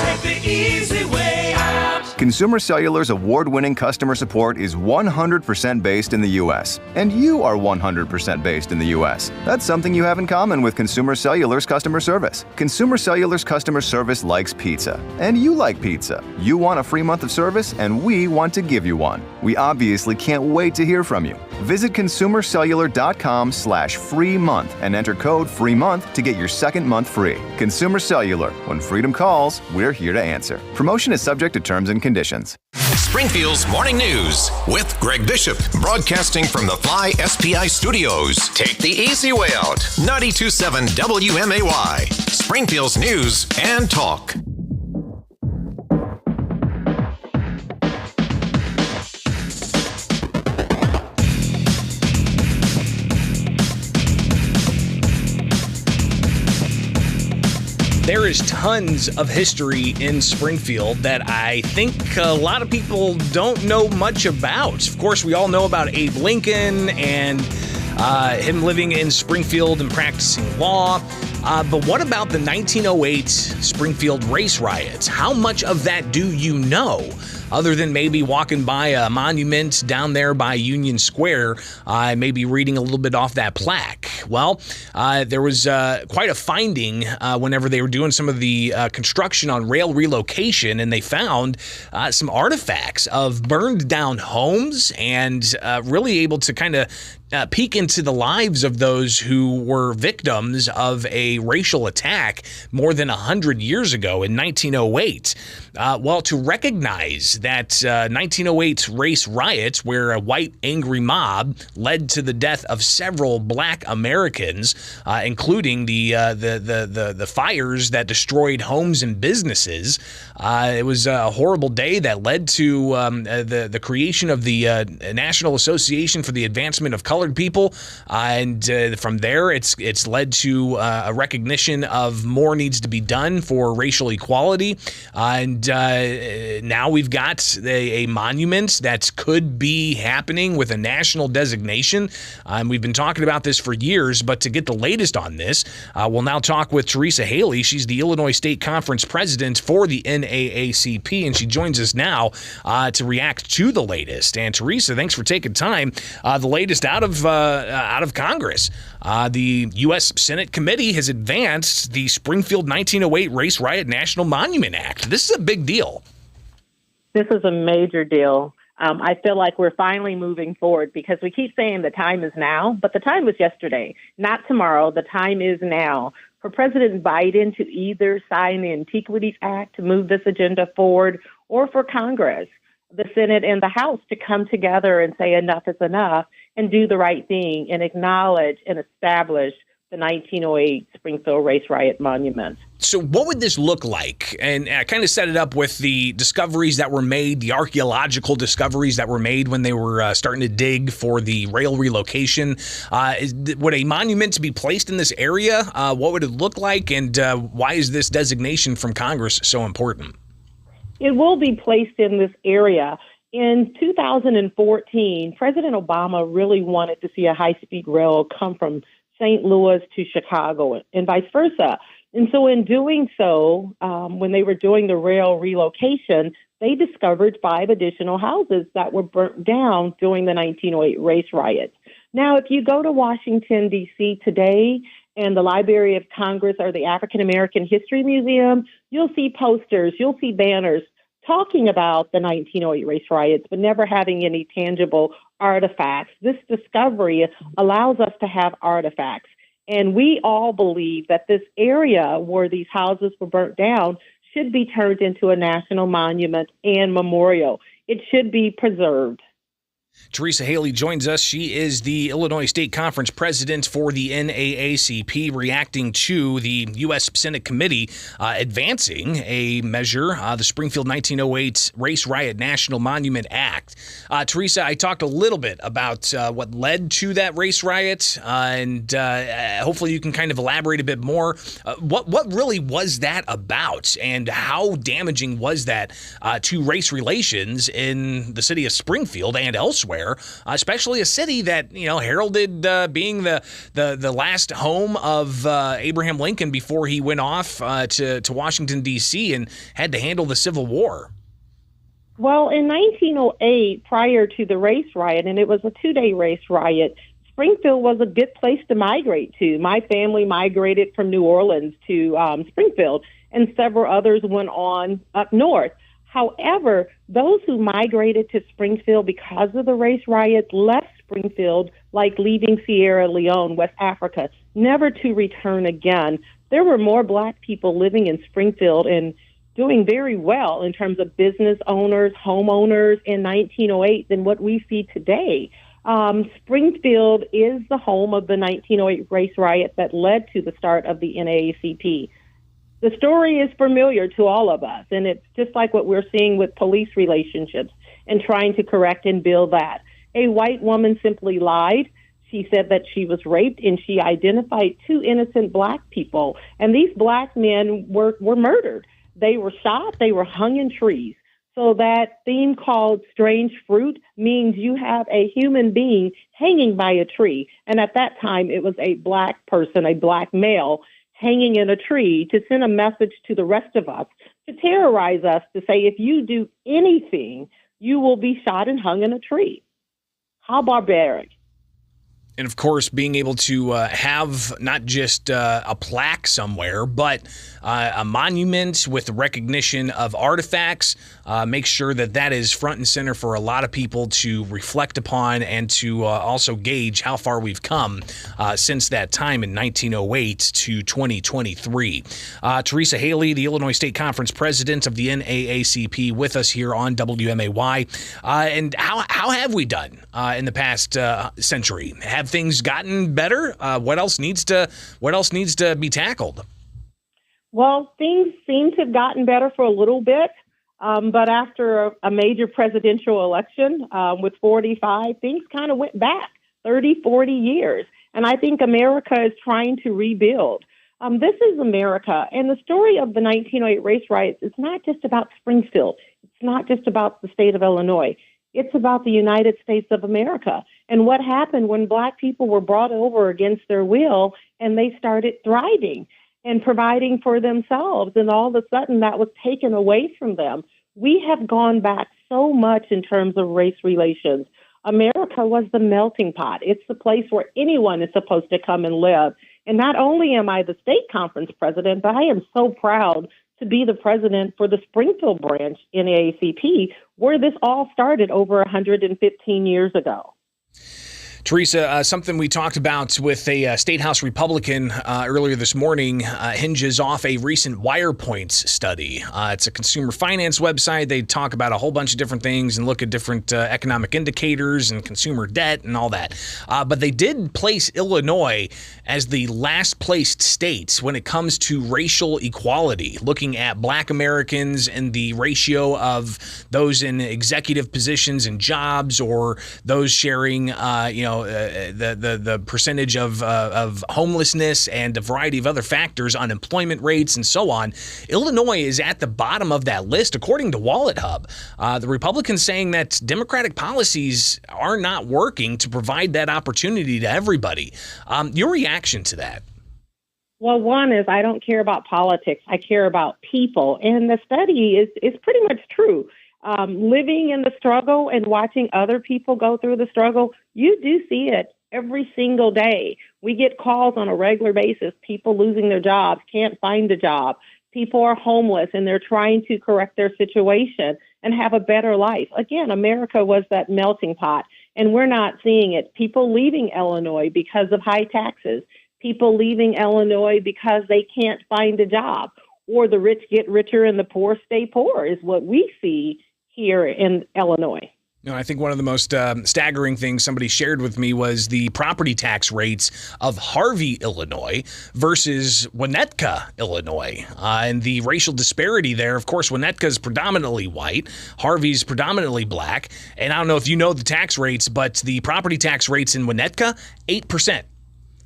Speaker 13: Take the easy way out.
Speaker 19: Consumer Cellular's award-winning customer support is 100% based in the U.S., and you are 100% based in the U.S. That's something you have in common with Consumer Cellular's customer service. Consumer Cellular's customer service likes pizza, and you like pizza. You want a free month of service, and we want to give you one. We obviously can't wait to hear from you. Visit consumercellular.com/free month and enter code FREEMONTH to get your second month free. Consumer Cellular. When freedom calls, we're here to answer. Promotion is subject to terms and conditions.
Speaker 6: Springfield's Morning News with Greg Bishop, broadcasting from the Fly SPI Studios. Take the easy way out. 92.7 WMAY. Springfield's News and Talk.
Speaker 7: There is tons of history in Springfield that I think a lot of people don't know much about. Of course, we all know about Abe Lincoln and him living in Springfield and practicing law. But what about the 1908 Springfield race riots? How much of that do you know? Other than maybe walking by a monument down there by Union Square, maybe reading a little bit off that plaque. Well, there was quite a finding whenever they were doing some of the construction on rail relocation, and they found some artifacts of burned down homes and really able to kind of peek into the lives of those who were victims of a racial attack more than 100 years ago in 1908. Well, to recognize that 1908 race riots, where a white angry mob led to the death of several black Americans, including the fires that destroyed homes and businesses. It was a horrible day that led to the creation of the National Association for the Advancement of Colored People, and from there it's led to a recognition of more needs to be done for racial equality, and now we've got got a monument that could be happening with a national designation. We've been talking about this for years, but to get the latest on this, we'll now talk with Teresa Haley. She's the Illinois State Conference president for the NAACP, and she joins us now to react to the latest. And Teresa, thanks for taking time. The latest out of Congress. The U.S. Senate committee has advanced the Springfield 1908 Race Riot National Monument Act. This is a big deal.
Speaker 9: This is a major deal. I feel like we're finally moving forward because we keep saying the time is now, but the time was yesterday, not tomorrow. The time is now for President Biden to either sign the Antiquities Act to move this agenda forward, or for Congress, the Senate and the House, to come together and say enough is enough and do the right thing and acknowledge and establish the 1908 Springfield Race Riot Monument.
Speaker 7: So what would this look like? And I kind of set it up with the discoveries that were made, the archaeological discoveries that were made when they were starting to dig for the rail relocation. Would a monument be placed in this area? What would it look like? And why is this designation from Congress so important?
Speaker 9: It will be placed in this area. In 2014, President Obama really wanted to see a high-speed rail come from St. Louis to Chicago and vice versa. And so in doing so, when they were doing the rail relocation, they discovered 5 additional houses that were burnt down during the 1908 race riots. Now, if you go to Washington, D.C. today and the Library of Congress or the African American History Museum, you'll see posters, you'll see banners talking about the 1908 race riots, but never having any tangible artifacts. This discovery allows us to have artifacts. And we all believe that this area where these houses were burnt down should be turned into a national monument and memorial. It should be preserved.
Speaker 7: Teresa Haley joins us. She is the Illinois State Conference president for the NAACP, reacting to the U.S. Senate committee advancing a measure, the Springfield 1908 Race Riot National Monument Act. Teresa, I talked a little bit about what led to that race riot, and hopefully you can kind of elaborate a bit more. What really was that about, and how damaging was that to race relations in the city of Springfield and elsewhere? Especially a city that, heralded being the last home of Abraham Lincoln before he went off to Washington, D.C. and had to handle the Civil War.
Speaker 9: Well, in 1908, prior to the race riot, and it was a 2-day race riot, Springfield was a good place to migrate to. My family migrated from New Orleans to Springfield, and several others went on up north. However, those who migrated to Springfield because of the race riots left Springfield like leaving Sierra Leone, West Africa, never to return again. There were more Black people living in Springfield and doing very well in terms of business owners, homeowners in 1908 than what we see today. Springfield is the home of the 1908 race riot that led to the start of the NAACP. The story is familiar to all of us, and it's just like what we're seeing with police relationships and trying to correct and build that. A white woman simply lied. She said that she was raped, and she identified 2 innocent Black people. And these Black men were murdered. They were shot. They were hung in trees. So that theme called strange fruit means you have a human being hanging by a tree. And at that time, it was a Black person, a Black male, hanging in a tree to send a message to the rest of us, to terrorize us, to say, if you do anything, you will be shot and hung in a tree. How barbaric.
Speaker 7: And, of course, being able to have not just a plaque somewhere, but a monument with recognition of artifacts, make sure that is front and center for a lot of people to reflect upon and to also gauge how far we've come since that time in 1908 to 2023. Teresa Haley, the Illinois State Conference president of the NAACP, with us here on WMAY. And how have we done in the past century? Have things gotten better? What else needs to be tackled?
Speaker 9: Well, things seem to have gotten better for a little bit, but after a major presidential election with 45, things kind of went back 30, 40 years. And I think America is trying to rebuild. This is America. And the story of the 1908 race riots is not just about Springfield. It's It's not just about the state of Illinois. It's about the United States of America. And what happened when Black people were brought over against their will and they started thriving and providing for themselves, and all of a sudden that was taken away from them. We have gone back so much in terms of race relations. America was the melting pot. It's the place where anyone is supposed to come and live. And not only am I the state conference president, but I am so proud to be the president for the Springfield branch in AACP, where this all started over 115 years ago.
Speaker 7: Teresa, something we talked about with a State House Republican earlier this morning hinges off a recent WirePoints study. It's a consumer finance website. They talk about a whole bunch of different things and look at different economic indicators and consumer debt and all that. But they did place Illinois as the last placed state when it comes to racial equality, looking at Black Americans and the ratio of those in executive positions and jobs, or those sharing, the percentage of homelessness and a variety of other factors, unemployment rates, and so on. Illinois is at the bottom of that list, according to Wallet Hub. The Republicans saying that Democratic policies are not working to provide that opportunity to everybody. Your reaction to that?
Speaker 9: Well, one is I don't care about politics. I care about people. And the study is pretty much true. Living in the struggle and watching other people go through the struggle, you do see it every single day. We get calls on a regular basis, people losing their jobs, can't find a job. People are homeless and they're trying to correct their situation and have a better life. Again, America was that melting pot, and we're not seeing it. People leaving Illinois because of high taxes, people leaving Illinois because they can't find a job, or the rich get richer and the poor stay poor is what we see here in Illinois.
Speaker 7: I think one of the most staggering things somebody shared with me was the property tax rates of Harvey, Illinois versus Winnetka, Illinois, and the racial disparity there. Of course, Winnetka is predominantly white, Harvey's predominantly Black, and I don't know if you know the tax rates, but the property tax rates in Winnetka, 8%.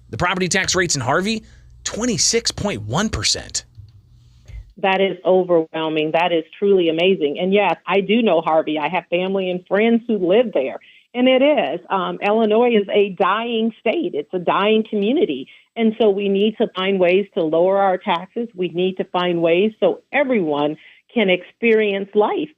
Speaker 7: The property tax rates in Harvey, 26.1%.
Speaker 9: That is overwhelming. That is truly amazing. And yes, I do know Harvey. I have family and friends who live there. And it is. Illinois is a dying state. It's a dying community. And so we need to find ways to lower our taxes. We need to find ways so everyone can experience life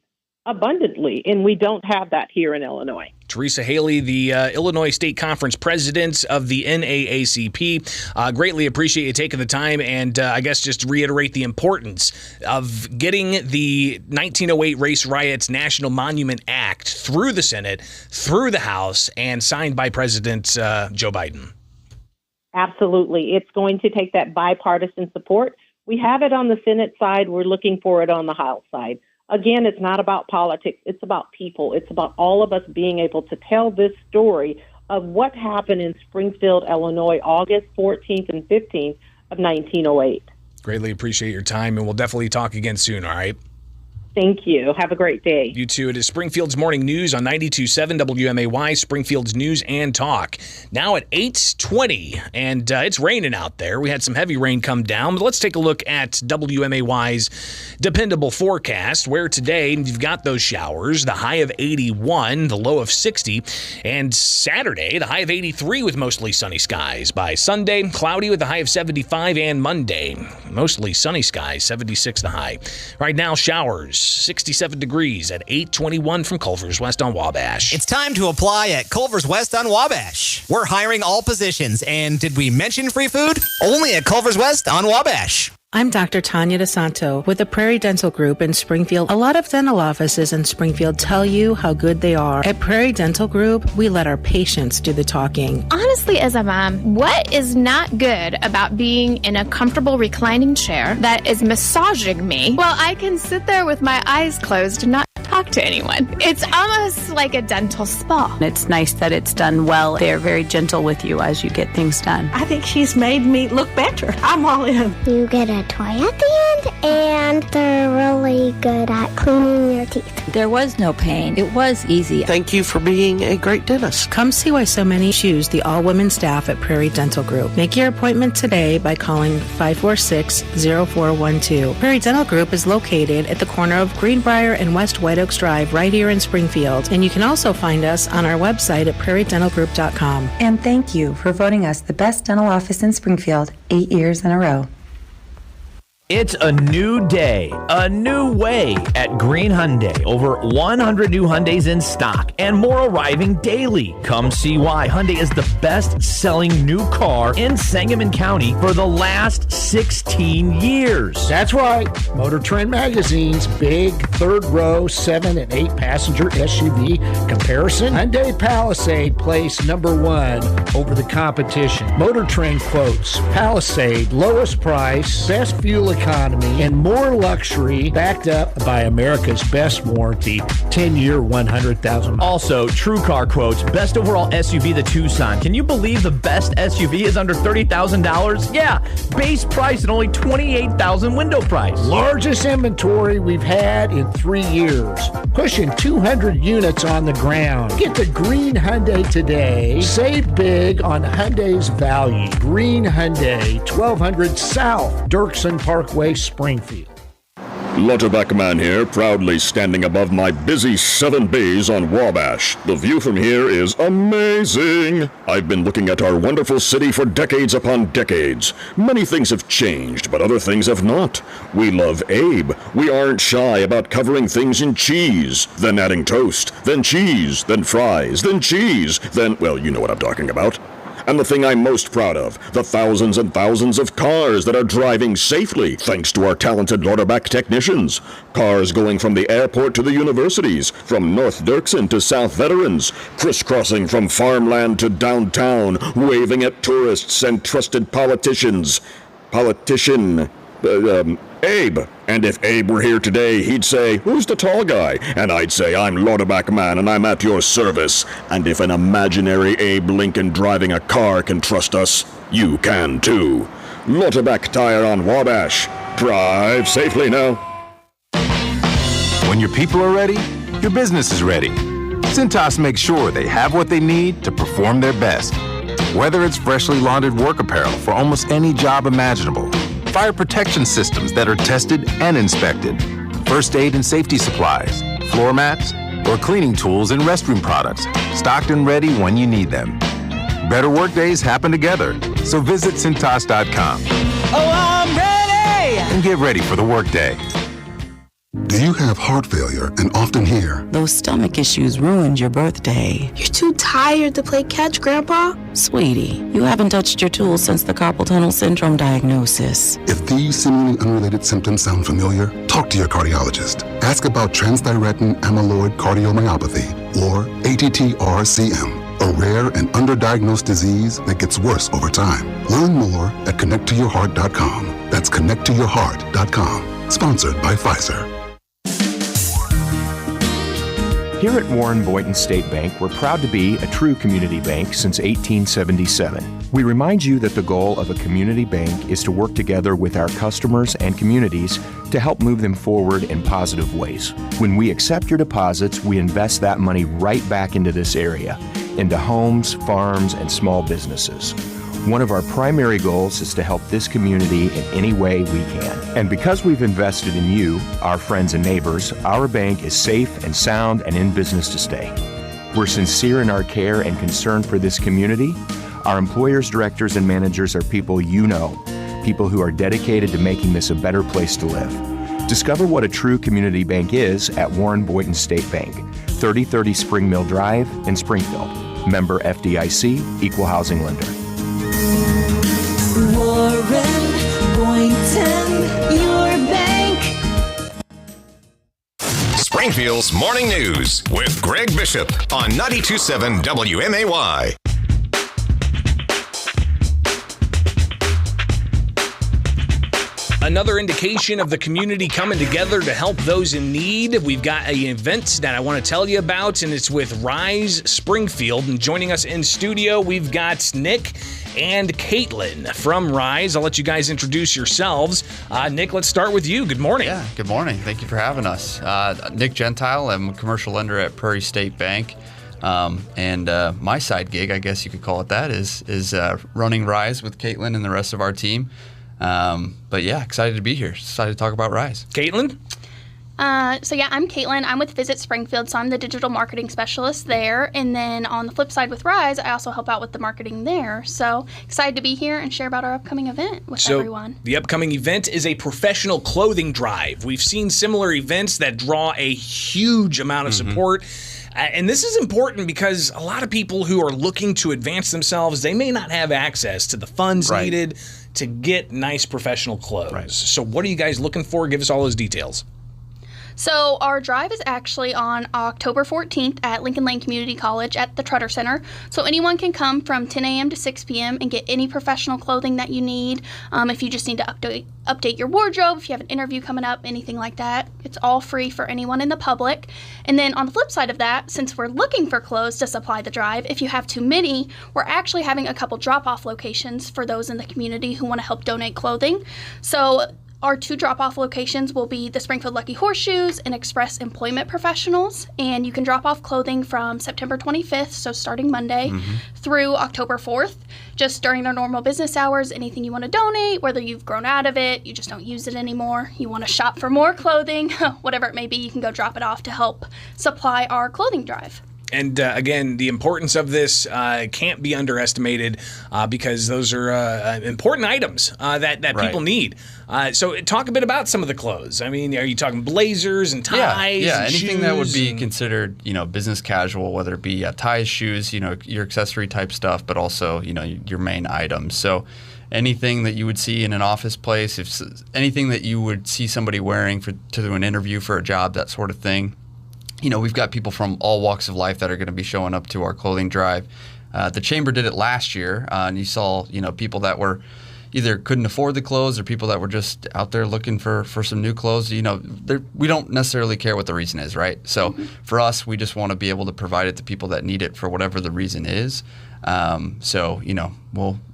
Speaker 9: abundantly. And we don't have that here in Illinois.
Speaker 7: Teresa Haley, the Illinois State Conference president of the NAACP. Greatly appreciate you taking the time, and I guess just reiterate the importance of getting the 1908 Race Riots National Monument Act through the Senate, through the House, and signed by President Joe Biden.
Speaker 9: Absolutely. It's going to take that bipartisan support. We have it on the Senate side. We're looking for it on the House side. Again, it's not about politics. It's about people. It's about all of us being able to tell this story of what happened in Springfield, Illinois, August 14th and 15th of 1908.
Speaker 7: Greatly appreciate your time, and we'll definitely talk again soon, all right?
Speaker 9: Thank you. Have a great day.
Speaker 7: You too. It is Springfield's Morning News on 92.7 WMAY, Springfield's News and Talk. Now at 8:20, and it's raining out there. We had some heavy rain come down, but let's take a look at WMAY's dependable forecast, where today you've got those showers, the high of 81, the low of 60, and Saturday, the high of 83 with mostly sunny skies. By Sunday, cloudy with the high of 75, and Monday, mostly sunny skies, 76 the high. Right now, showers. 67 degrees at 8:21 from Culver's West on Wabash.
Speaker 31: It's time to apply at Culver's West on Wabash. We're hiring all positions, and did we mention free food? Only at Culver's West on Wabash.
Speaker 20: I'm Dr. Tanya DeSanto with the Prairie Dental Group in Springfield. A lot of dental offices in Springfield tell you how good they are. At Prairie Dental Group, we let our patients do the talking.
Speaker 21: Honestly, as a mom, what is not good about being in a comfortable reclining chair that is massaging me while I can sit there with my eyes closed and not talk to anyone? It's almost like a dental spa.
Speaker 22: It's nice that it's done well. They're very gentle with you as you get things done.
Speaker 23: I think she's made me look better. I'm all in.
Speaker 24: You get a toy at the end, and they're really good at cleaning your
Speaker 1: teeth. There was no pain. It was easy.
Speaker 8: Thank you for being a great dentist.
Speaker 20: Come see why so many choose the all-women staff at Prairie Dental Group. Make your appointment today by calling 546-0412. Prairie Dental Group is located at the corner of Greenbrier and West White Oaks Drive right here in Springfield. And you can also find us on our website at prairiedentalgroup.com.
Speaker 10: And thank you for voting us the best dental office in Springfield 8 years in a row.
Speaker 15: It's a new day, a new way at Green Hyundai. Over 100 new Hyundais in stock and more arriving daily. Come see why Hyundai is the best-selling new car in Sangamon County for the last 16 years.
Speaker 16: That's right. Motor Trend Magazine's big third row 7 and 8 passenger SUV comparison. Hyundai Palisade placed number 1 over the competition. Motor Trend quotes Palisade, lowest price, best fuel economy, and more luxury, backed up by America's best warranty, 10-year, 100,000.
Speaker 15: Also, TrueCar quotes, best overall SUV, the Tucson. Can you believe the best SUV is under $30,000? Yeah, base price at only $28,000 window price.
Speaker 16: Largest inventory we've had in 3 years. Pushing 200 units on the ground. Get the Green Hyundai today. Save big on Hyundai's value. Green Hyundai, 1200 South Dirksen Parkway, Springfield.
Speaker 11: Lutterback Man here, proudly standing above my busy 7 bays on Wabash. The view from here is amazing. I've been looking at our wonderful city for decades upon decades. Many things have changed, but other things have not. We love Abe. We aren't shy about covering things in cheese, then adding toast, then cheese, then fries, then cheese, then, well, you know what I'm talking about. And the thing I'm most proud of, the thousands and thousands of cars that are driving safely thanks to our talented Lutterback technicians. Cars going from the airport to the universities, from North Dirksen to South Veterans, crisscrossing from farmland to downtown, waving at tourists and trusted politicians. Abe. And if Abe were here today, he'd say, "Who's the tall guy?" And I'd say, "I'm Lutterback Man, and I'm at your service." And if an imaginary Abe Lincoln driving a car can trust us, you can too. Lutterback Tire on Wabash. Drive safely now.
Speaker 24: When your people are ready, your business is ready. Cintas makes sure they have what they need to perform their best. Whether it's freshly laundered work apparel for almost any job imaginable, fire protection systems that are tested and inspected, first aid and safety supplies, floor mats, or cleaning tools and restroom products, stocked and ready when you need them. Better work days happen together, so visit Cintas.com.
Speaker 13: Oh, I'm ready!
Speaker 24: And get ready for the workday.
Speaker 12: Do you have heart failure and often hear,
Speaker 25: "Those stomach issues ruined your birthday"?
Speaker 21: You're too tired to play catch, Grandpa.
Speaker 25: Sweetie, you haven't touched your tools since the carpal tunnel syndrome diagnosis.
Speaker 12: If these seemingly unrelated symptoms sound familiar, talk to your cardiologist. Ask about transthyretin amyloid cardiomyopathy, or ATTR-CM, a rare and underdiagnosed disease that gets worse over time. Learn more at connecttoyourheart.com. That's connecttoyourheart.com. Sponsored by Pfizer.
Speaker 26: Here at Warren Boynton State Bank, we're proud to be a true community bank since 1877. We remind you that the goal of a community bank is to work together with our customers and communities to help move them forward in positive ways. When we accept your deposits, we invest that money right back into this area, into homes, farms, and small businesses. One of our primary goals is to help this community in any way we can. And because we've invested in you, our friends and neighbors, our bank is safe and sound and in business to stay. We're sincere in our care and concern for this community. Our employers, directors, and managers are people you know, people who are dedicated to making this a better place to live. Discover what a true community bank is at Warren Boynton State Bank, 3030 Spring Mill Drive in Springfield. Member FDIC, Equal Housing Lender.
Speaker 13: Warren Boynton, your bank.
Speaker 6: Springfield's Morning News with Greg Bishop on 92.7 WMAY.
Speaker 7: Another indication of the community coming together to help those in need. We've got an event that I want to tell you about, and it's with Rise Springfield. And joining us in studio, we've got Nick and Caitlin from Rise. I'll let you guys introduce yourselves. Nick, let's start with you. Good morning.
Speaker 2: Yeah, good morning. Thank you for having us. Nick Gentile. I'm a commercial lender at Prairie State Bank. And my side gig, I guess you could call it that, is running Rise with Caitlin and the rest of our team. But yeah, excited to be here. Excited to talk about Rise.
Speaker 7: Caitlin?
Speaker 3: I'm Caitlin. I'm with Visit Springfield, so I'm the digital marketing specialist there. And then on the flip side with Rise, I also help out with the marketing there. So excited to be here and share about our upcoming event with everyone.
Speaker 7: The upcoming event is a professional clothing drive. We've seen similar events that draw a huge amount of support. And this is important because a lot of people who are looking to advance themselves, they may not have access to the funds needed to get nice professional clothes. So what are you guys looking for? Give us all those details.
Speaker 3: So our drive is actually on October 14th at Lincoln Lane Community College at the Trutter Center. So anyone can come from 10 a.m. to 6 p.m. and get any professional clothing that you need. If you just need to update your wardrobe, if you have an interview coming up, anything like that, it's all free for anyone in the public. And then on the flip side of that, since we're looking for clothes to supply the drive, if you have too many, we're actually having a couple drop-off locations for those in the community who want to help donate clothing. So our 2 drop-off locations will be the Springfield Lucky Horseshoes and Express Employment Professionals, and you can drop off clothing from September 25th, so starting Monday, through October 4th, just during their normal business hours. Anything you want to donate, whether you've grown out of it, you just don't use it anymore, you want to shop for more clothing, whatever it may be, you can go drop it off to help supply our clothing drive.
Speaker 7: And again, the importance of this can't be underestimated because those are important items that people need. So talk a bit about some of the clothes. I mean, are you talking blazers and ties?
Speaker 2: Yeah,
Speaker 7: and
Speaker 2: anything that would be considered, business casual, whether it be ties, shoes, your accessory type stuff, but also, your main items. So anything that you would see in an office place, if anything that you would see somebody wearing to do an interview for a job, that sort of thing. We've got people from all walks of life that are going to be showing up to our clothing drive. The Chamber did it last year, and you saw, people that were either couldn't afford the clothes or people that were just out there looking for some new clothes. We don't necessarily care what the reason is, right? So for us, we just want to be able to provide it to people that need it for whatever the reason is.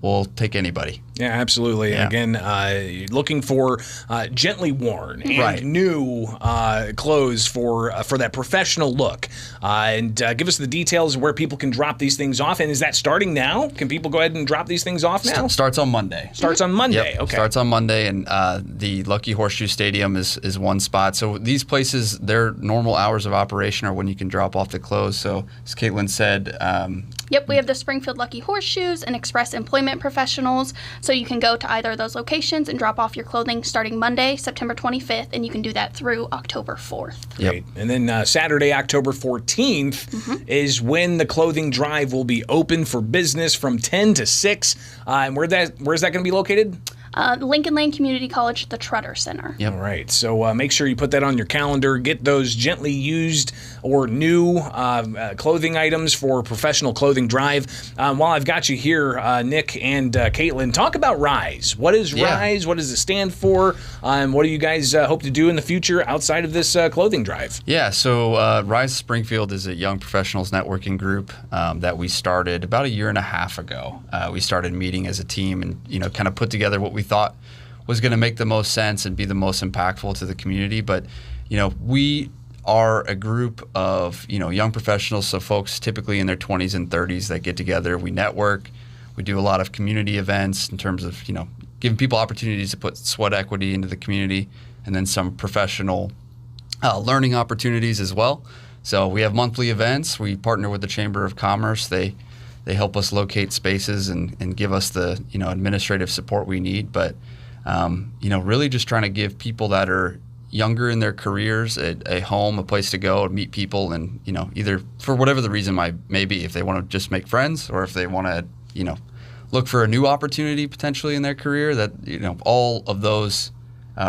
Speaker 2: We'll take anybody.
Speaker 7: Yeah, absolutely.
Speaker 2: Yeah.
Speaker 7: Again, looking for gently worn and new clothes for that professional look. And give us the details of where people can drop these things off. And is that starting now? Can people go ahead and drop these things off now?
Speaker 2: Starts on Monday.
Speaker 7: Starts on Monday.
Speaker 2: Yep.
Speaker 7: Okay.
Speaker 2: Starts on Monday, and the Lucky Horseshoe Stadium is one spot. So these places, their normal hours of operation are when you can drop off the clothes. So as Caitlin said,
Speaker 3: Yep, we have the Springfield Lucky Horseshoes and Express Employment Professionals. So you can go to either of those locations and drop off your clothing starting Monday, September 25th, and you can do that through October 4th.
Speaker 7: Great. And then Saturday, October 14th is when the clothing drive will be open for business from 10 to 6. And where's that going to be located?
Speaker 3: Lincoln Lane Community College, the Trutter Center.
Speaker 7: Yep. All right. So make sure you put that on your calendar. Get those gently used or new clothing items for professional clothing drive. While I've got you here, Nick and Caitlin, talk about Rise. What is Rise? What does it stand for? And what do you guys hope to do in the future outside of this clothing drive?
Speaker 2: Yeah. So Rise Springfield is a young professionals networking group that we started about a year and a half ago. We started meeting as a team and kind of put together what we thought was going to make the most sense and be the most impactful to the community. But we are a group of young professionals, so folks typically in their 20s and 30s that get together. We network. We do a lot of community events in terms of giving people opportunities to put sweat equity into the community, and then some professional learning opportunities as well. So we have monthly events. We partner with the Chamber of Commerce. They help us locate spaces and give us the administrative support we need. But really just trying to give people that are younger in their careers a home, a place to go and meet people, and either for whatever the reason may be, if they want to just make friends or if they want to look for a new opportunity potentially in their career, that all of those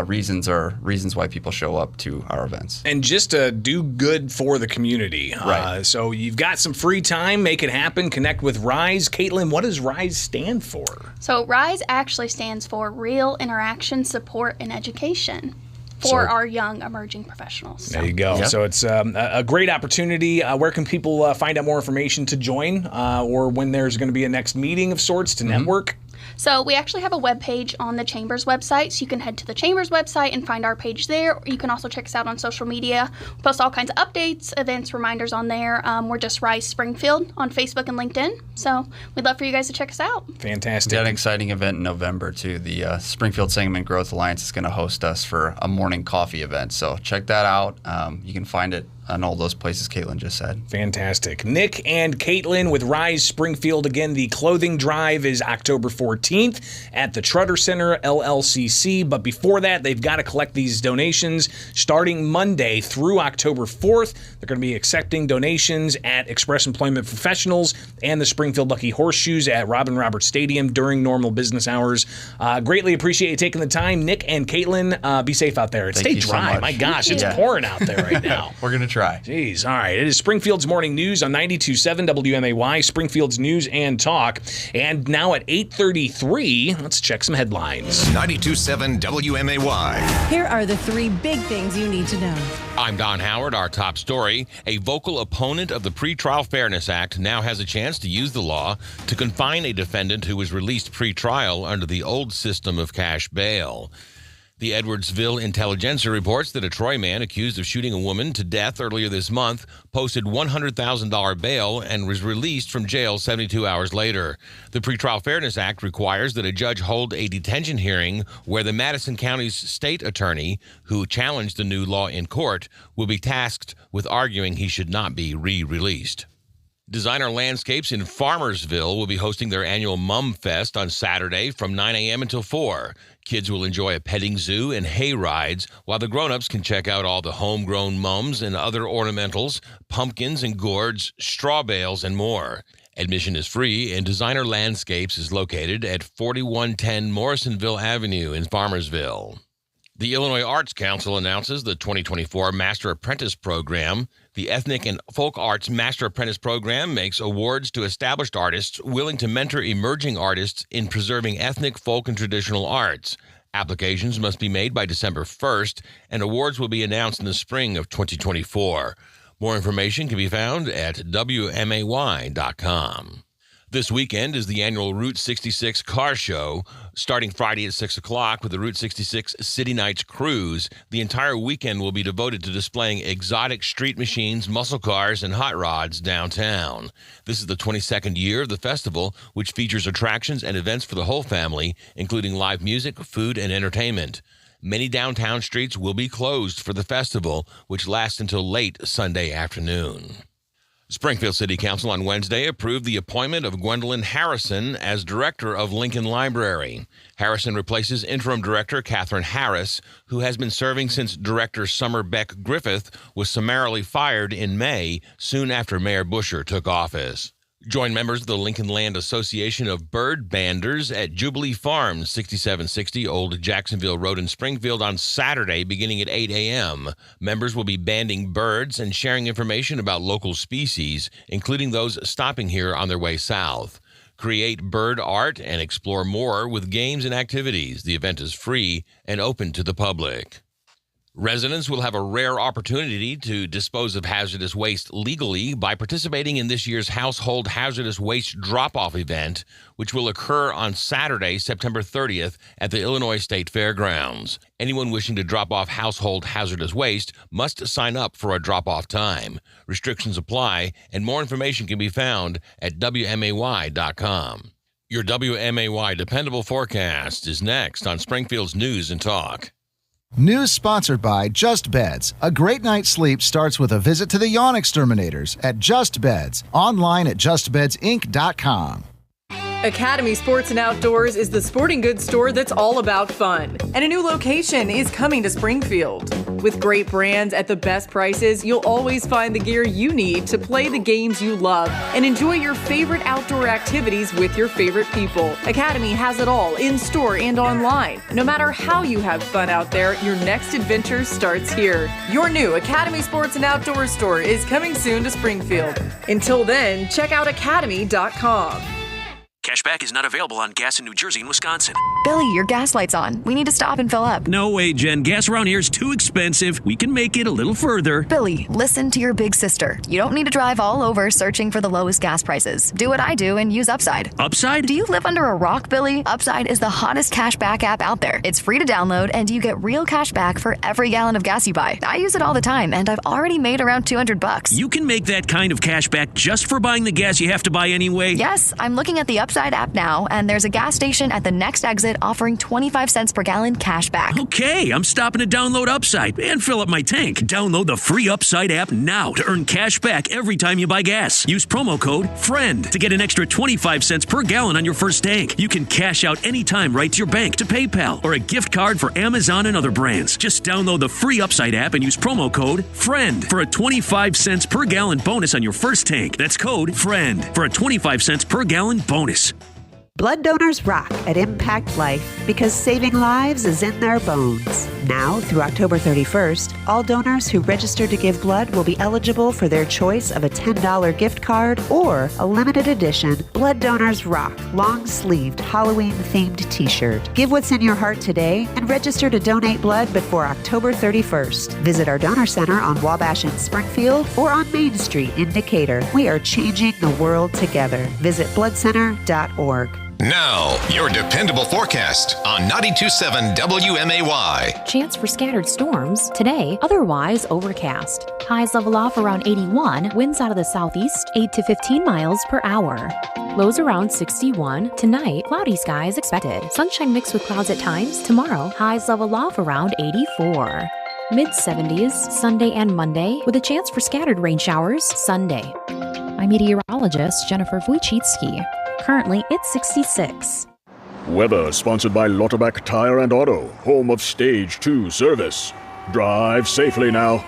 Speaker 2: reasons are reasons why people show up to our events.
Speaker 7: And just to do good for the community.
Speaker 2: Right.
Speaker 7: So you've got some free time, make it happen, connect with Rise. Caitlin, what does Rise stand for?
Speaker 3: So Rise actually stands for Real Interaction, Support, and Education. for our young emerging professionals.
Speaker 7: There you go. Yep. So it's a great opportunity. Where can people find out more information to join or when there's going to be a next meeting of sorts to network?
Speaker 3: So we actually have a webpage on the Chamber's website, so you can head to the Chamber's website and find our page there. You can also check us out on social media. We post all kinds of updates, events, reminders on there. We're just Rise Springfield on Facebook and LinkedIn. So we'd love for you guys to check us out.
Speaker 7: Fantastic.
Speaker 2: We got an exciting event in November, too. The Springfield Segment Growth Alliance is going to host us for a morning coffee event. So check that out. You can find it on all those places Caitlin just said.
Speaker 7: Fantastic. Nick and Caitlin with Rise Springfield. Again, the clothing drive is October 14th at the Trutter Center, LLCC. But before that, they've got to collect these donations starting Monday through October 4th. They're going to be accepting donations at Express Employment Professionals and the Springfield Lucky Horseshoes at Robin Roberts Stadium during normal business hours. Greatly appreciate you taking the time. Nick and Caitlin, be safe out there. Stay dry. So my gosh, it's pouring out there right now.
Speaker 2: We're going to try.
Speaker 7: Jeez. All right. It is Springfield's Morning News on 92.7 WMAY, Springfield's News and Talk. And now at 8:33, let's check some headlines.
Speaker 6: 92.7 WMAY.
Speaker 4: Here are the three big things you need to know.
Speaker 5: I'm Don Howard. Our top story. A vocal opponent of the Pretrial Fairness Act now has a chance to use the law to confine a defendant who was released pre-trial under the old system of cash bail. The Edwardsville Intelligencer reports that a Troy man accused of shooting a woman to death earlier this month posted $100,000 bail and was released from jail 72 hours later. The Pretrial Fairness Act requires that a judge hold a detention hearing where the Madison County's state attorney, who challenged the new law in court, will be tasked with arguing he should not be re-released. Designer Landscapes in Farmersville will be hosting their annual Mum Fest on Saturday from 9 a.m. until 4. Kids will enjoy a petting zoo and hay rides, while the grown-ups can check out all the homegrown mums and other ornamentals, pumpkins and gourds, straw bales, and more. Admission is free, and Designer Landscapes is located at 4110 Morrisonville Avenue in Farmersville. The Illinois Arts Council announces the 2024 Master Apprentice Program. The Ethnic and Folk Arts Master Apprentice Program makes awards to established artists willing to mentor emerging artists in preserving ethnic, folk, and traditional arts. Applications must be made by December 1st, and awards will be announced in the spring of 2024. More information can be found at WMAY.com. This weekend is the annual Route 66 Car Show, starting Friday at 6 o'clock with the Route 66 City Nights Cruise. The entire weekend will be devoted to displaying exotic street machines, muscle cars, and hot rods downtown. This is the 22nd year of the festival, which features attractions and events for the whole family, including live music, food, and entertainment. Many downtown streets will be closed for the festival, which lasts until late Sunday afternoon. Springfield City Council on Wednesday approved the appointment of Gwendolyn Harrison as director of Lincoln Library. Harrison replaces interim director Catherine Harris, who has been serving since Director Summer Beck Griffith was summarily fired in May, soon after Mayor Busher took office. Join members of the Lincoln Land Association of Bird Banders at Jubilee Farms, 6760 Old Jacksonville Road in Springfield on Saturday beginning at 8 a.m. Members will be banding birds and sharing information about local species, including those stopping here on their way south. Create bird art and explore more with games and activities. The event is free and open to the public. Residents will have a rare opportunity to dispose of hazardous waste legally by participating in this year's Household Hazardous Waste Drop-Off event, which will occur on Saturday, September 30th at the Illinois State Fairgrounds. Anyone wishing to drop off household hazardous waste must sign up for a drop-off time. Restrictions apply, and more information can be found at WMAY.com. Your WMAY Dependable Forecast is next on Springfield's News and Talk.
Speaker 9: News sponsored by Just Beds. A great night's sleep starts with a visit to the Yawn Exterminators at Just Beds. Online at justbedsinc.com.
Speaker 14: Academy Sports and Outdoors is the sporting goods store that's all about fun. And a new location is coming to Springfield. With great brands at the best prices, you'll always find the gear you need to play the games you love and enjoy your favorite outdoor activities with your favorite people. Academy has it all in store and online. No matter how you have fun out there, your next adventure starts here. Your new Academy Sports and Outdoors store is coming soon to Springfield. Until then, check out academy.com.
Speaker 1: Cashback is not available on gas in New Jersey and Wisconsin.
Speaker 17: Billy, your gas light's on. We need to stop and fill up.
Speaker 18: No way, Jen. Gas around here is too expensive. We can make it a little further.
Speaker 17: Billy, listen to your big sister. You don't need to drive all over searching for the lowest gas prices. Do what I do and use Upside.
Speaker 18: Upside?
Speaker 17: Do you live under a rock, Billy? Upside is the hottest cashback app out there. It's free to download, and you get real cash back for every gallon of gas you buy. I use it all the time, and I've already made around $200.
Speaker 18: You can make that kind of cash back just for buying the gas you have to buy anyway?
Speaker 17: Yes, I'm looking at the Upside app now, and there's a gas station at the next exit offering 25 cents per gallon cash back.
Speaker 18: Okay, I'm stopping to download Upside and fill up my tank. Download the free Upside app now to earn cash back every time you buy gas. Use promo code FRIEND to get an extra 25 cents per gallon on your first tank. You can cash out anytime right to your bank, to PayPal, or a gift card for Amazon and other brands. Just download the free Upside app and use promo code FRIEND for a 25 cents per gallon bonus on your first tank. That's code FRIEND for a 25 cents per gallon bonus.
Speaker 19: Blood donors rock at Impact Life because saving lives is in their bones. Now, through October 31st, all donors who register to give blood will be eligible for their choice of a $10 gift card or a limited edition Blood Donors Rock long-sleeved Halloween-themed t-shirt. Give what's in your heart today and register to donate blood before October 31st. Visit our donor center on Wabash in Springfield or on Main Street in Decatur. We are changing the world together. Visit bloodcenter.org.
Speaker 6: Now, your dependable forecast on 92.7 WMAY.
Speaker 22: Chance for scattered storms today, otherwise overcast. Highs level off around 81, winds out of the southeast 8 to 15 miles per hour. Lows around 61. Tonight, cloudy skies expected. Sunshine mixed with clouds at times. Tomorrow, highs level off around 84. Mid-70s Sunday and Monday with a chance for scattered rain showers Sunday. I'm meteorologist Jennifer Wojcicki. Currently, it's 66.
Speaker 11: Weather sponsored by Lauterbach Tire and Auto, home of Stage 2 service. Drive safely now.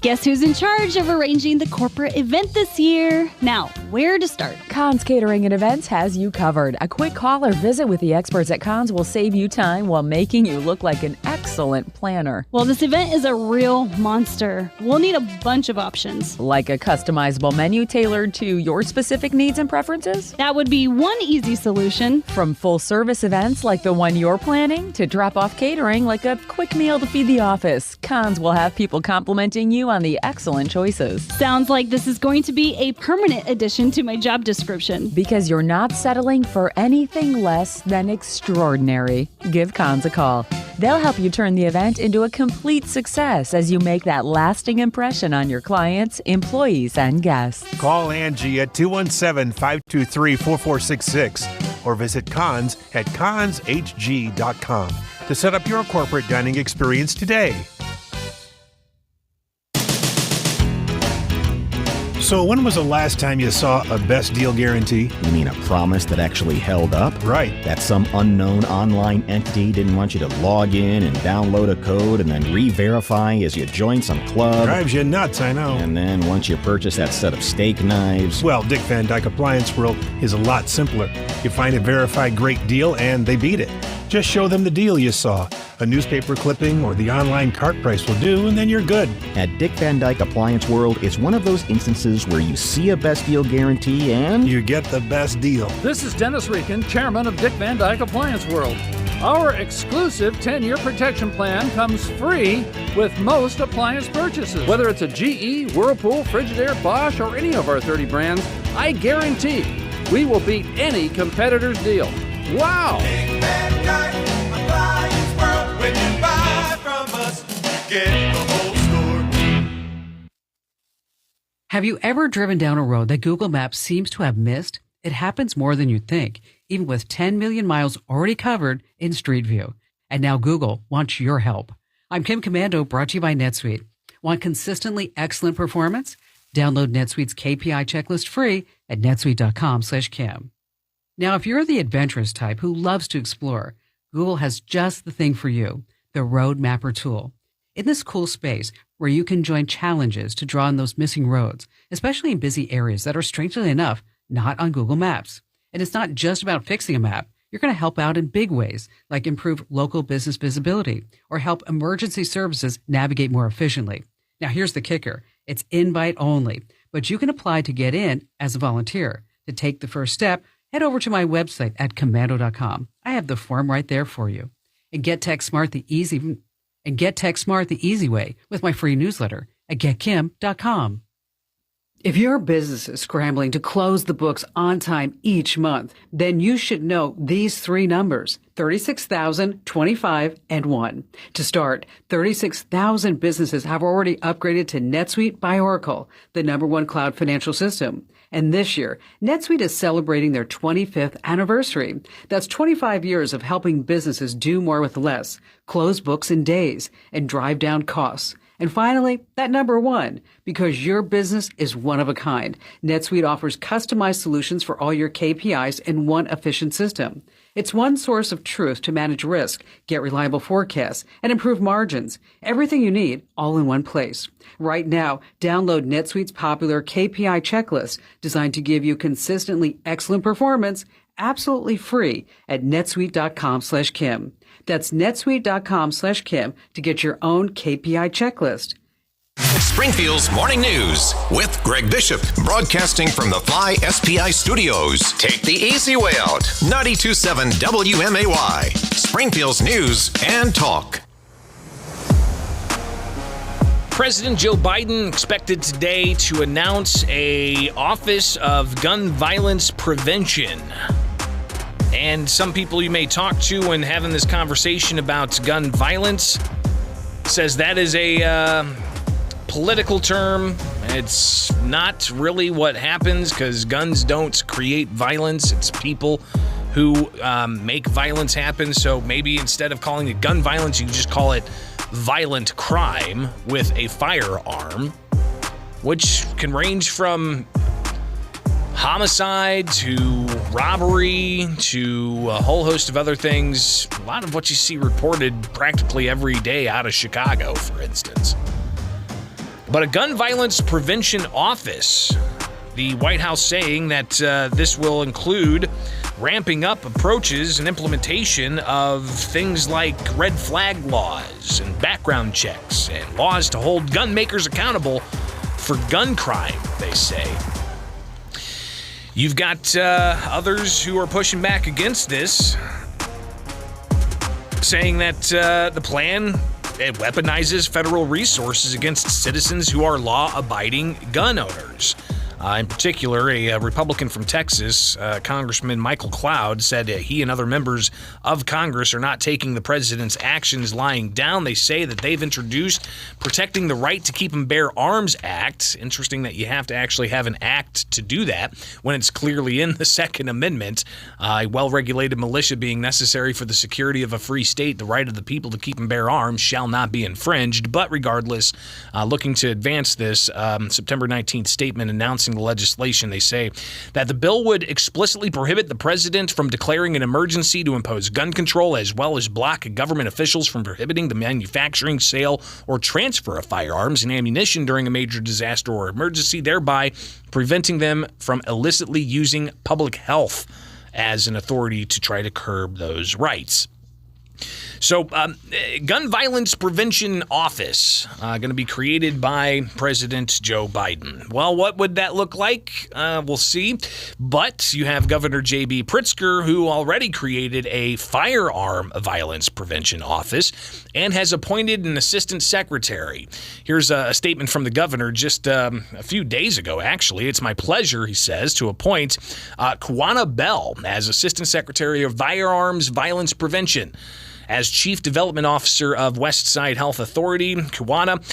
Speaker 23: Guess who's in charge of arranging the corporate event this year? Now, where to start?
Speaker 27: Conn's Catering and Events has you covered. A quick call or visit with the experts at Conn's will save you time while making you look like an excellent planner.
Speaker 23: Well, this event is a real monster. We'll need a bunch of options.
Speaker 27: Like a customizable menu tailored to your specific needs and preferences?
Speaker 23: That would be one easy solution.
Speaker 27: From full-service events like the one you're planning to drop-off catering like a quick meal to feed the office, Conn's will have people complimenting you on the excellent choices.
Speaker 23: Sounds like this is going to be a permanent addition to my job description.
Speaker 27: Because you're not settling for anything less than extraordinary. Give Conn's a call. They'll help you turn the event into a complete success as you make that lasting impression on your clients, employees, and guests.
Speaker 28: Call Angie at 217-523-4466 or visit Cons at conshg.com to set up your corporate dining experience today. So when was the last time you saw a best deal guarantee?
Speaker 29: You mean a promise that actually held up?
Speaker 28: Right.
Speaker 29: That some unknown online entity didn't want you to log in and download a code and then re-verify as you join some club.
Speaker 28: Drives you nuts, I know.
Speaker 29: And then once you purchase that set of steak knives...
Speaker 28: Well, Dick Van Dyke Appliance World is a lot simpler. You find a verified great deal and they beat it. Just show them the deal you saw. A newspaper clipping or the online cart price will do, and then you're good.
Speaker 29: At Dick Van Dyke Appliance World, it's one of those instances where you see a best deal guarantee and...
Speaker 28: you get the best deal.
Speaker 30: This is Dennis Reekin, chairman of Dick Van Dyke Appliance World. Our exclusive 10-year protection plan comes free with most appliance purchases. Whether it's a GE, Whirlpool, Frigidaire, Bosch, or any of our 30 brands, I guarantee we will beat any competitor's deal. Wow!
Speaker 13: Dick Van Dyke Appliance World. When you buy from us, you get the whole store.
Speaker 31: Have you ever driven down a road that Google Maps seems to have missed? It happens more than you'd think, even with 10 million miles already covered in Street View. And now Google wants your help. I'm Kim Commando, brought to you by NetSuite. Want consistently excellent performance? Download NetSuite's KPI checklist free at netsuite.com/Kim. Now, if you're the adventurous type who loves to explore, Google has just the thing for you, the Road Mapper tool. In this cool space where you can join challenges to draw on those missing roads, especially in busy areas that are, strangely enough, not on Google Maps. And it's not just about fixing a map. You're going to help out in big ways, like improve local business visibility or help emergency services navigate more efficiently. Now, here's the kicker. It's invite only, but you can apply to get in as a volunteer. To take the first step, Head over to my website at commando.com. I have the form right there for you. And get TechSmart the easy way with my free newsletter at getkim.com. If your business is scrambling to close the books on time each month, then you should know these three numbers, 36,000, 25, and 1. To start, 36,000 businesses have already upgraded to NetSuite by Oracle, the #1 cloud financial system. And this year, NetSuite is celebrating their 25th anniversary. That's 25 years of helping businesses do more with less, close books in days, and drive down costs. And finally, that #1, because your business is one of a kind. NetSuite offers customized solutions for all your KPIs in one efficient system. It's one source of truth to manage risk, get reliable forecasts, and improve margins. Everything you need, all in one place. Right now, download NetSuite's popular KPI checklist, designed to give you consistently excellent performance, absolutely free at netsuite.com/Kim. That's netsuite.com/Kim to get your own KPI checklist.
Speaker 6: Springfield's Morning News with Greg Bishop, broadcasting from the Fly SPI studios. Take the easy way out. 92.7 WMAY, Springfield's News and Talk.
Speaker 7: President Joe Biden expected today to announce a Office of Gun Violence Prevention. And some people you may talk to when having this conversation about gun violence says that is a political term. It's not really what happens, because guns don't create violence. It's people who make violence happen. So maybe instead of calling it gun violence, you just call it violent crime with a firearm, which can range from homicide to robbery to a whole host of other things. A lot of what you see reported practically every day out of Chicago, for instance. But a gun violence prevention office, the White House saying that this will include ramping up approaches and implementation of things like red flag laws and background checks and laws to hold gun makers accountable for gun crime, they say. You've got others who are pushing back against this, saying that the plan, it weaponizes federal resources against citizens who are law-abiding gun owners. In particular, a Republican from Texas, Congressman Michael Cloud, said he and other members of Congress are not taking the president's actions lying down. They say that they've introduced Protecting the Right to Keep and Bear Arms Act. Interesting that you have to actually have an act to do that when it's clearly in the Second Amendment. A well-regulated militia being necessary for the security of a free state, the right of the people to keep and bear arms shall not be infringed. But regardless, looking to advance this, September 19th statement announcing the legislation, they say that the bill would explicitly prohibit the president from declaring an emergency to impose gun control, as well as block government officials from prohibiting the manufacturing, sale, or transfer of firearms and ammunition during a major disaster or emergency, thereby preventing them from illicitly using public health as an authority to try to curb those rights. So, Gun Violence Prevention Office, going to be created by President Joe Biden. Well, what would that look like? We'll see. But you have Governor J.B. Pritzker, who already created a Firearm Violence Prevention Office and has appointed an assistant secretary. Here's a statement from the governor just a few days ago, actually. It's my pleasure, he says, to appoint Kwana Bell as assistant secretary of Firearms Violence Prevention. As Chief Development Officer of Westside Health Authority, Kwana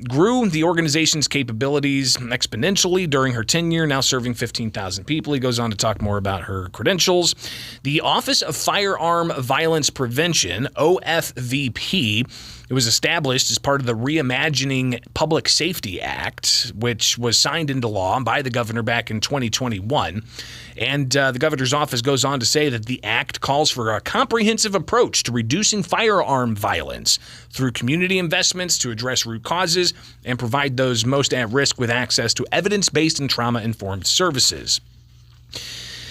Speaker 7: grew the organization's capabilities exponentially during her tenure, now serving 15,000 people. He goes on to talk more about her credentials. The Office of Firearm Violence Prevention, OFVP, it was established as part of the Reimagining Public Safety Act, which was signed into law by the governor back in 2021. And the governor's office goes on to say that the act calls for a comprehensive approach to reducing firearm violence through community investments to address root causes and provide those most at risk with access to evidence-based and trauma-informed services.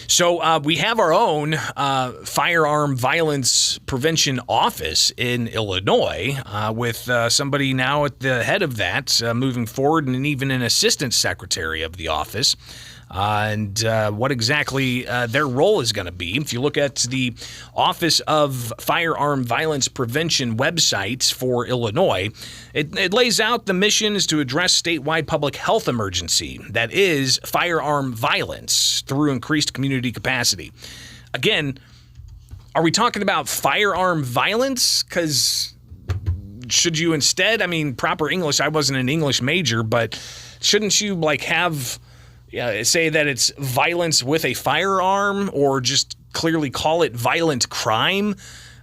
Speaker 7: So we have our own firearm violence prevention office in Illinois with somebody now at the head of that moving forward, and even an assistant secretary of the office. and what exactly their role is going to be. If you look at the Office of Firearm Violence Prevention website for Illinois, it lays out the mission is to address statewide public health emergency, that is firearm violence, through increased community capacity. Again, are we talking about firearm violence? Because should you instead, proper English, I wasn't an English major, but shouldn't you have say that it's violence with a firearm, or just clearly call it violent crime?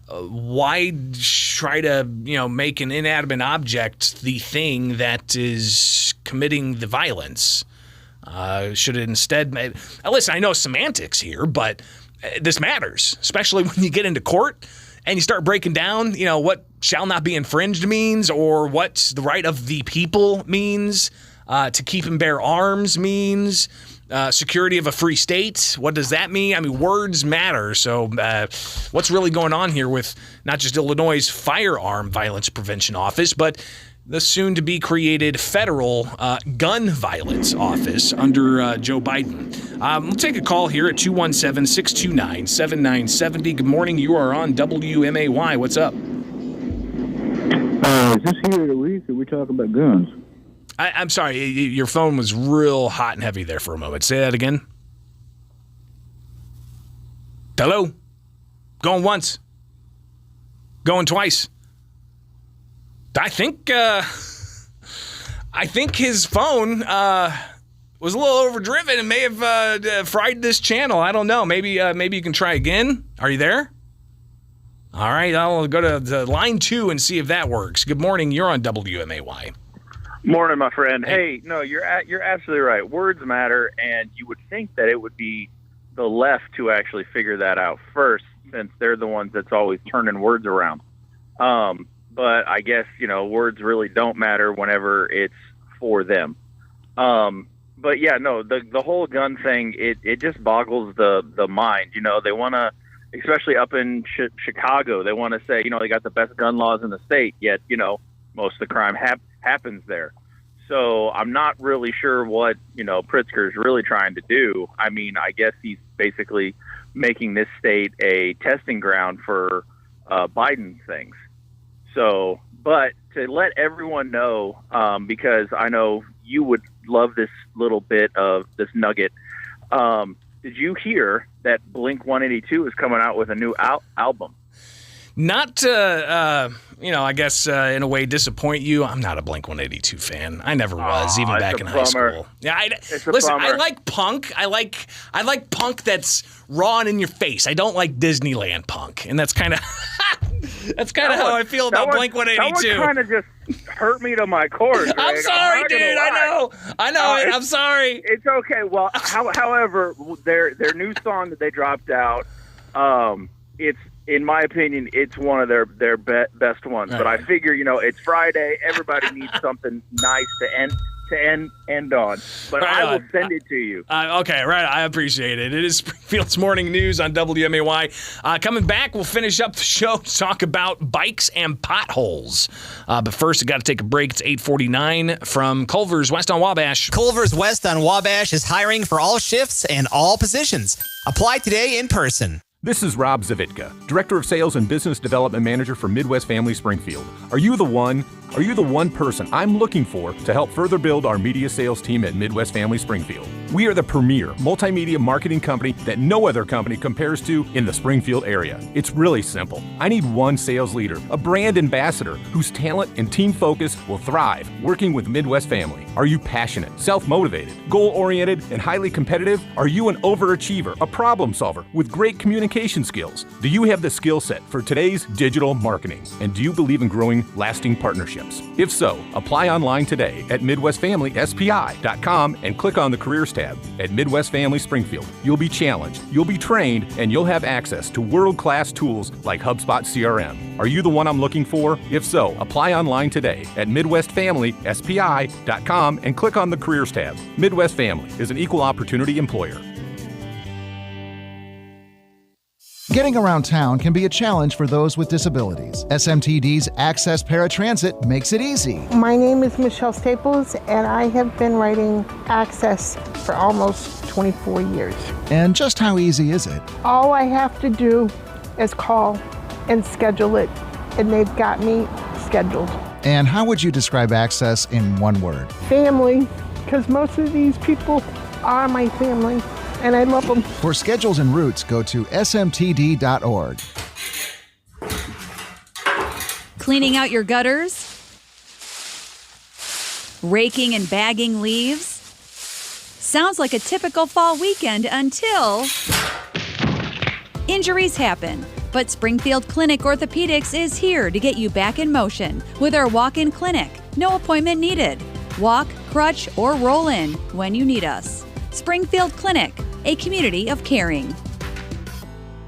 Speaker 7: Why try to, make an inanimate object the thing that is committing the violence? Should it instead, listen, I know semantics here, but this matters, especially when you get into court and you start breaking down, what shall not be infringed means, or what the right of the people means, to keep and bear arms means, security of a free state. What does that mean? Words matter. So what's really going on here with not just Illinois' Firearm Violence Prevention Office, but the soon-to-be-created federal gun violence office under Joe Biden? We'll take a call here at 217-629-7970. Good morning. You are on WMAY. What's up?
Speaker 3: Is this here of the week, or we talking about guns?
Speaker 7: I'm sorry. Your phone was real hot and heavy there for a moment. Say that again. Hello? Going once. Going twice. I think his phone was a little overdriven and may have fried this channel. I don't know. Maybe you can try again. Are you there? All right, I'll go to the line 2 and see if that works. Good morning. You're on WMAY.
Speaker 8: Morning, my friend. Hey, no, you're absolutely right. Words matter, and you would think that it would be the left to actually figure that out first, since they're the ones that's always turning words around. But I guess, words really don't matter whenever it's for them. But yeah, no, the whole gun thing, it just boggles the mind. They want to, especially up in Chicago, they want to say, they got the best gun laws in the state, yet, most of the crime happens there. So I'm not really sure what, Pritzker's really trying to do. I guess he's basically making this state a testing ground for Biden's things. So, but to let everyone know, because I know you would love this little bit of this nugget, did you hear that Blink-182 is coming out with a new album?
Speaker 7: Not to, I guess in a way disappoint you. I'm not a Blink-182 fan. I never was, even back in high school. Yeah, listen, I like punk. I like punk that's raw and in your face. I don't like Disneyland punk, and that's kind of how I feel about Blink-182.
Speaker 8: That one kind of just hurt me to my core. Greg.
Speaker 7: I'm sorry, dude. I know it. I'm sorry.
Speaker 8: It's okay. Well, however, their new song that they dropped out, it's, in my opinion, it's one of their best ones. But I figure, it's Friday. Everybody needs something nice to end on. But I will send it to you.
Speaker 7: Okay, right. I appreciate it. It is Springfield's Morning News on WMAY. Coming back, we'll finish up the show to talk about bikes and potholes. But first, I got to take a break. It's 8:49 from Culver's West on Wabash.
Speaker 10: Culver's West on Wabash is hiring for all shifts and all positions. Apply today in person.
Speaker 12: This is Rob Zavitka, Director of Sales and Business Development Manager for Midwest Family Springfield. Are you the one person I'm looking for to help further build our media sales team at Midwest Family Springfield? We are the premier multimedia marketing company that no other company compares to in the Springfield area. It's really simple. I need one sales leader, a brand ambassador whose talent and team focus will thrive working with Midwest Family. Are you passionate, self-motivated, goal-oriented, and highly competitive? Are you an overachiever, a problem solver with great communication skills? Do you have the skill set for today's digital marketing? And do you believe in growing lasting partnerships? If so, apply online today at MidwestFamilySPI.com and click on the Careers tab. At Midwest Family Springfield, you'll be challenged, you'll be trained, and you'll have access to world-class tools like HubSpot CRM. Are you the one I'm looking for? If so, apply online today at MidwestFamilySPI.com and click on the Careers tab. Midwest Family is an equal opportunity employer.
Speaker 2: Getting around town can be a challenge for those with disabilities. SMTD's Access Paratransit makes it easy.
Speaker 4: My name is Michelle Staples, and I have been riding Access for almost 24 years.
Speaker 2: And just how easy is it?
Speaker 4: All I have to do is call and schedule it, and they've got me scheduled.
Speaker 2: And how would you describe Access in one word?
Speaker 4: Family, because most of these people are my family, and I love them.
Speaker 2: For schedules and routes, go to smtd.org.
Speaker 5: Cleaning out your gutters? Raking and bagging leaves? Sounds like a typical fall weekend until injuries happen. But Springfield Clinic Orthopedics is here to get you back in motion with our walk-in clinic. No appointment needed. Walk, crutch, or roll in when you need us. Springfield Clinic, a community of caring.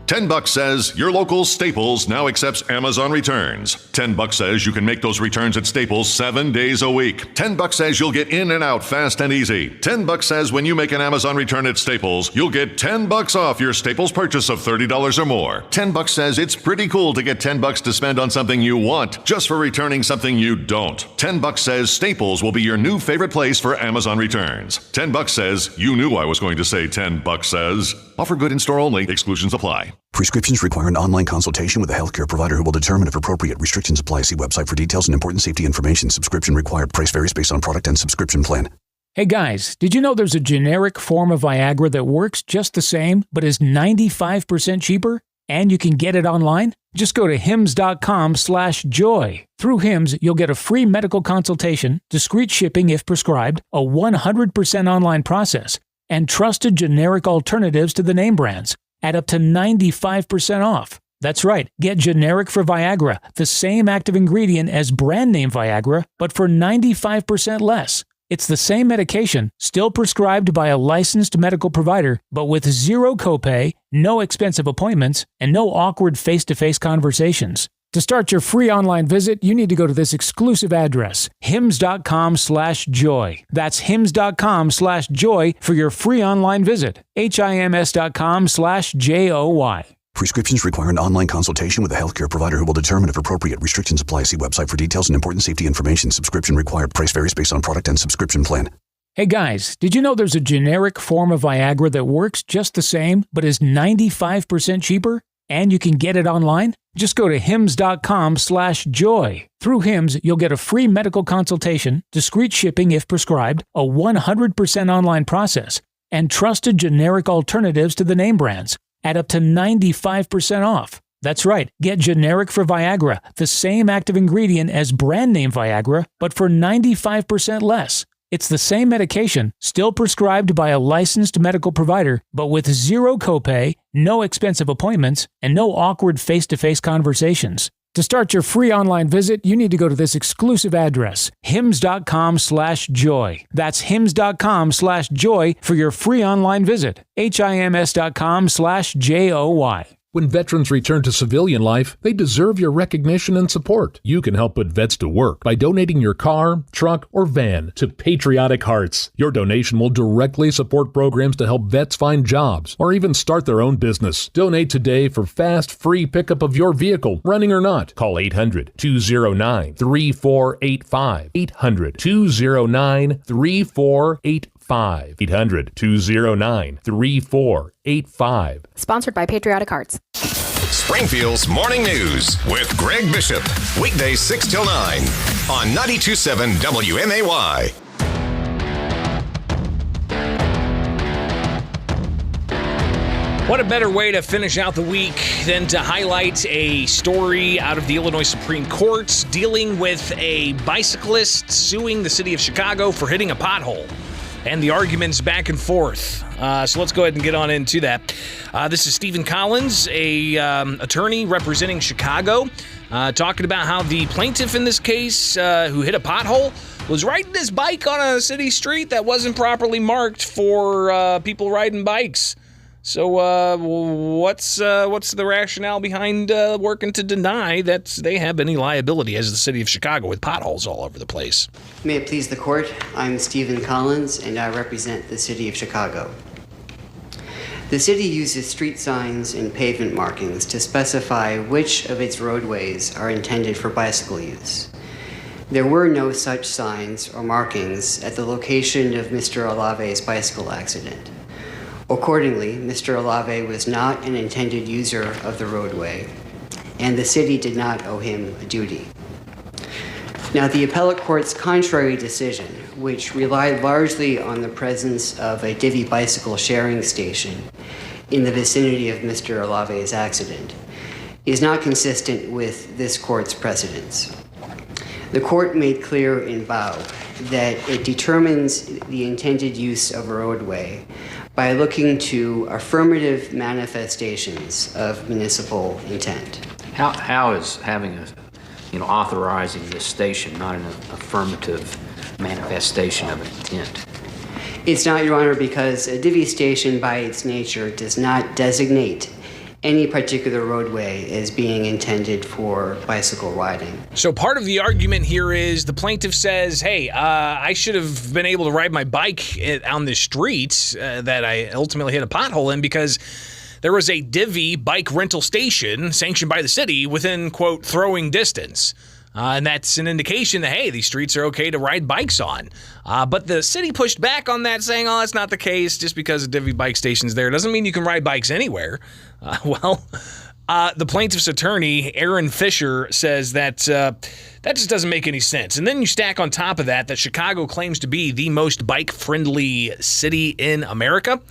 Speaker 9: $10 says your local Staples now accepts Amazon returns. $10 says you can make those returns at Staples 7 days a week. $10 says you'll get in and out fast and easy. $10 says when you make an Amazon return at Staples, you'll get $10 off your Staples purchase of $30 or more. $10 says it's pretty cool to get $10 to spend on something you want just for returning something you don't. $10 says Staples will be your new favorite place for Amazon returns. $10 says you knew I was going to say $10 says. Offer good in store only. Exclusions apply.
Speaker 15: Prescriptions require an online consultation with a healthcare provider who will determine if appropriate. Restrictions apply. See website for details and important safety information. Subscription required. Price varies based on product and subscription plan.
Speaker 16: Hey guys, did you know there's a generic form of Viagra that works just the same, but is 95% cheaper? And you can get it online? Just go to hims.com/joy. Through Hims, you'll get a free medical consultation, discreet shipping if prescribed, a 100% online process, and trusted generic alternatives to the name brands at up to 95% off. That's right, get generic for Viagra, the same active ingredient as brand name Viagra, but for 95% less. It's the same medication, still prescribed by a licensed medical provider, but with zero copay, no expensive appointments, and no awkward face-to-face conversations. To start your free online visit, you need to go to this exclusive address, hims.com/joy. That's hims.com/joy for your free online visit. hims.com/joy.
Speaker 15: Prescriptions require an online consultation with a healthcare provider who will determine if appropriate. Restrictions apply. See website for details and important safety information. Subscription required. Price varies based on product and subscription plan.
Speaker 16: Hey guys, did you know there's a generic form of Viagra that works just the same, but is 95% cheaper? And you can get it online? Just go to hims.com/joy. Through Hims, you'll get a free medical consultation, discreet shipping if prescribed, a 100% online process, and trusted generic alternatives to the name brands at up to 95% off. That's right, get generic for Viagra, the same active ingredient as brand name Viagra, but for 95% less. It's the same medication, still prescribed by a licensed medical provider, but with zero copay, no expensive appointments, and no awkward face-to-face conversations. To start your free online visit, you need to go to this exclusive address, hims.com/joy. That's hims.com/joy for your free online visit. hims.com/joy.
Speaker 20: When veterans return to civilian life, they deserve your recognition and support. You can help put vets to work by donating your car, truck, or van to Patriotic Hearts. Your donation will directly support programs to help vets find jobs or even start their own business. Donate today for fast, free pickup of your vehicle, running or not. Call 800-209-3485. 800-209-3485. 800-209-3485.
Speaker 21: Sponsored by Patriotic Hearts.
Speaker 6: Springfield's Morning News with Greg Bishop. Weekdays 6 till 9 on 92.7 WMAY.
Speaker 7: What a better way to finish out the week than to highlight a story out of the Illinois Supreme Court dealing with a bicyclist suing the city of Chicago for hitting a pothole. And the arguments back and forth. So let's go ahead and get on into that. This is Stephen Collins, a attorney representing Chicago, talking about how the plaintiff in this case, who hit a pothole, was riding his bike on a city street that wasn't properly marked for people riding bikes. So what's the rationale behind working to deny that they have any liability as the city of Chicago with potholes all over the place?
Speaker 24: May it please the court, I'm Stephen Collins and I represent the city of Chicago.
Speaker 1: The city uses street signs and pavement markings to specify which of its roadways are intended for bicycle use. There were no such signs or markings at the location of Mr. Olave's bicycle accident. Accordingly, Mr. Olave was not an intended user of the roadway, and the city did not owe him a duty. Now, the appellate court's contrary decision, which relied largely on the presence of a divvy bicycle sharing station in the vicinity of Mr. Olave's accident, is not consistent with this court's precedents. The court made clear in Bao that it determines the intended use of a roadway by looking to affirmative manifestations of municipal intent.
Speaker 11: How is having authorizing this station not an affirmative manifestation of intent?
Speaker 1: It's not, Your Honor, because a divvy station by its nature does not designate any particular roadway as being intended for bicycle riding.
Speaker 7: So part of the argument here is the plaintiff says, hey, I should have been able to ride my bike on the street that I ultimately hit a pothole in because there was a divvy bike rental station sanctioned by the city within, quote, throwing distance. And that's an indication that, hey, these streets are okay to ride bikes on. But the city pushed back on that, saying, oh, that's not the case. Just because a divvy bike station's there doesn't mean you can ride bikes anywhere. The plaintiff's attorney, Aaron Fisher, says that that just doesn't make any sense. And then you stack on top of that Chicago claims to be the most bike-friendly city in America.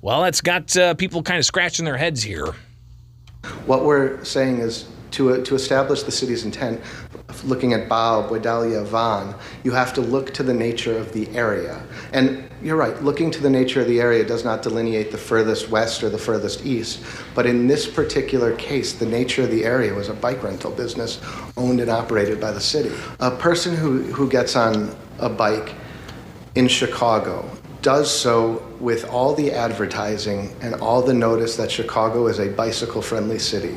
Speaker 7: Well, that's got people kind of scratching their heads here.
Speaker 14: What we're saying is to establish the city's intent, looking at Bao, Boidalia, Vaughan, you have to look to the nature of the area. And you're right, looking to the nature of the area does not delineate the furthest west or the furthest east. But in this particular case, the nature of the area was a bike rental business owned and operated by the city. A person who gets on a bike in Chicago does so with all the advertising and all the notice that Chicago is a bicycle-friendly city.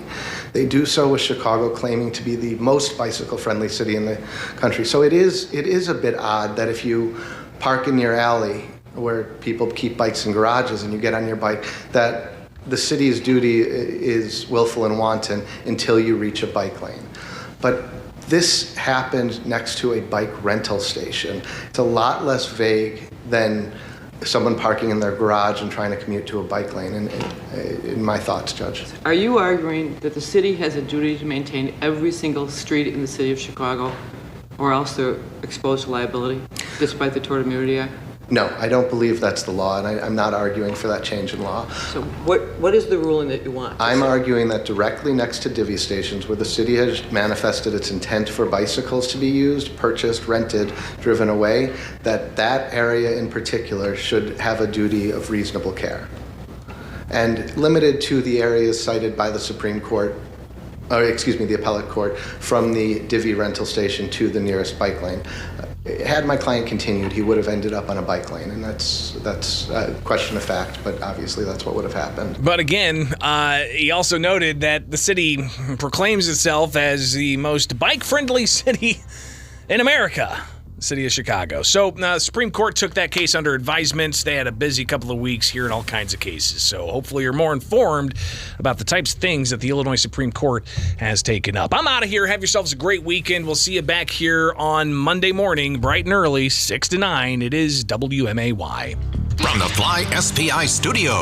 Speaker 14: They do so with Chicago claiming to be the most bicycle-friendly city in the country. So it is a bit odd that if you park in your alley where people keep bikes in garages and you get on your bike, that the city's duty is willful and wanton until you reach a bike lane. But this happened next to a bike rental station. It's a lot less vague than someone parking in their garage and trying to commute to a bike lane, in my thoughts, Judge.
Speaker 17: Are you arguing that the city has a duty to maintain every single street in the city of Chicago, or else they're exposed to liability, despite the Tort Immunity Act?
Speaker 14: No, I don't believe that's the law, and I'm not arguing for that change in law.
Speaker 17: So what is the ruling that you want?
Speaker 14: I'm arguing that directly next to divvy stations, where the city has manifested its intent for bicycles to be used, purchased, rented, driven away, that area in particular should have a duty of reasonable care. And limited to the areas cited by the Supreme Court, the appellate court, from the divvy rental station to the nearest bike lane. Had my client continued, he would have ended up on a bike lane, and that's a question of fact, but obviously that's what would have happened.
Speaker 7: But again, he also noted that the city proclaims itself as the most bike-friendly city in America, the city of Chicago. So the Supreme Court took that case under advisement. They had a busy couple of weeks hearing all kinds of cases. So hopefully you're more informed about the types of things that the Illinois Supreme Court has taken up. I'm out of here. Have yourselves a great weekend. We'll see you back here on Monday morning, bright and early, 6 to 9. It is WMAY.
Speaker 6: From the Fly SPI Studios.